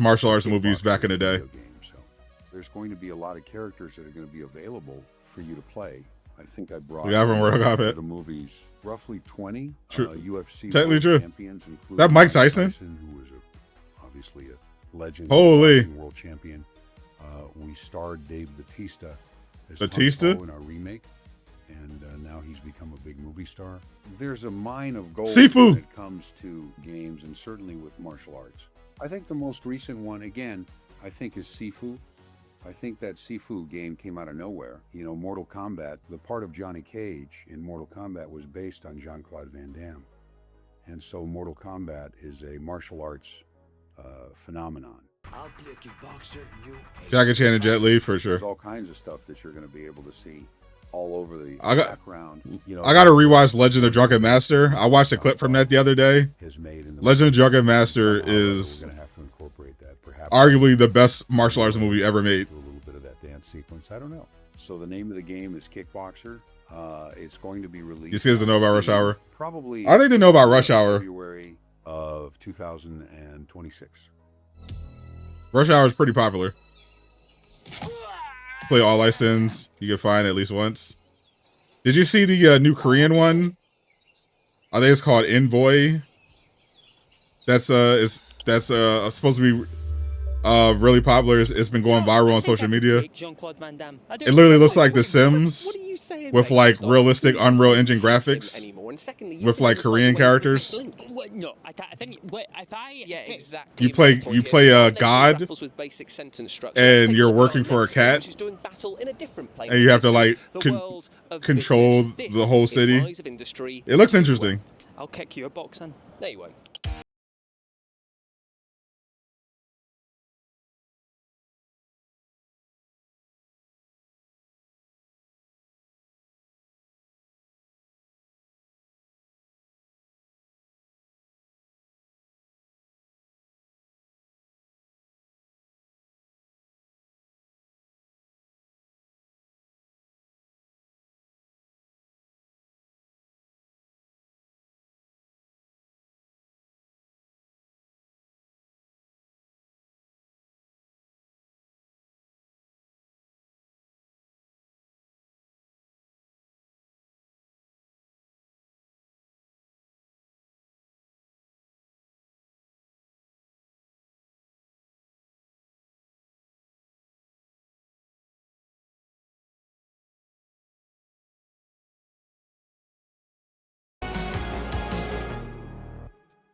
martial arts movies back in the day. So there's going to be a lot of characters that are going to be available for you to play. I think I brought the movies roughly 20 UFC champions, including that Mike Tyson, who was obviously a legend, holy world champion. We starred Dave Bautista as Batista in our remake. And now he's become a big movie star. There's a mine of gold Sifu. when it comes to games, and certainly with martial arts. I think the most recent one, again, I think is Sifu. I think that Sifu game came out of nowhere. You know, Mortal Kombat, the part of Johnny Cage in Mortal Kombat was based on Jean-Claude Van Damme. And so Mortal Kombat is a martial arts phenomenon. I'll be a kickboxer, you Jackie Chan and Jet Li for sure. There's all kinds of stuff that you're going to be able to see all over the background. You know, I got to rewatch Legend of Drunken Master. I watched a clip from that the other day. Legend of Drunken Master is arguably the best martial arts movie ever made. A little bit of that dance sequence. I don't know. So the name of the game is Kickboxer. It's going to be released. These kids don't know about Rush Hour. Probably. I think they know about Rush Hour. February of 2026. Rush Hour is pretty popular. Play All License. You can find at least once. Did you see the new Korean one? I think it's called Envoy. That's supposed to be really popular. It's been going viral on social media. It literally looks like The Sims with like realistic Unreal Engine graphics with like Korean characters. You play a god and you're working for a cat and you have to like control the whole city. It looks interesting. I'll kick your box in. No, you won't.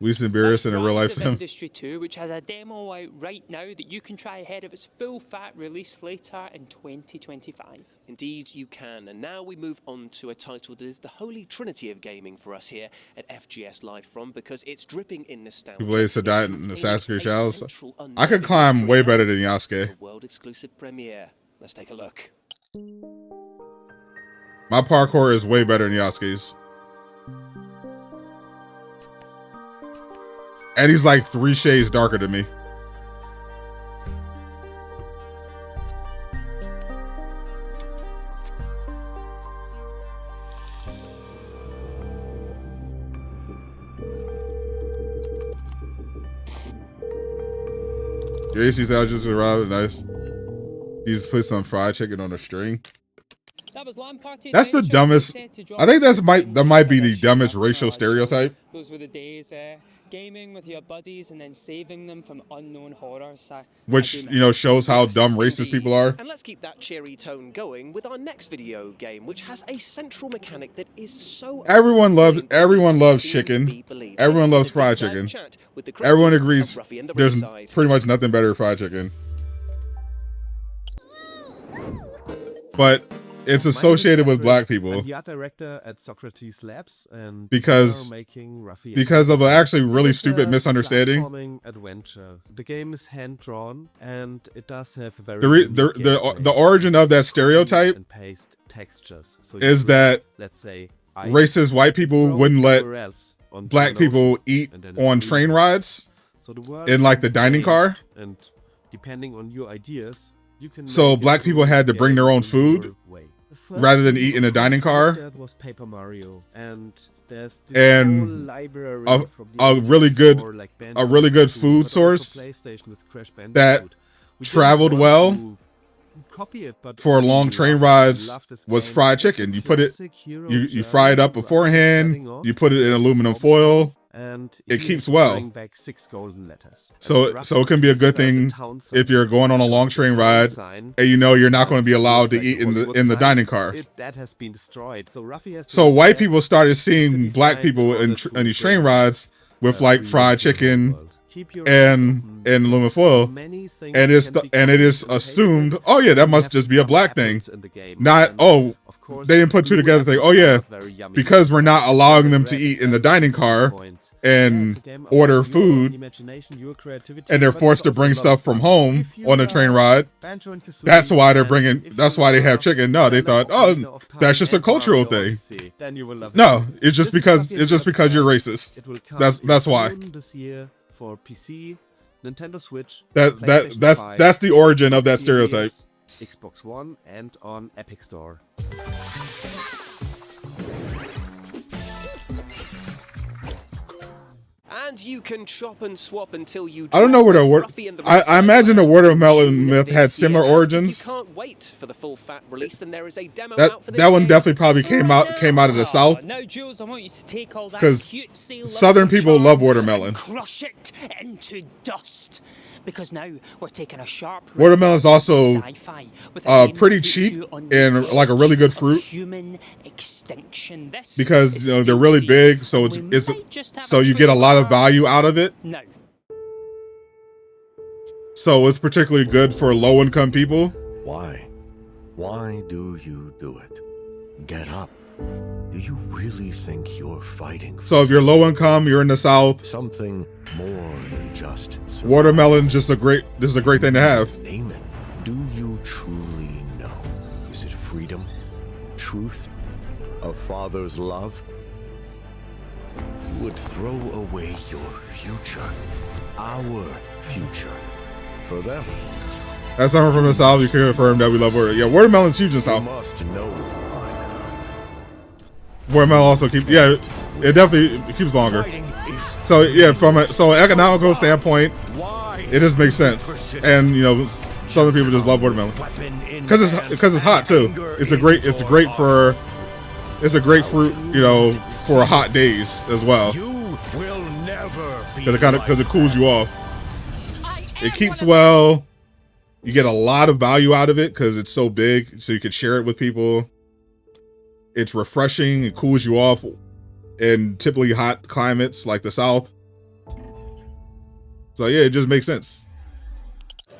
Weaston Beerus in a real life sim. Industry 2, which has a demo out right now that you can try ahead of its full fat release later in 2025. Indeed, you can. And now we move on to a title that is the holy trinity of gaming for us here at FGS Live From, because it's dripping in nostalgia. You play Sadot in Assassin's Creed Shadows. I could climb way better than Yasuke. World exclusive premiere. Let's take a look. My parkour is way better than Yasuke's. And he's like 3 shades darker than me. JC's out just arrived. Nice. He just put some fried chicken on a string. That's the dumbest. I think that might be the dumbest racial stereotype. Those were the days, gaming with your buddies and then saving them from unknown horrors. Which, you know, shows how dumb racist people are. And let's keep that cheery tone going with our next video game, which has a central mechanic that is so... Everyone loves chicken. Everyone loves fried chicken. Everyone agrees there's pretty much nothing better than fried chicken. But it's associated with black people. I'm the art director at Socrates Labs, and because of an actually really stupid misunderstanding. Adventure. The game is hand drawn, and it does have a very the origin of that stereotype and paste textures. So is that, let's say, racist white people wouldn't let black people eat on train rides in like the dining car, and depending on your ideas, you can. So black people had to bring their own food rather than eat in a dining car. That was Paper Mario, and there's and library a really good food source that traveled well for long train rides was fried chicken. You put it, you fry it up beforehand. You put it in aluminum foil. And it keeps well. Back 6 golden letters. So it can be a good thing if you're going on a long train ride and you know you're not going to be allowed to eat in the dining car. That has been destroyed. So white people started seeing black people in these train rides with like fried chicken and aluminum foil, and it is assumed, oh yeah, that must just be a black thing, not they didn't put two together. Think, oh yeah, because we're not allowing them to eat in the dining car, and order food, and they're forced to bring stuff from home on a train ride. That's why they're bringing. That's why they have chicken. No, they thought, oh, that's just a cultural thing. No, it's just because you're racist. That's why. This year for PC, Nintendo Switch. That's the origin of that stereotype. Xbox One and on Epic Store. And you can chop and swap until you. I don't know where I imagine the watermelon myth had similar origins. If you can't wait for the full fat release, then there is a demo That out for this one game. definitely probably came out of the South. Now, Jules, I want you to take all that Because cutesy Southern people love watermelon. and crush it into dust. Because now we're taking a sharp Watermelon's also sci-fi with a game pretty that puts cheap you on the and like a really good fruit. Human extinction. This Because is they're really big, so so you get a lot of value out of it. No. So it's particularly good for low-income people. Why? Why do you do it? Get up. Do you really think you're fighting for So if you're low-income, you're in the South. something more than just Watermelon this is a great thing to have. Name it. Do you truly know? Is it freedom? Truth? A father's love? You would throw away your future. Our future. For them. As someone from the South, you can confirm that we love watermelon. Yeah, watermelon's huge in the You South. must know by now. Watermelon also keeps, yeah, it definitely keeps longer. So yeah, from an economical standpoint, it just makes sense. And you know, Southern people just love watermelon because it's hot too. It's a great fruit, you know, for hot days as well. Will never be Because it cools you off. It keeps well. You get a lot of value out of it because it's so big, so you can share it with people. It's refreshing. It cools you off in typically hot climates like the South. So yeah, it just makes sense.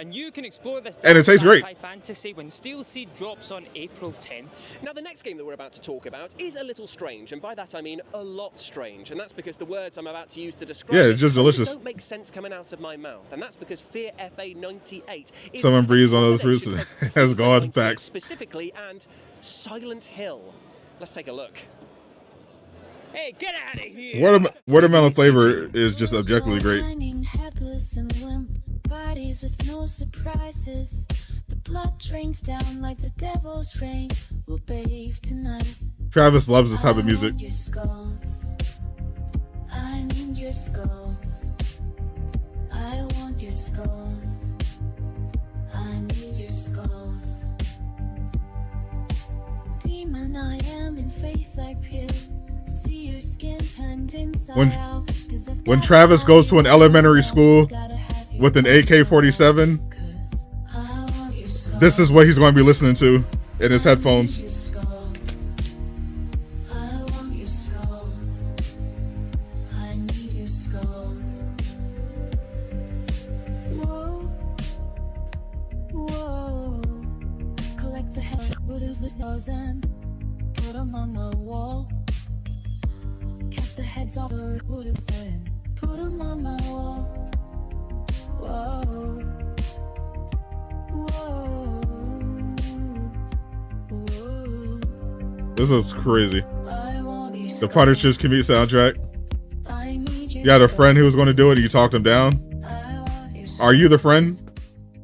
And you can explore this And it tastes great. sci-fi fantasy when Steel Seed drops on April 10th. Now, the next game that we're about to talk about is a little strange, and by that I mean a lot strange, and that's because the words I'm about to use to describe Yeah, it's just delicious. don't make sense coming out of my mouth, and that's because Fear FA98 is Someone breathes on other fruits and has gone facts. specifically and Silent Hill. Let's take a look. Hey, get out of here! Watermelon flavor is just objectively great. Headless and limp, bodies with no surprises. The blood drains down like the devil's rain. We'll bathe tonight. Travis loves this type of music. Your skulls. I need your skulls. I want your skulls. I need your skulls. Demon I am in face I peer. See your skin turned inside out. When Travis goes to an elementary school with an AK-47, this is what he's going to be listening to in his headphones. I want your skulls. I need your skulls. Whoa, whoa. Collect the head of the stars and put them on my wall. Cut the heads off the wood of sand. Put them on my wall. Whoa. Whoa. Whoa. This is crazy. I want your The Punisher's commute soundtrack. I need your You had a friend who was going to do it and you talked him down. Are you the friend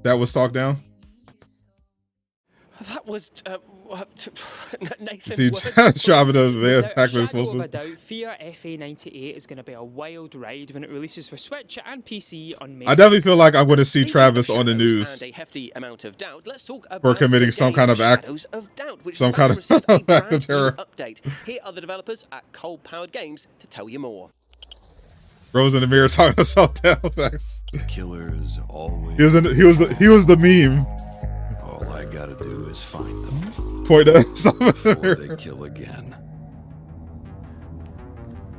that was talked down? That was Nathan. See, words. Shaving the Without Pac-Man shadow of supposed a to. doubt, Fear FA98 is going to be a wild ride when it releases for Switch and PC on May. I definitely feel like I'm going to see Travis on the news And a hefty amount of doubt. Let's talk about for committing some kind of act, Shadows of Doubt, which some is kind about to receive a of act brand of terror. new update. Here are the developers at Cold Powered Games to tell you more. Rose in the mirror talking himself down. Facts. Killers always. He was the meme. All I gotta do is find them. Point at something. Before they kill again.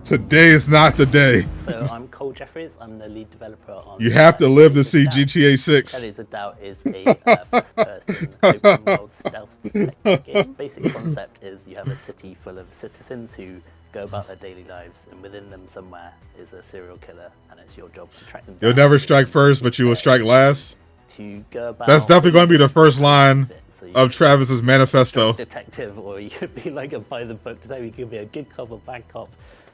Today is not the day. So I'm Cole Jeffries. I'm the lead developer on. You have to live to see GTA 6. Shadows of Doubt is a first-person open-world stealth detective game. Basic concept is you have a city full of citizens who go about their daily lives, and within them somewhere is a serial killer, and it's your job to track them down. You'll never strike first, but you will strike last. To go about. That's definitely going to be the first line of Travis's manifesto. Detective, or you could be like a by the book today. You could be a good cop or bad cop.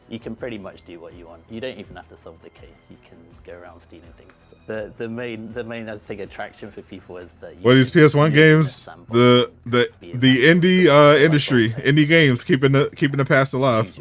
You can pretty much do what you want. You don't even have to solve the case. You can go around stealing things. The main I think attraction for people is that. What are these PS1 games? The indie industry, indie games, keeping the past alive.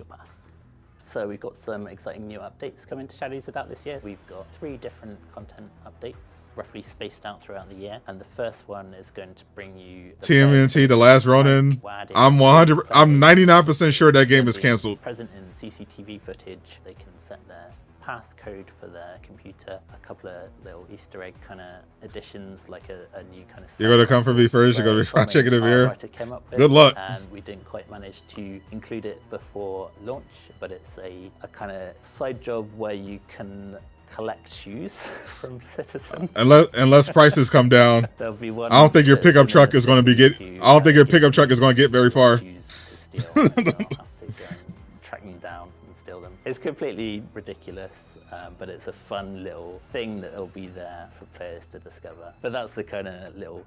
So we've got some exciting new updates coming to Shadows of Doubt this year. We've got 3 different content updates, roughly spaced out throughout the year. And the first one is going to bring you TMNT, The Last Ronin. I'm 99% sure that game is canceled. Present in CCTV footage. They can set their passcode for their computer. A couple of little Easter egg kind of additions, like a new kind of. You're gonna come for me first. You're gonna be checking it here. Good luck. And we didn't quite manage to include it before launch, but it's a kind of side job where you can collect shoes from citizens. Unless prices come down, There'll be one. I don't think your pickup truck is going to get very far. Tracking down and steal them. It's completely ridiculous, but it's a fun little thing that will be there for players to discover. But that's the kind of little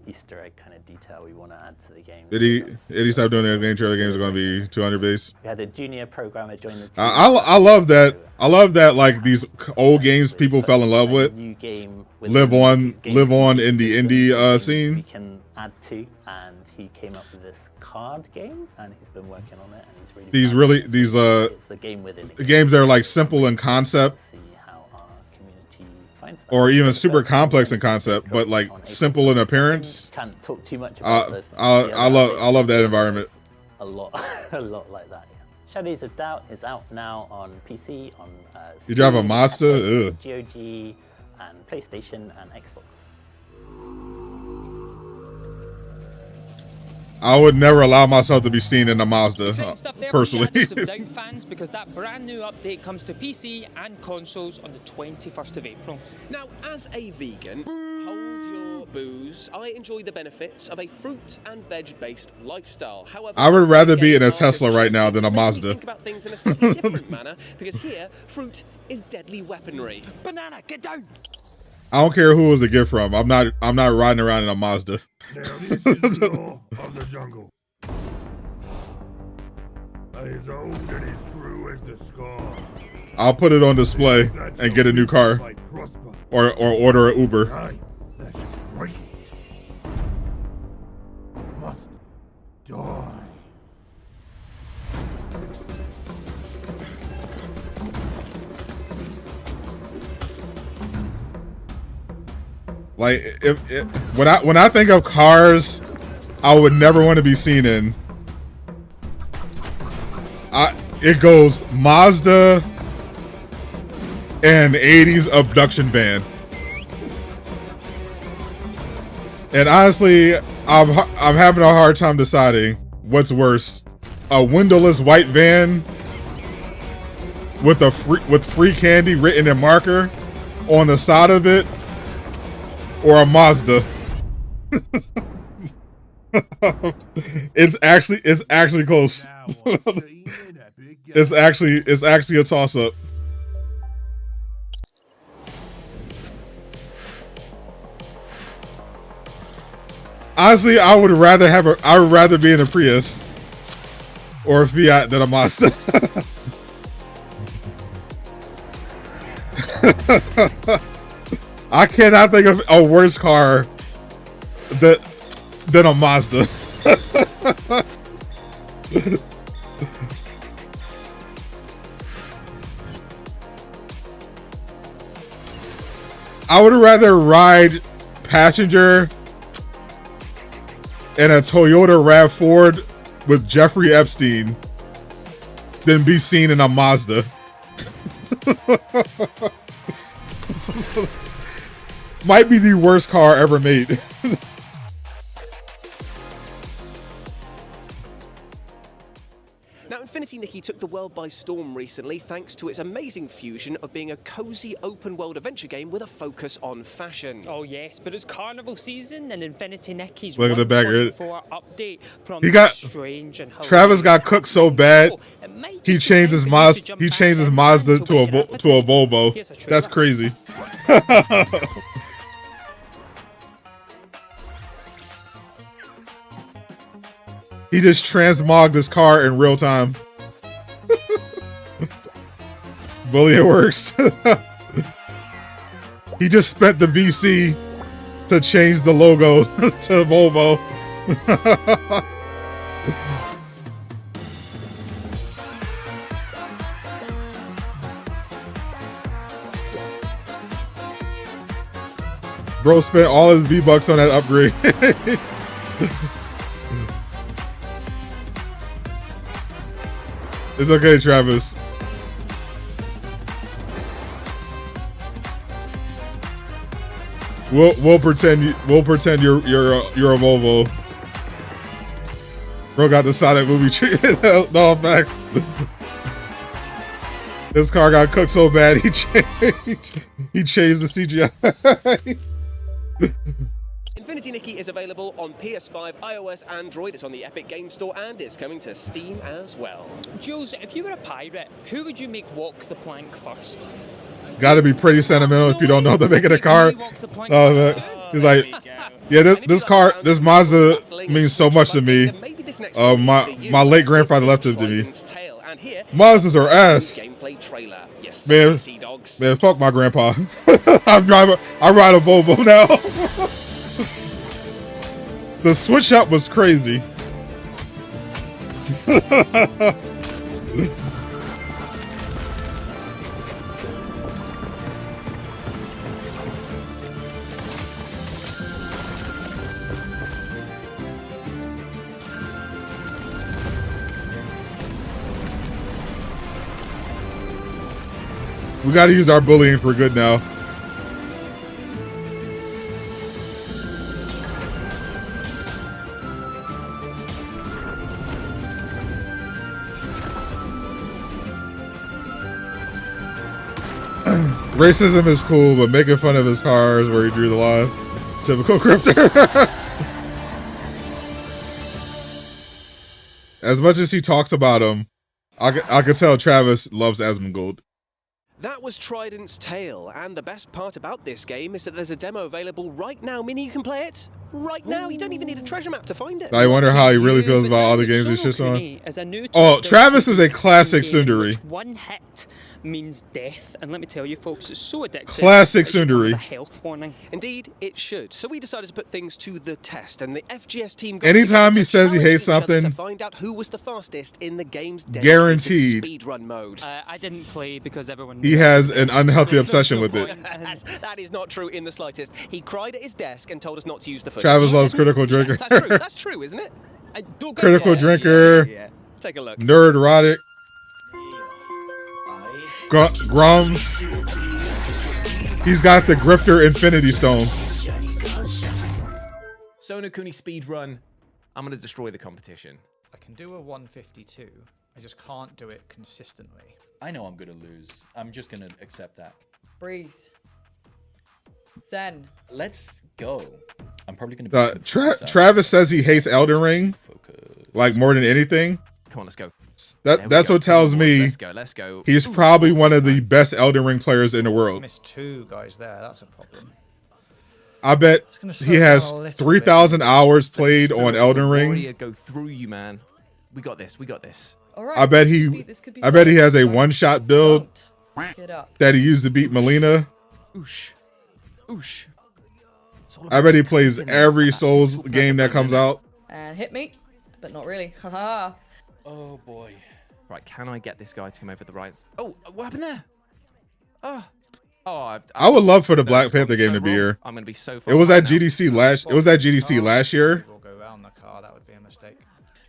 Easter egg kind of detail we want to add to the game. Did he stop doing anything? Trailer games are going to be 200 base. We had a junior programmer join the team. I love that. I love that like these old games people fell in love with new game live on in the indie scene. We can add to, and he came up with this card game, and he's been working on it, and he's really it's the game within it. The games that are like simple in concept, see how our community finds that. or even super complex in concept, but like simple in appearance. Can't talk too much about I love that environment. A lot like that. Yeah. Shadows of Doubt is out now on PC, on You drive a Mazda? GOG, and PlayStation and Xbox. I would never allow myself to be seen in a Mazda, personally. Shadows of Doubt fans, because that brand new update comes to PC and consoles on the 21st of April. Now, as a vegan, hold your booze. I enjoy the benefits of a fruit and veg-based lifestyle. However, I would rather be in a Tesla right now than a Mazda. Think about things in a slightly different manner, because here, fruit is deadly weaponry. Banana, get down! I don't care who it was a gift from. I'm not riding around in a Mazda. Now this is the law of the jungle. As old and as true as the scar. I'll put it on display and get a new car, or order an Uber. Must die. Like when I think of cars, I would never want to be seen in. It goes Mazda and 80s abduction van. And honestly, I'm having a hard time deciding what's worse: a windowless white van with free candy written in marker on the side of it, or a Mazda. It's actually close. It's actually a toss up. Honestly, I would rather be in a Prius or a Fiat than a Mazda. I cannot think of a worse car than a Mazda. I would rather ride passenger in a Toyota RAV4 with Jeffrey Epstein than be seen in a Mazda. Might be the worst car ever made. Now, Infinity Nikki took the world by storm recently thanks to its amazing fusion of being a cozy open-world adventure game with a focus on fashion. Oh yes, but it's carnival season and Infinity Nikki's Look at the back. 1.4 update He got strange and Travis got cooked so bad. He changed his Mazda. He changed his Mazda to a Volvo. That's crazy. He just transmogged his car in real time. Bully, it works. He just spent the VC to change the logo to Volvo. Bro spent all his V-Bucks on that upgrade. It's okay, Travis. We'll pretend you're a Volvo. Bro got the Sonic movie tree. No facts. This car got cooked so bad he changed the CGI. Infinity Nikki is available on PS5, iOS, Android. It's on the Epic Game Store and it's coming to Steam as well. Jules, if you were a pirate, who would you make walk the plank first? Gotta be pretty sentimental if you don't know they're making a car. He's like, yeah, this Mazda means so much to me. My late grandfather left it to me. Mazdas are ass. Man, fuck my grandpa. I ride a Volvo now. The switch up was crazy. We gotta use our bullying for good now. Racism is cool, but making fun of his car is where he drew the line. Typical grifter. As much as he talks about him, I could tell Travis loves Asmongold. That was Trident's Tale, and the best part about this game is that there's a demo available right now, meaning you can play it right now. You don't even need a treasure map to find it. I wonder how he really feels about all the games he shits on. Oh, Travis is a classic tsundere. One hit means death, and let me tell you folks, it's so addictive. Classic tsundere. A health warning. Indeed, it should. So we decided to put things to the test, and the FGS team anytime he says he hates something, to find out who was the fastest in the game's guaranteed speedrun mode. I didn't play because everyone. He has an unhealthy obsession with it. That is not true in the slightest. He cried at his desk and told us not to use the phone. Travis loves Critical Drinker. That's true. That's true, isn't it? Critical Drinker. Yeah. Take a look. Nerd Erotic. Grums. He's got the Grifter Infinity Stone. Sonokuni speedrun. I'm gonna destroy the competition. I can do a 152. I just can't do it consistently. I know I'm gonna lose. I'm just gonna accept that. Breathe. Zen. Let's go. I'm probably gonna be Travis says he hates Elden Ring. Like more than anything. Come on, let's go. That's what tells me let's go. He's probably one of the best Elden Ring players in the world. Missed two guys there. That's a problem. I bet he has 3,000 hours played on Elden Ring. Go through you, man. We got this. We got this. All right. I bet he has a one-shot build that he used to beat Melina. Oosh. Oosh. I bet he plays every Souls game that comes out. And hit me, but not really. Haha. Oh boy. Right, can I get this guy to come over the right? Oh, what happened there? Oh. I would love for the Black Panther game to be here. I'm gonna be so. It was at GDC last. It was at GDC last year. We'll go around the car. That would be a mistake.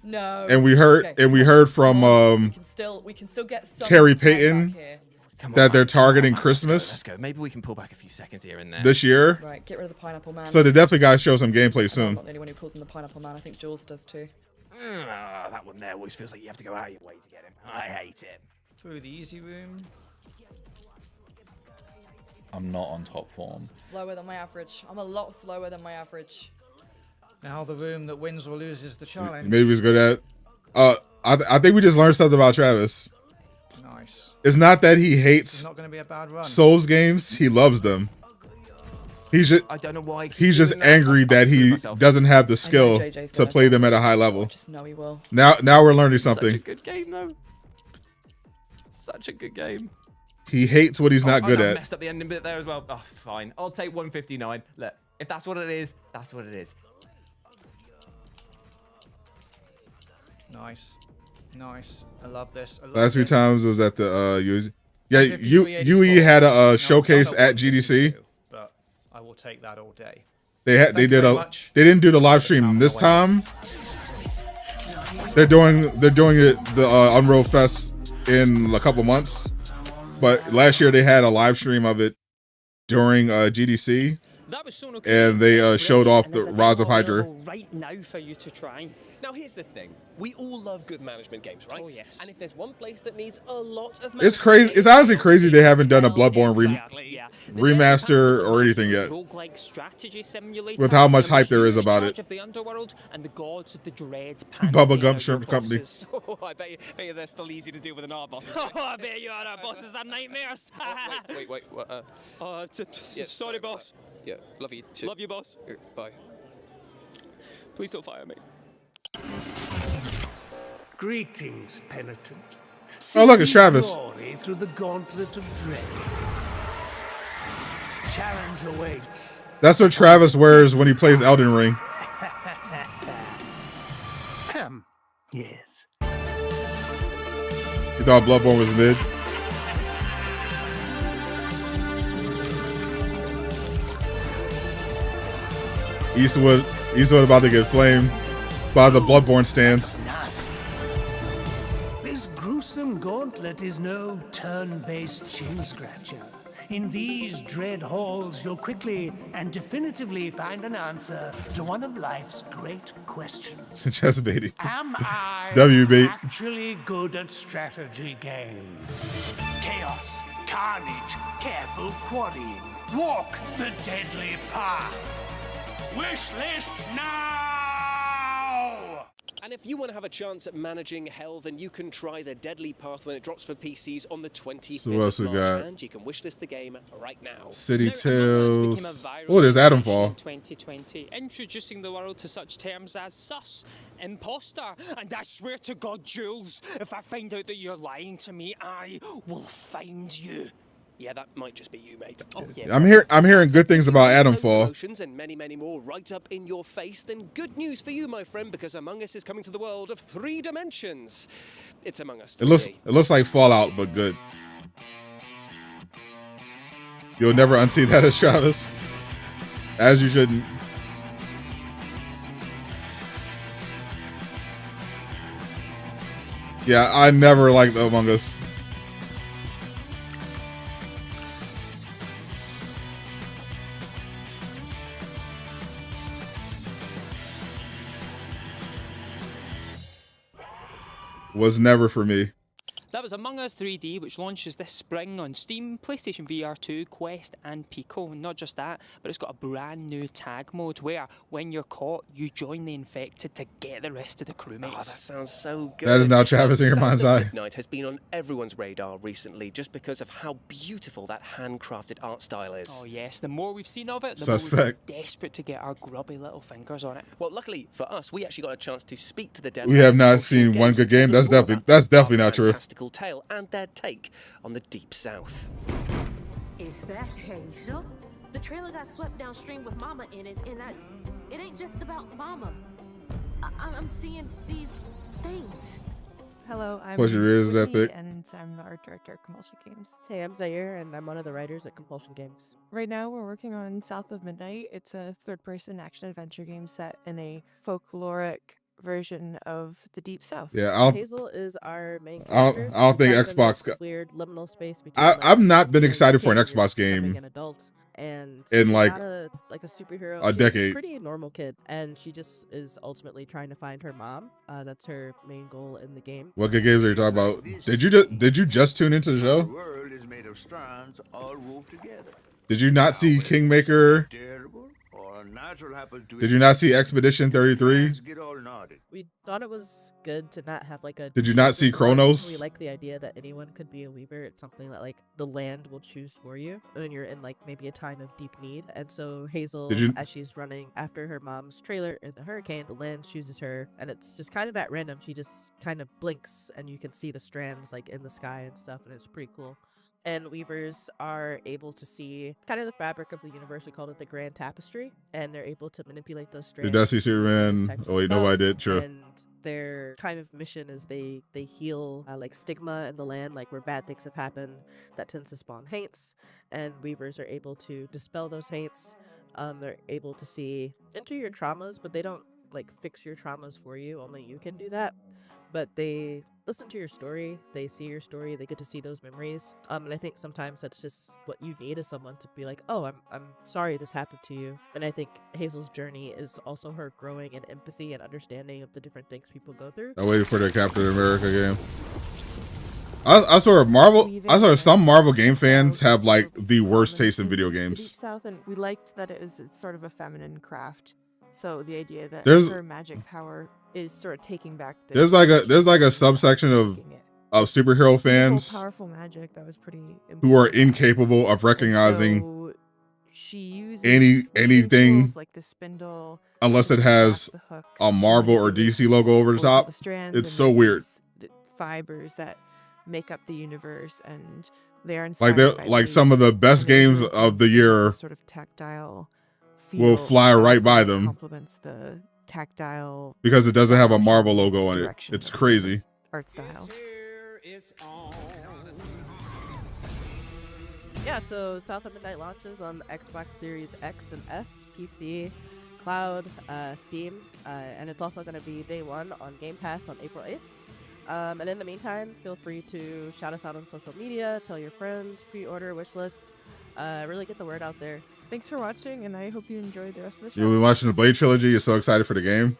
No. And we heard from we can still get some Carrie Payton that they're targeting Christmas. Let's go. Maybe we can pull back a few seconds here and there. This year. Right, get rid of the Pineapple Man. So they definitely gotta show some gameplay soon. I'm not the only one who calls him the Pineapple Man. I think Jules does too. That one there always feels like you have to go out of your way to get him. I hate it. Through the easy room. I'm not on top form. Slower than my average. I'm a lot slower than my average. Now the room that wins or loses the challenge. Maybe he's good at. I think we just learned something about Travis. Nice. It's not that he hates It's not going to be a bad run. Souls games. He loves them. He's just. I don't know why. He's just angry that he doesn't have the skill to play them at a high level. Just know he will. Now we're learning something. Such a good game, though. Such a good game. He hates what he's not good I at. messed up the ending bit there as well. Oh, fine. I'll take 159. Look, if that's what it is, that's what it is. Nice. Nice. I love this. I love Last few this. times was at the UE had a showcase at GDC. But I will take that all day. They didn't do the live stream this time. They're doing it the Unreal Fest in a couple months. But last year they had a live stream of it during GDC. That was so and they showed off the Rods of Hydra. Right now for you to try. Now here's the thing, we all love good management games, right? Oh yes. And if there's one place that needs a lot of It's crazy. It's honestly crazy they haven't done a Bloodborne remaster or anything yet. Roguelike strategy simulator With how much hype there is about it. of the underworld and the gods of the dread Bubblegum Shrimp Company. Oh, I bet you they're still easy to deal with than our bosses. Oh, I bet you our bosses are nightmares. Wait. Sorry, boss. Yeah, love you too. Love you, boss. Bye. Please don't fire me. Greetings, penitent. Oh, look, it's Travis. Glory through the gauntlet of dread. Challenge awaits. That's what Travis wears when he plays Elden Ring. Yes. You thought Bloodborne was mid? Eastwood about to get flamed by the Bloodborne stance. This gruesome gauntlet is no turn-based chin-scratcher. In these dread halls, you'll quickly and definitively find an answer to one of life's great questions. Chest baiting. Am I WB. actually good at strategy games? Chaos, carnage, careful quarrying. Walk the deadly path. Wish list now! And if you want to have a chance at managing hell, then you can try the Deadly Path when it drops for PCs on the 25th So what else of we March, got? and you can wishlist the game right now. City Tales. Oh, there's Adamfall. 2020, introducing the world to such terms as sus, imposter, and I swear to God, Jules, if I find out that you're lying to me, I will find you. Yeah, that might just be you, mate. Oh, yeah. I'm hearing good things about Adamfall. Promotions and many, many more right up in your face. Then good news for you, my friend, because Among Us is coming to the world of 3 dimensions. It's Among Us. It looks like Fallout, but good. You'll never unsee that as Travis. As you shouldn't. Yeah, I never liked Among Us. Was never for me. That was Among Us 3D, which launches this spring on Steam, PlayStation VR 2, Quest, and Pico. Not just that, but it's got a brand new tag mode where, when you're caught, you join the infected to get the rest of the crewmates. Oh, that sounds so good. That is now Travis in your mind's eye. Midnight has been on everyone's radar recently just because of how beautiful that handcrafted art style is. Oh yes, the more we've seen of it, the Suspect. more we're desperate to get our grubby little fingers on it. Well, luckily for us, we actually got a chance to speak to the devs. We have not seen one good game. That's definitely not true. Fantastical tale and their take on the Deep South. Is that Hazel? The trailer got swept downstream with Mama in it, and it ain't just about Mama. I'm seeing these things. Hello, I'm What's your ears that Whitney, thick? and I'm the art director at Compulsion Games. Hey, I'm Zaire, and I'm one of the writers at Compulsion Games. Right now, we're working on South of Midnight. It's a third-person action-adventure game set in a folkloric version of the Deep South. Yeah, Hazel is our main I character. don't think She's Xbox in this got- weird liminal space between I've not been excited for an teenagers Xbox becoming game an adult. and in like not a superhero. a She's decade. Pretty normal kid, and she just is ultimately trying to find her mom. That's her main goal in the game. What good games are you talking about? Did you just tune into the show? The world is made of strands all wove together. Did you not see Kingmaker? Terrible or natural happens to Did you not see Expedition 33? get all knotted. We thought it was good to not have like a. Did you not see Chronos? We like the idea that anyone could be a weaver. It's something that like the land will choose for you when you're in like maybe a time of deep need. And so Hazel, as she's running after her mom's trailer in the hurricane, the land chooses her, and it's just kind of at random. She just kind of blinks, and you can see the strands like in the sky and stuff, and it's pretty cool. And weavers are able to see kind of the fabric of the universe. We called it the grand tapestry, and they're able to manipulate those strands. Did I see Superman? Oh wait, no, I did. True. And their kind of mission is they heal like stigma in the land, like where bad things have happened that tends to spawn hates, and weavers are able to dispel those hates. They're able to see into your traumas, but they don't like fix your traumas for you. Only you can do that. But they listen to your story, they see your story, they get to see those memories. And I think sometimes that's just what you need, is someone to be like, oh, I'm sorry this happened to you. And I think Hazel's journey is also her growing in empathy and understanding of the different things people go through. I waited for the Captain America game. I saw some Marvel game fans have like the worst taste in video games. Deep South, and we liked that it's sort of a feminine craft. So the idea that her magic power is sort of taking back. There's like a subsection of superhero fans powerful magic that was pretty who are incapable of recognizing so she uses anything like the spindle, unless it has a Marvel or DC logo over the top. It's so weird. The fibers that make up the universe, and they are like they're some of the best games of the year. Sort of tactile. Will fly right by them. Complements the tactile because it doesn't have a Marvel logo on it. It's crazy. Art style. Yeah, so South of Midnight launches on the Xbox Series X and S, PC, Cloud, Steam, and it's also going to be day one on Game Pass on April 8th. And in the meantime, feel free to shout us out on social media, tell your friends, pre-order, wishlist, really get the word out there. Thanks for watching, and I hope you enjoyed the rest of the show. You'll be watching the Blade trilogy. You're so excited for the game.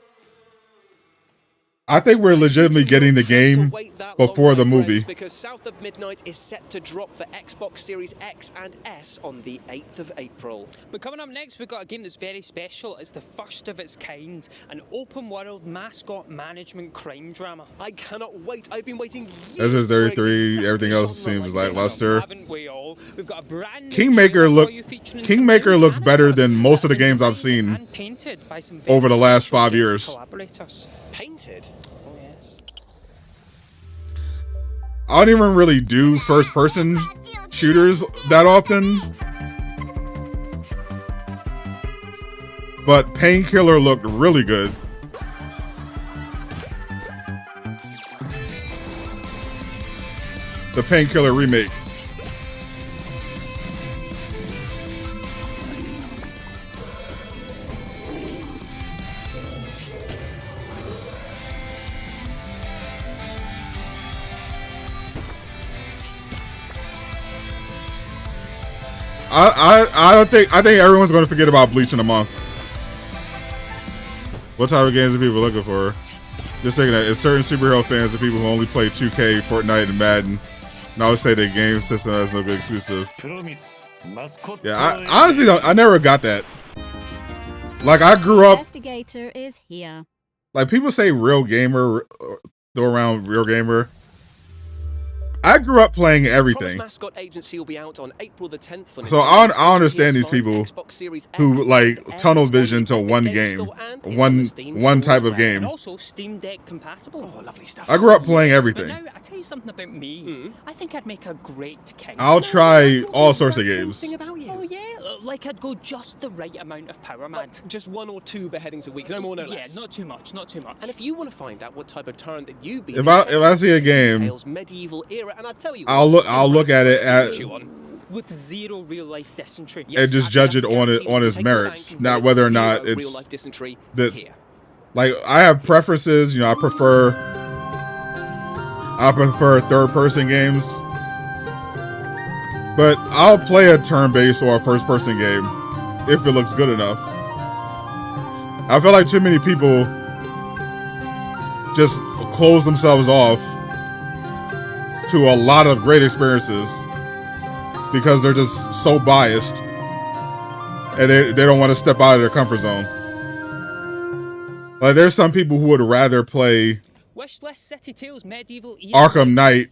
I think we're legitimately getting the game before the movie. Because South of Midnight is set to drop for Xbox Series X and S on the 8th of April. But coming up next, we've got a game that's very special. It's the first of its kind, an open-world mascot management crime drama. I cannot wait. I've been waiting years. This is 33. Everything else seems lackluster. Haven't we all? We've got a brand new Kingmaker looks better than most of the games I've seen over the last 5 years. Painted? Oh, yes. I don't even really do first-person shooters that often. But Painkiller looked really good. The Painkiller remake. I think everyone's going to forget about Bleach in a month. What type of games are people looking for? Just thinking that it's certain superhero fans and people who only play 2K, Fortnite, and Madden. And I would say the game system has no good exclusive. Yeah, I honestly I never got that. Like I grew up. Investigator is here. Like people say, real gamer, throw around real gamer. I grew up playing everything. Mascot Agency will be out on April the 10th for So I understand these people who like tunnel vision to one game, one type of game. And also Steam Deck compatible. Oh, lovely stuff. I grew up playing everything. But now, I tell you something about me. I think I'd make a great king. I'll try all sorts of games. About you. Oh yeah, like I'd go just the right amount of power, man. Like just 1 or 2 beheadings a week, no more, no less. Yeah, not too much, not too much. And if you want to find out what type of tyrant that you be, if I see a game, medieval era, and I tell you, I'll look at it at with zero real life dysentery. And just judge it on its merits, not whether or not it's that's like I have preferences. You know, I prefer third person games. But I'll play a turn-based or a first-person game if it looks good enough. I feel like too many people just close themselves off to a lot of great experiences because they're just so biased and they don't want to step out of their comfort zone. Like, there's some people who would rather play Arkham Knight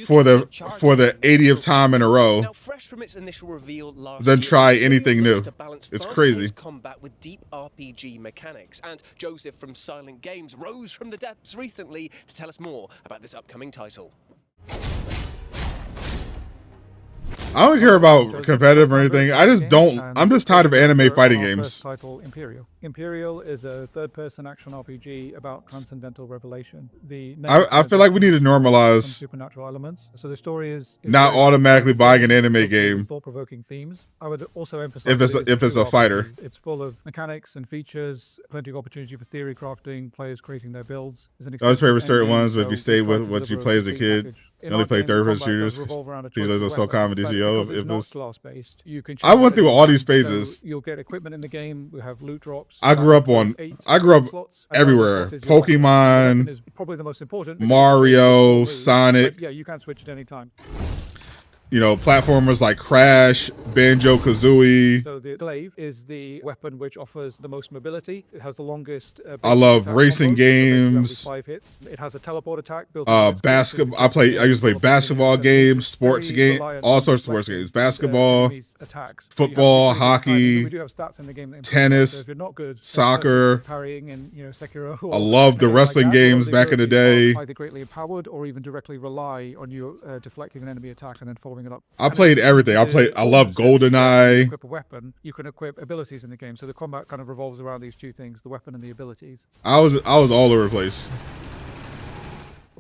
for the 80th time in a row than try anything new. It's crazy. Combat with deep RPG mechanics, and Joseph from Silent Games rose from the depths recently to tell us more about this upcoming title. I don't care about competitive or anything. I just don't. I'm just tired of anime fighting games. Title Imperial. Imperial is a third-person action RPG about transcendental revelation. I feel like we need to normalize supernatural elements. So the story is not automatically buying an anime game. Thought-provoking themes. I would also emphasize if it's a fighter. It's full of mechanics and features, plenty of opportunity for theory crafting, players creating their builds. I always favorite certain ones, but if you stay with what you play as a kid, you only play third-person shooters. These are so comedies, yo. If it's class-based, I went through all these phases. You'll get equipment in the game. We have loot drops. I grew up everywhere. Pokemon, is probably the most important. Mario, Sonic. But yeah, you can switch at any time. You know, platformers like Crash, Banjo-Kazooie. So the glaive is the weapon which offers the most mobility. It has the longest. I love racing games. 5 hits. It has a teleport attack built. Basketball. I used to play basketball games, sports games, all sorts of sports games. Basketball, football, hockey, we do have stats in the game. Tennis, so if you're not good, soccer. Parrying and Sekiro. I love the wrestling games back in the day. Either greatly empowered or even directly rely on you deflecting an enemy attack and then following it up. I played everything. I love GoldenEye. Equip a weapon, you can equip abilities in the game. So the combat kind of revolves around these two things: the weapon and the abilities. I was all over the place.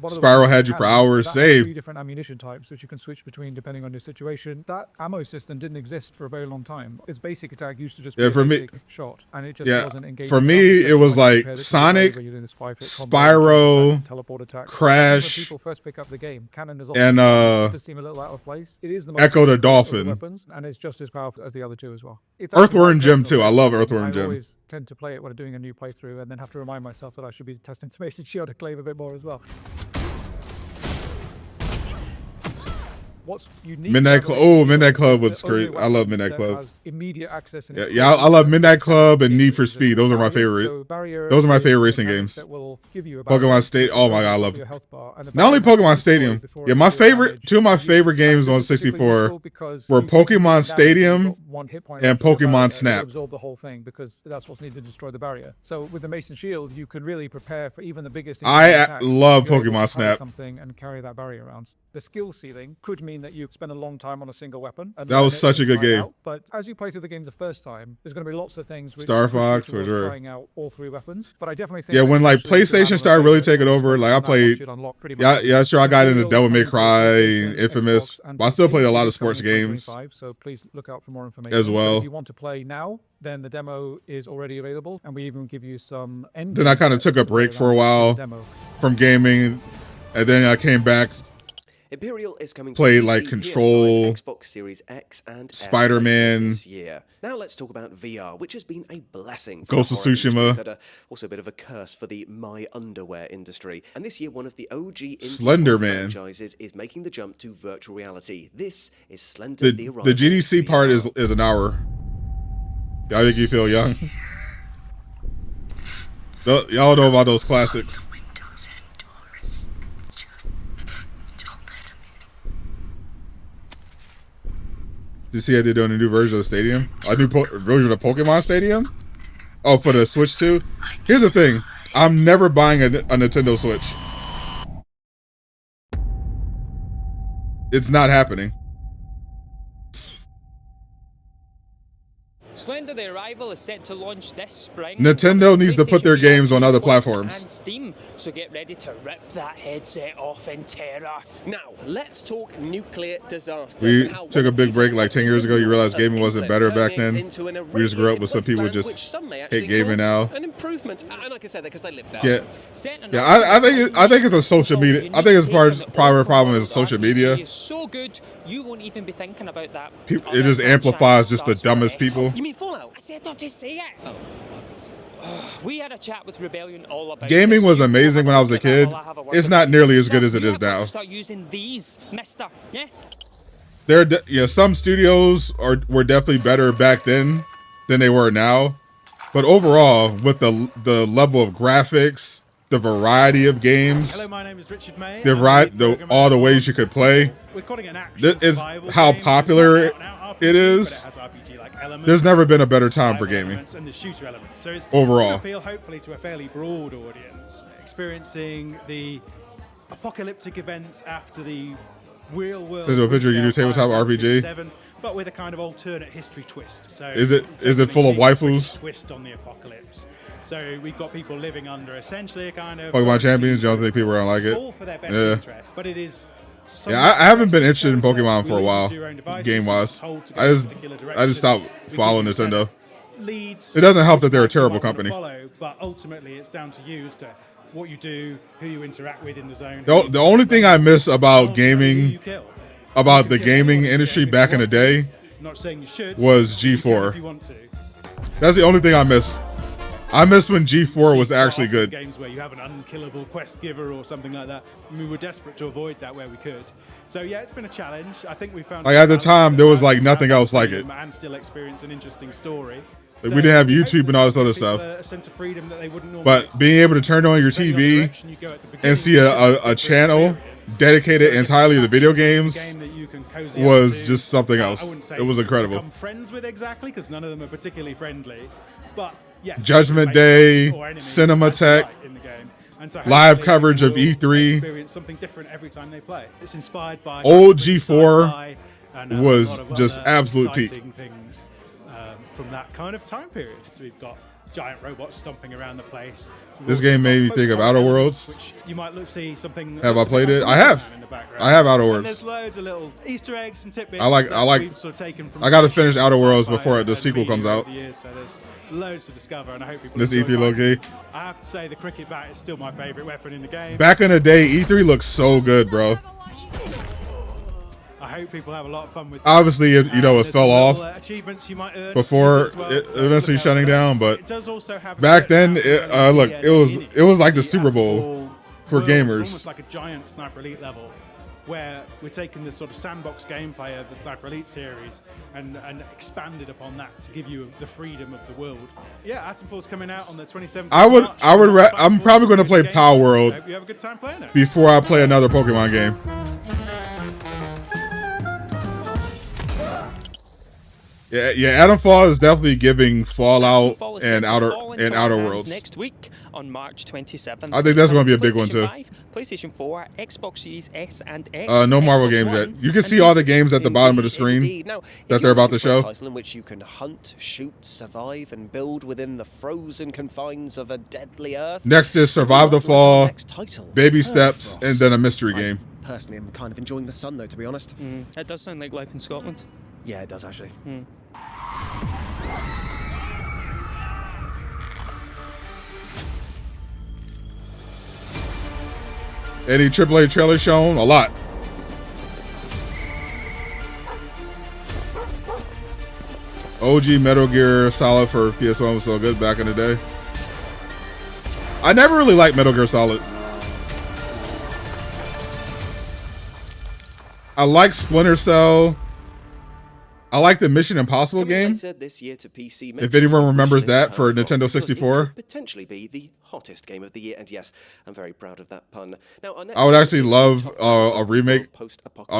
Spiral had you for hours. Same. 3 different ammunition types, which you can switch between depending on your situation. That ammo system didn't exist for a very long time. Its basic attack used to just be a basic shot, and it just wasn't engaging. For me, it was like Sonic, Spyro, teleport attack. Crash, when people first pick up the game, cannon is and to seem a little out of place. It is the most Echo the Dolphin, weapons, and it's just as powerful as the other two as well. Earthworm Jim too. I love Earthworm Jim. I always tend to play it when I'm doing a new playthrough, and then have to remind myself that I should be testing Mason Shield to claim a bit more as well. What's unique? Midnight Club was great. I love Midnight Club. Has immediate access. Yeah, I love Midnight Club and Need for Speed. Those are my favorite. Those are my favorite racing games. Pokemon Stadium. Oh my god, I love it. Not only Pokemon Stadium. Yeah, two of my favorite games on 64 were Pokemon Stadium and Pokemon Snap. Absorb the whole thing because that's what's needed to destroy the barrier. So with the Mason Shield, you could really prepare for even the biggest. I love Pokemon Snap. Something and carry that barrier around. The skill ceiling could mean that you spend a long time on a single weapon. And that was such a good game. But as you play through the game the first time, there's going to be lots of things. Star Fox for sure. Trying out all 3 weapons, but I definitely think when like PlayStation started really taking over, like I played. Yeah, sure. I got into Devil May Cry, Infamous. But I still played a lot of sports games. So please look out for more information as well. If you want to play now, then the demo is already available, and we even give you some. Then I kind of took a break for a while from gaming, and then I came back. Imperial is coming played to like PC, Control, PS5, Xbox Series X, and Spider-Man this year. Now let's talk about VR, which has been a blessing for Ghost of Tsushima, but also a bit of a curse for the my underwear industry. And this year, one of the OG Slender Man franchises is making the jump to virtual reality. This is Slender the Arrival. The GDC part is an hour. Y'all make you feel young. Y'all know about those classics. You see how they're doing a new version of the Stadium? A new version of Pokemon Stadium? Oh, for the Switch too? Here's the thing. I'm never buying a Nintendo Switch. It's not happening. Slender the Arrival is set to launch this spring. Nintendo needs to put their games on other platforms. And Steam, so get ready to rip that headset off in terror. Now, let's talk nuclear disasters. We took a big break like 10 years ago. You realized gaming wasn't better back then. We just grew up with some people just hate gaming now. An improvement, and I can say that because I live there. Yeah. I think it's a social media. I think it's part of the problem is social media. Is so good, you won't even be thinking about that. It just amplifies just the dumbest people. You mean Fallout? I said not to say it. Oh. We had a chat with Rebellion all about Gaming this. was amazing when I was a kid. It's not nearly as good as it is now. Start using these, mister. Yeah. Some studios were definitely better back then than they were now. But overall, with the level of graphics, the variety of games, Hello, my name is Richard May. all the ways you could play, We're calling it an action this is survival how game. popular It's not out it is. but it has RPG-like elements, There's never been a better time for survival gaming. elements, and the shooter elements. So it's Overall. to appeal hopefully to a fairly broad audience, experiencing the apocalyptic events after the real world. Send you a picture, you do tabletop RPG. 7, but with a kind of alternate history twist. So Is it full of waifus? Twist on the apocalypse. So we've got people living under essentially a kind of Pokemon Champions, you don't think people are gonna like it's it? all for their best Yeah. interest, but it is. Yeah, I haven't been interested in Pokemon for a while, game-wise. I just stopped following Nintendo. It doesn't help that they're a terrible company. Follow, but ultimately, it's down to you as to what you do, who you interact with in the zone. The only thing I miss about gaming, about the gaming industry back in the day, Not saying you should, was you can G4. if you want to. That's the only thing I miss. I miss when G4 was actually good. Games where you have an unkillable quest giver or something like that. And we were desperate to avoid that where we could. So yeah, it's been a challenge. I think we found. Like at the time, there was like nothing else like it. And still experience an interesting story. Like, we didn't have YouTube and all this other stuff. A sense of freedom that they wouldn't normally But being able to turn on your TV and see a channel dedicated entirely to video games was just something else. It was incredible. Become friends with exactly because none of them are particularly friendly, but yes, Judgment Day, Cinematech, live coverage of E3. Experience something different every time they play. It's inspired by Old G4 was just absolute peak. Things from that kind of time period. So we've got giant robots stomping around the place. This game made me think of Outer Worlds. Which you might see something. Have I played it? I have. I have Outer Worlds. There's loads of little Easter eggs and tidbits. I got to finish Outer Worlds before the sequel comes out. So there's loads to discover, and I hope people. This E3 low key. I have to say the cricket bat is still my favorite weapon in the game. Back in the day, E3 looked so good, bro. I hope people have a lot of fun with that. Obviously, it fell off achievements you might earn before it eventually shutting down. But back then, look, it was like the Super Bowl for gamers. It's almost like a giant Sniper Elite level, where we're taking this sort of sandbox gameplay of the Sniper Elite series and expanded upon that to give you the freedom of the world. Yeah, Atomfall's coming out on the 27th. I'm probably going to play Power World hope you have a good time playing it. before I play another Pokemon game. Yeah, Atomfall is definitely giving Fallout and Outer Worlds next week on March 27th. I think that's going to be a big one too. PlayStation 4, Xbox Series S and X. No Marvel games yet. You can see all the games at the bottom of the screen that they're about to show. Title in which you can hunt, shoot, survive, and build within the frozen confines of a deadly Earth. Next is Survive the Fall, Baby Steps, and then a mystery game. Personally, I'm kind of enjoying the sun though, to be honest. It does sound like life in Scotland. Yeah, it does actually. Any AAA trailer shown? A lot. OG Metal Gear Solid for PS1 was so good back in the day. I never really liked Metal Gear Solid. I like Splinter Cell. I like the Mission Impossible game. This year to PC, If anyone remembers that for Nintendo 64. Potentially be the hottest game of the year, and yes, I'm very proud of that pun. Now, I would actually love a remake.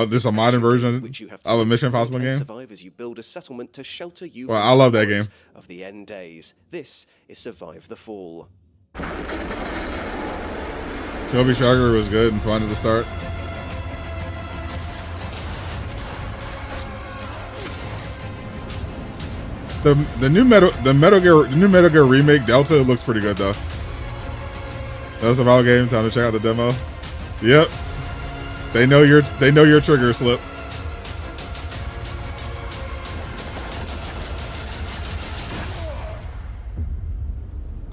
There's a modern version of a Mission Impossible game. Survive as you build a settlement to shelter you. Well, I love that game. Of the end days. This is Survive the Fall. Toby Sugar was good and fun at the start. The new Metal Gear remake Delta looks pretty good though. That's a Survival game. Time to check out the demo. Yep. They know your trigger slip.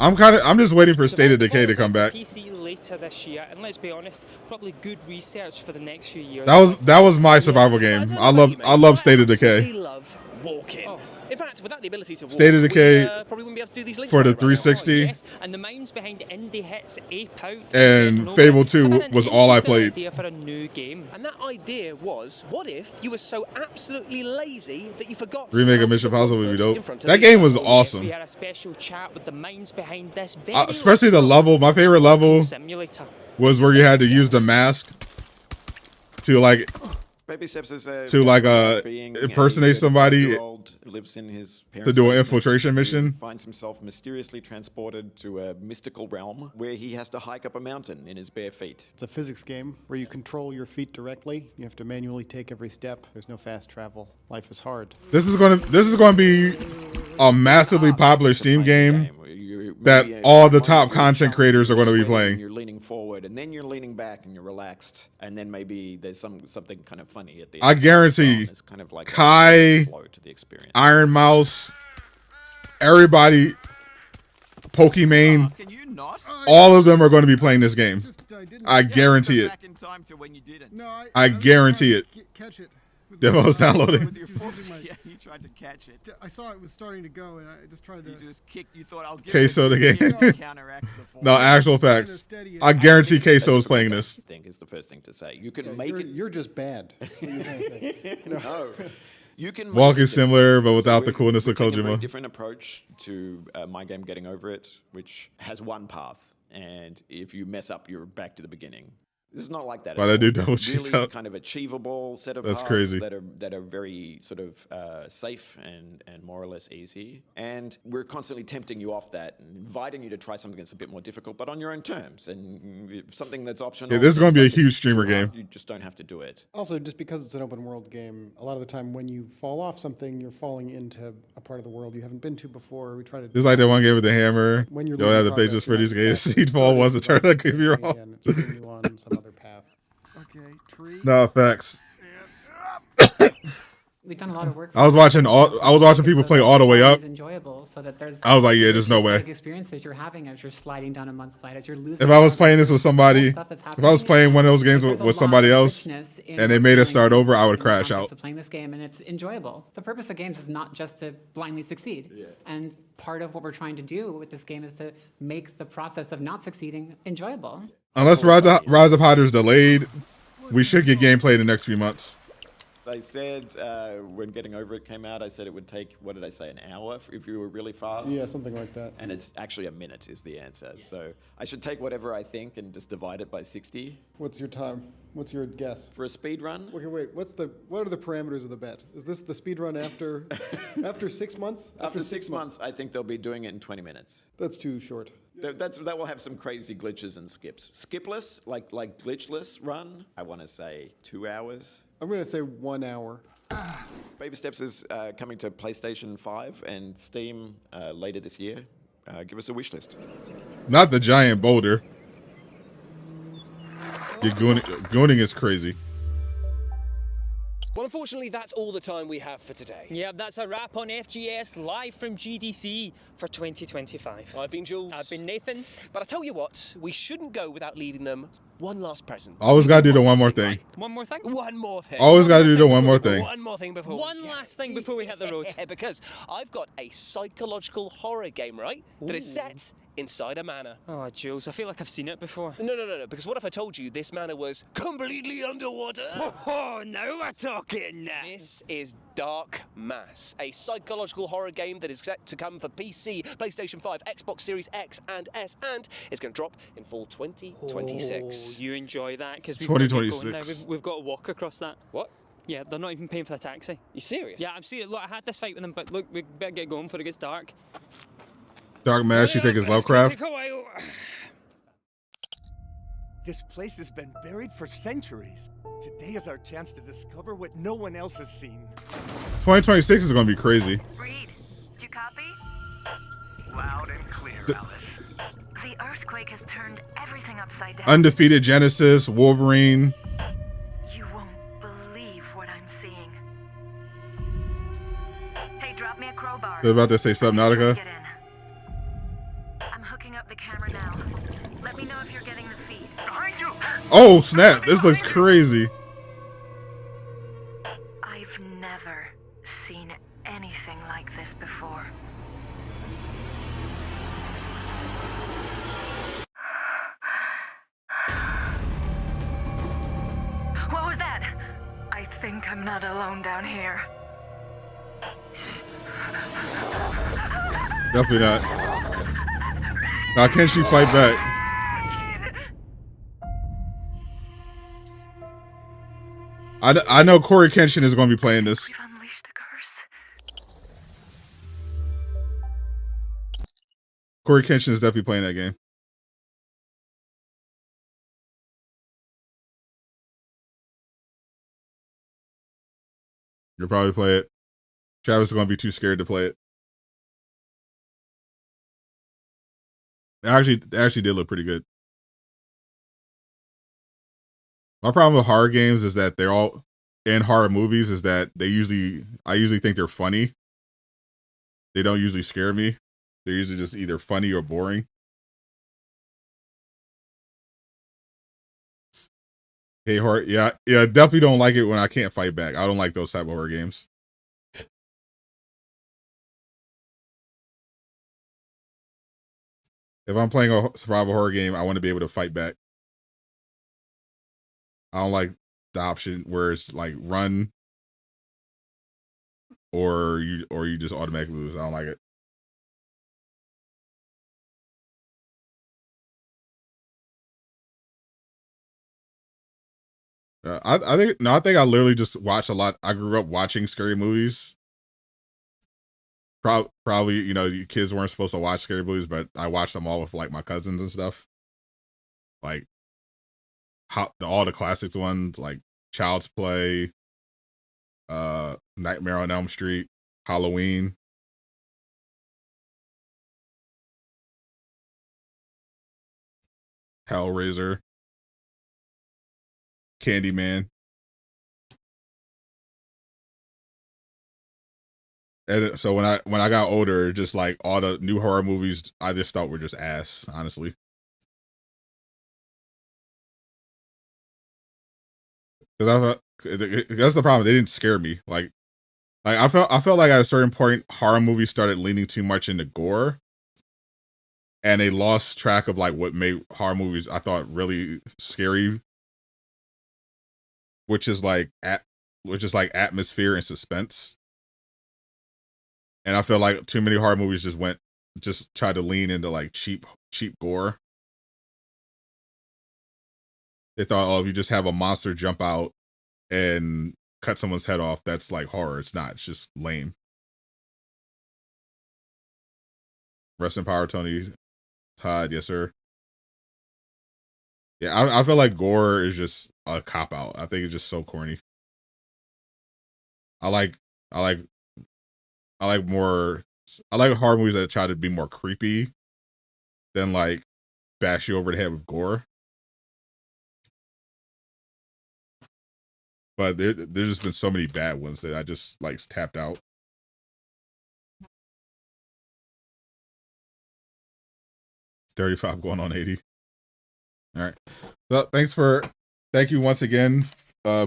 I'm just waiting for State of Decay to come back. PC later this year, and let's be honest, probably good research for the next few years. That was my survival game. I love State of Decay. Love walking. In fact, without the ability to walk, State of Decay probably wouldn't be able to do these links for the right now. 360. Yes, and the minds behind indie hits Ape Out And Fable 2 was all I played. Idea for a new game. And that idea was, what if you were so absolutely lazy that you forgot Remake how of to Mission put Impossible would be foot in dope. front of That the game was other. awesome. We had a special chat with the minds behind this very Especially the level. My favorite level simulator. was where you had to use the mask to like Baby Steps is a to like being impersonate somebody lives in his to do an infiltration mission. Finds himself mysteriously transported to a mystical realm where he has to hike up a mountain in his bare feet. It's a physics game where you control your feet directly. You have to manually take every step. There's no fast travel. Life is hard. This is going to be a massively popular Steam game that all the top content creators are going to be playing. You're leaning forward, and then you're leaning back, and you're relaxed, and then maybe there's something kind of funny at the end. I guarantee It's kind of like Kai, flow to the experience. Iron Mouse, everybody, Pokimane, all of them are going to be playing this game. I guarantee it. I guarantee it. Catch it. Demo's downloading. Yeah, you tried to catch it. I saw it was starting to go, and I just tried to. You just kicked. You thought I'll get Queso the game. No, actual facts. I guarantee Queso is playing this. I think is the first thing to say. You can make it. You're just bad. No. You can Walking similar, but without the coolness of Taking a very Kojima. different approach to my game Getting Over It, which has one path, and if you mess up, you're back to the beginning. This is not like that. Why at that all. dude double cheats Really out? kind of achievable set of That's paths crazy. that are very sort of safe and more or less easy. And we're constantly tempting you off that and inviting you to try something that's a bit more difficult, but on your own terms. And something that's optional. Yeah, this is going to be a stuff that's huge streamer too hard, game. You just don't have to do it. Also, just because it's an open world game, a lot of the time when you fall off something, you're falling into a part of the world you haven't been to before. We try to. Just like that one game with the hammer. When you're You'll have the losing pages progress, for you these might games. Seedfall was a turn that could be wrong. and it's putting you on some other path. Okay, tree. No, facts. We've done a lot of work. I was watching people play all the way up. It's enjoyable, so that there's. I was like, yeah, there's no way. Like experiences you're having as you're sliding down a mudslide, as you're losing. If I was playing this with somebody, stuff that's if I was playing one of those games with somebody else, richness in and they made us start over, I would the crash context out. of playing this game, and it's enjoyable. The purpose of games is not just to blindly succeed. And part of what we're trying to do with this game is to make the process of not succeeding enjoyable. Unless Rise of Hydra is delayed, we should get gameplay in the next few months. They said when Getting Over It came out, I said it would take, what did I say, an hour if you were really fast? Yeah, something like that. And it's actually a minute is the answer. So I should take whatever I think and just divide it by 60. What's your time? What's your guess? For a speed run? Okay, wait. What are the parameters of the bet? Is this the speed run after 6 months? After 6 months, I think they'll be doing it in 20 minutes. That's too short. That will have some crazy glitches and skips. Skipless, like glitchless run, I want to say 2 hours. I'm going to say 1 hour. Baby Steps is coming to PlayStation 5 and Steam later this year. Give us a wish list. Not the giant boulder. Your gooning is crazy. Well, unfortunately, that's all the time we have for today. Yeah, that's a wrap on FGS live from GDC for 2025. I've been Jules. I've been Nathan. But I tell you what, we shouldn't go without leaving them one last present. Always got to do the one more thing. One more thing? One more thing. Always got to do the one more thing. One more thing before. One last thing before we hit the road. Yeah, because I've got a psychological horror game, right? That is set inside a manor. Oh, Jules, I feel like I've seen it before. No. Because what if I told you this manor was completely underwater? Oh, now we're talking. This is Dark Mass, a psychological horror game that is set to come for PC, PlayStation 5, Xbox Series X and S, and it's going to drop in fall 2026. Oh, you enjoy that because 2026. We've got to walk across that. What? Yeah, they're not even paying for the taxi. You serious? Yeah, I'm serious. Look, I had this fight with them, but look, we better get going before it gets dark. Dark Mass, you think is Lovecraft? Take a while. This place has been buried for centuries. Today is our chance to discover what no one else has seen. 2026 is going to be crazy. Reed, do you copy? Loud and clear, Alice. The earthquake has turned everything upside down. Undefeated Genesis, Wolverine. You won't believe what I'm seeing. Hey, drop me a crowbar. They're about to say Subnautica. Get in. I'm hooking up the camera now. Let me know if you're getting the feed. Oh snap! This looks crazy. I've never seen anything like this before. What was that? I think I'm not alone down here. Definitely not. Now can she fight back? I know Corey Kenshin is going to be playing this. Corey Kenshin is definitely playing that game. You'll probably play it. Travis is going to be too scared to play it. It actually did look pretty good. My problem with horror games is that they're all in horror movies is that I usually think they're funny. They don't usually scare me. They're usually just either funny or boring. Hey, horror, yeah, definitely don't like it when I can't fight back. I don't like those type of horror games. If I'm playing a survival horror game, I want to be able to fight back. I don't like the option where it's like run or you just automatically lose. I don't like it. I think I literally just watch a lot. I grew up watching scary movies. Probably, you know, you kids weren't supposed to watch scary movies, but I watched them all with like my cousins and stuff. Like all the classics ones, like Child's Play, Nightmare on Elm Street, Halloween. Hellraiser, Candyman. And so when I got older, just like all the new horror movies, I just thought were just ass, honestly. Because that's the problem. They didn't scare me. Like I felt like at a certain point, horror movies started leaning too much into gore, and they lost track of like what made horror movies I thought really scary, which is like atmosphere and suspense. And I feel like too many horror movies just tried to lean into like cheap gore. They thought, oh, if you just have a monster jump out and cut someone's head off, that's like horror. It's not. It's just lame. Rest in power, Tony Todd. Yes, sir. Yeah, I feel like gore is just a cop out. I think it's just so corny. I like horror movies that try to be more creepy than like bash you over the head with gore. But there's just been so many bad ones that I just like tapped out. $35 going on 80. All right. Well, thank you once again,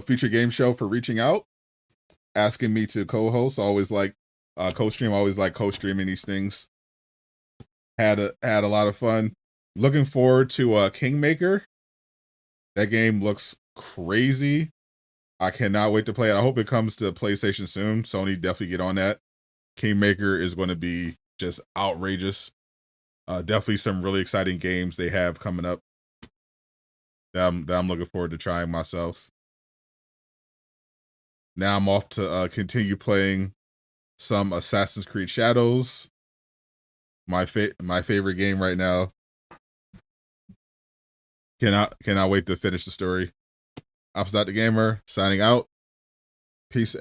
Future Game Show, for reaching out, asking me to co-host. Always like co-stream. Always like co-streaming these things. Had a lot of fun. Looking forward to Kingmaker. That game looks crazy. I cannot wait to play it. I hope it comes to PlayStation soon. Sony, definitely get on that. Kingmaker is going to be just outrageous. Definitely some really exciting games they have coming up that I'm looking forward to trying myself. Now I'm off to continue playing some Assassin's Creed Shadows. My favorite game right now. Cannot wait to finish the story. I'm Sadot The Gamer, signing out. Peace.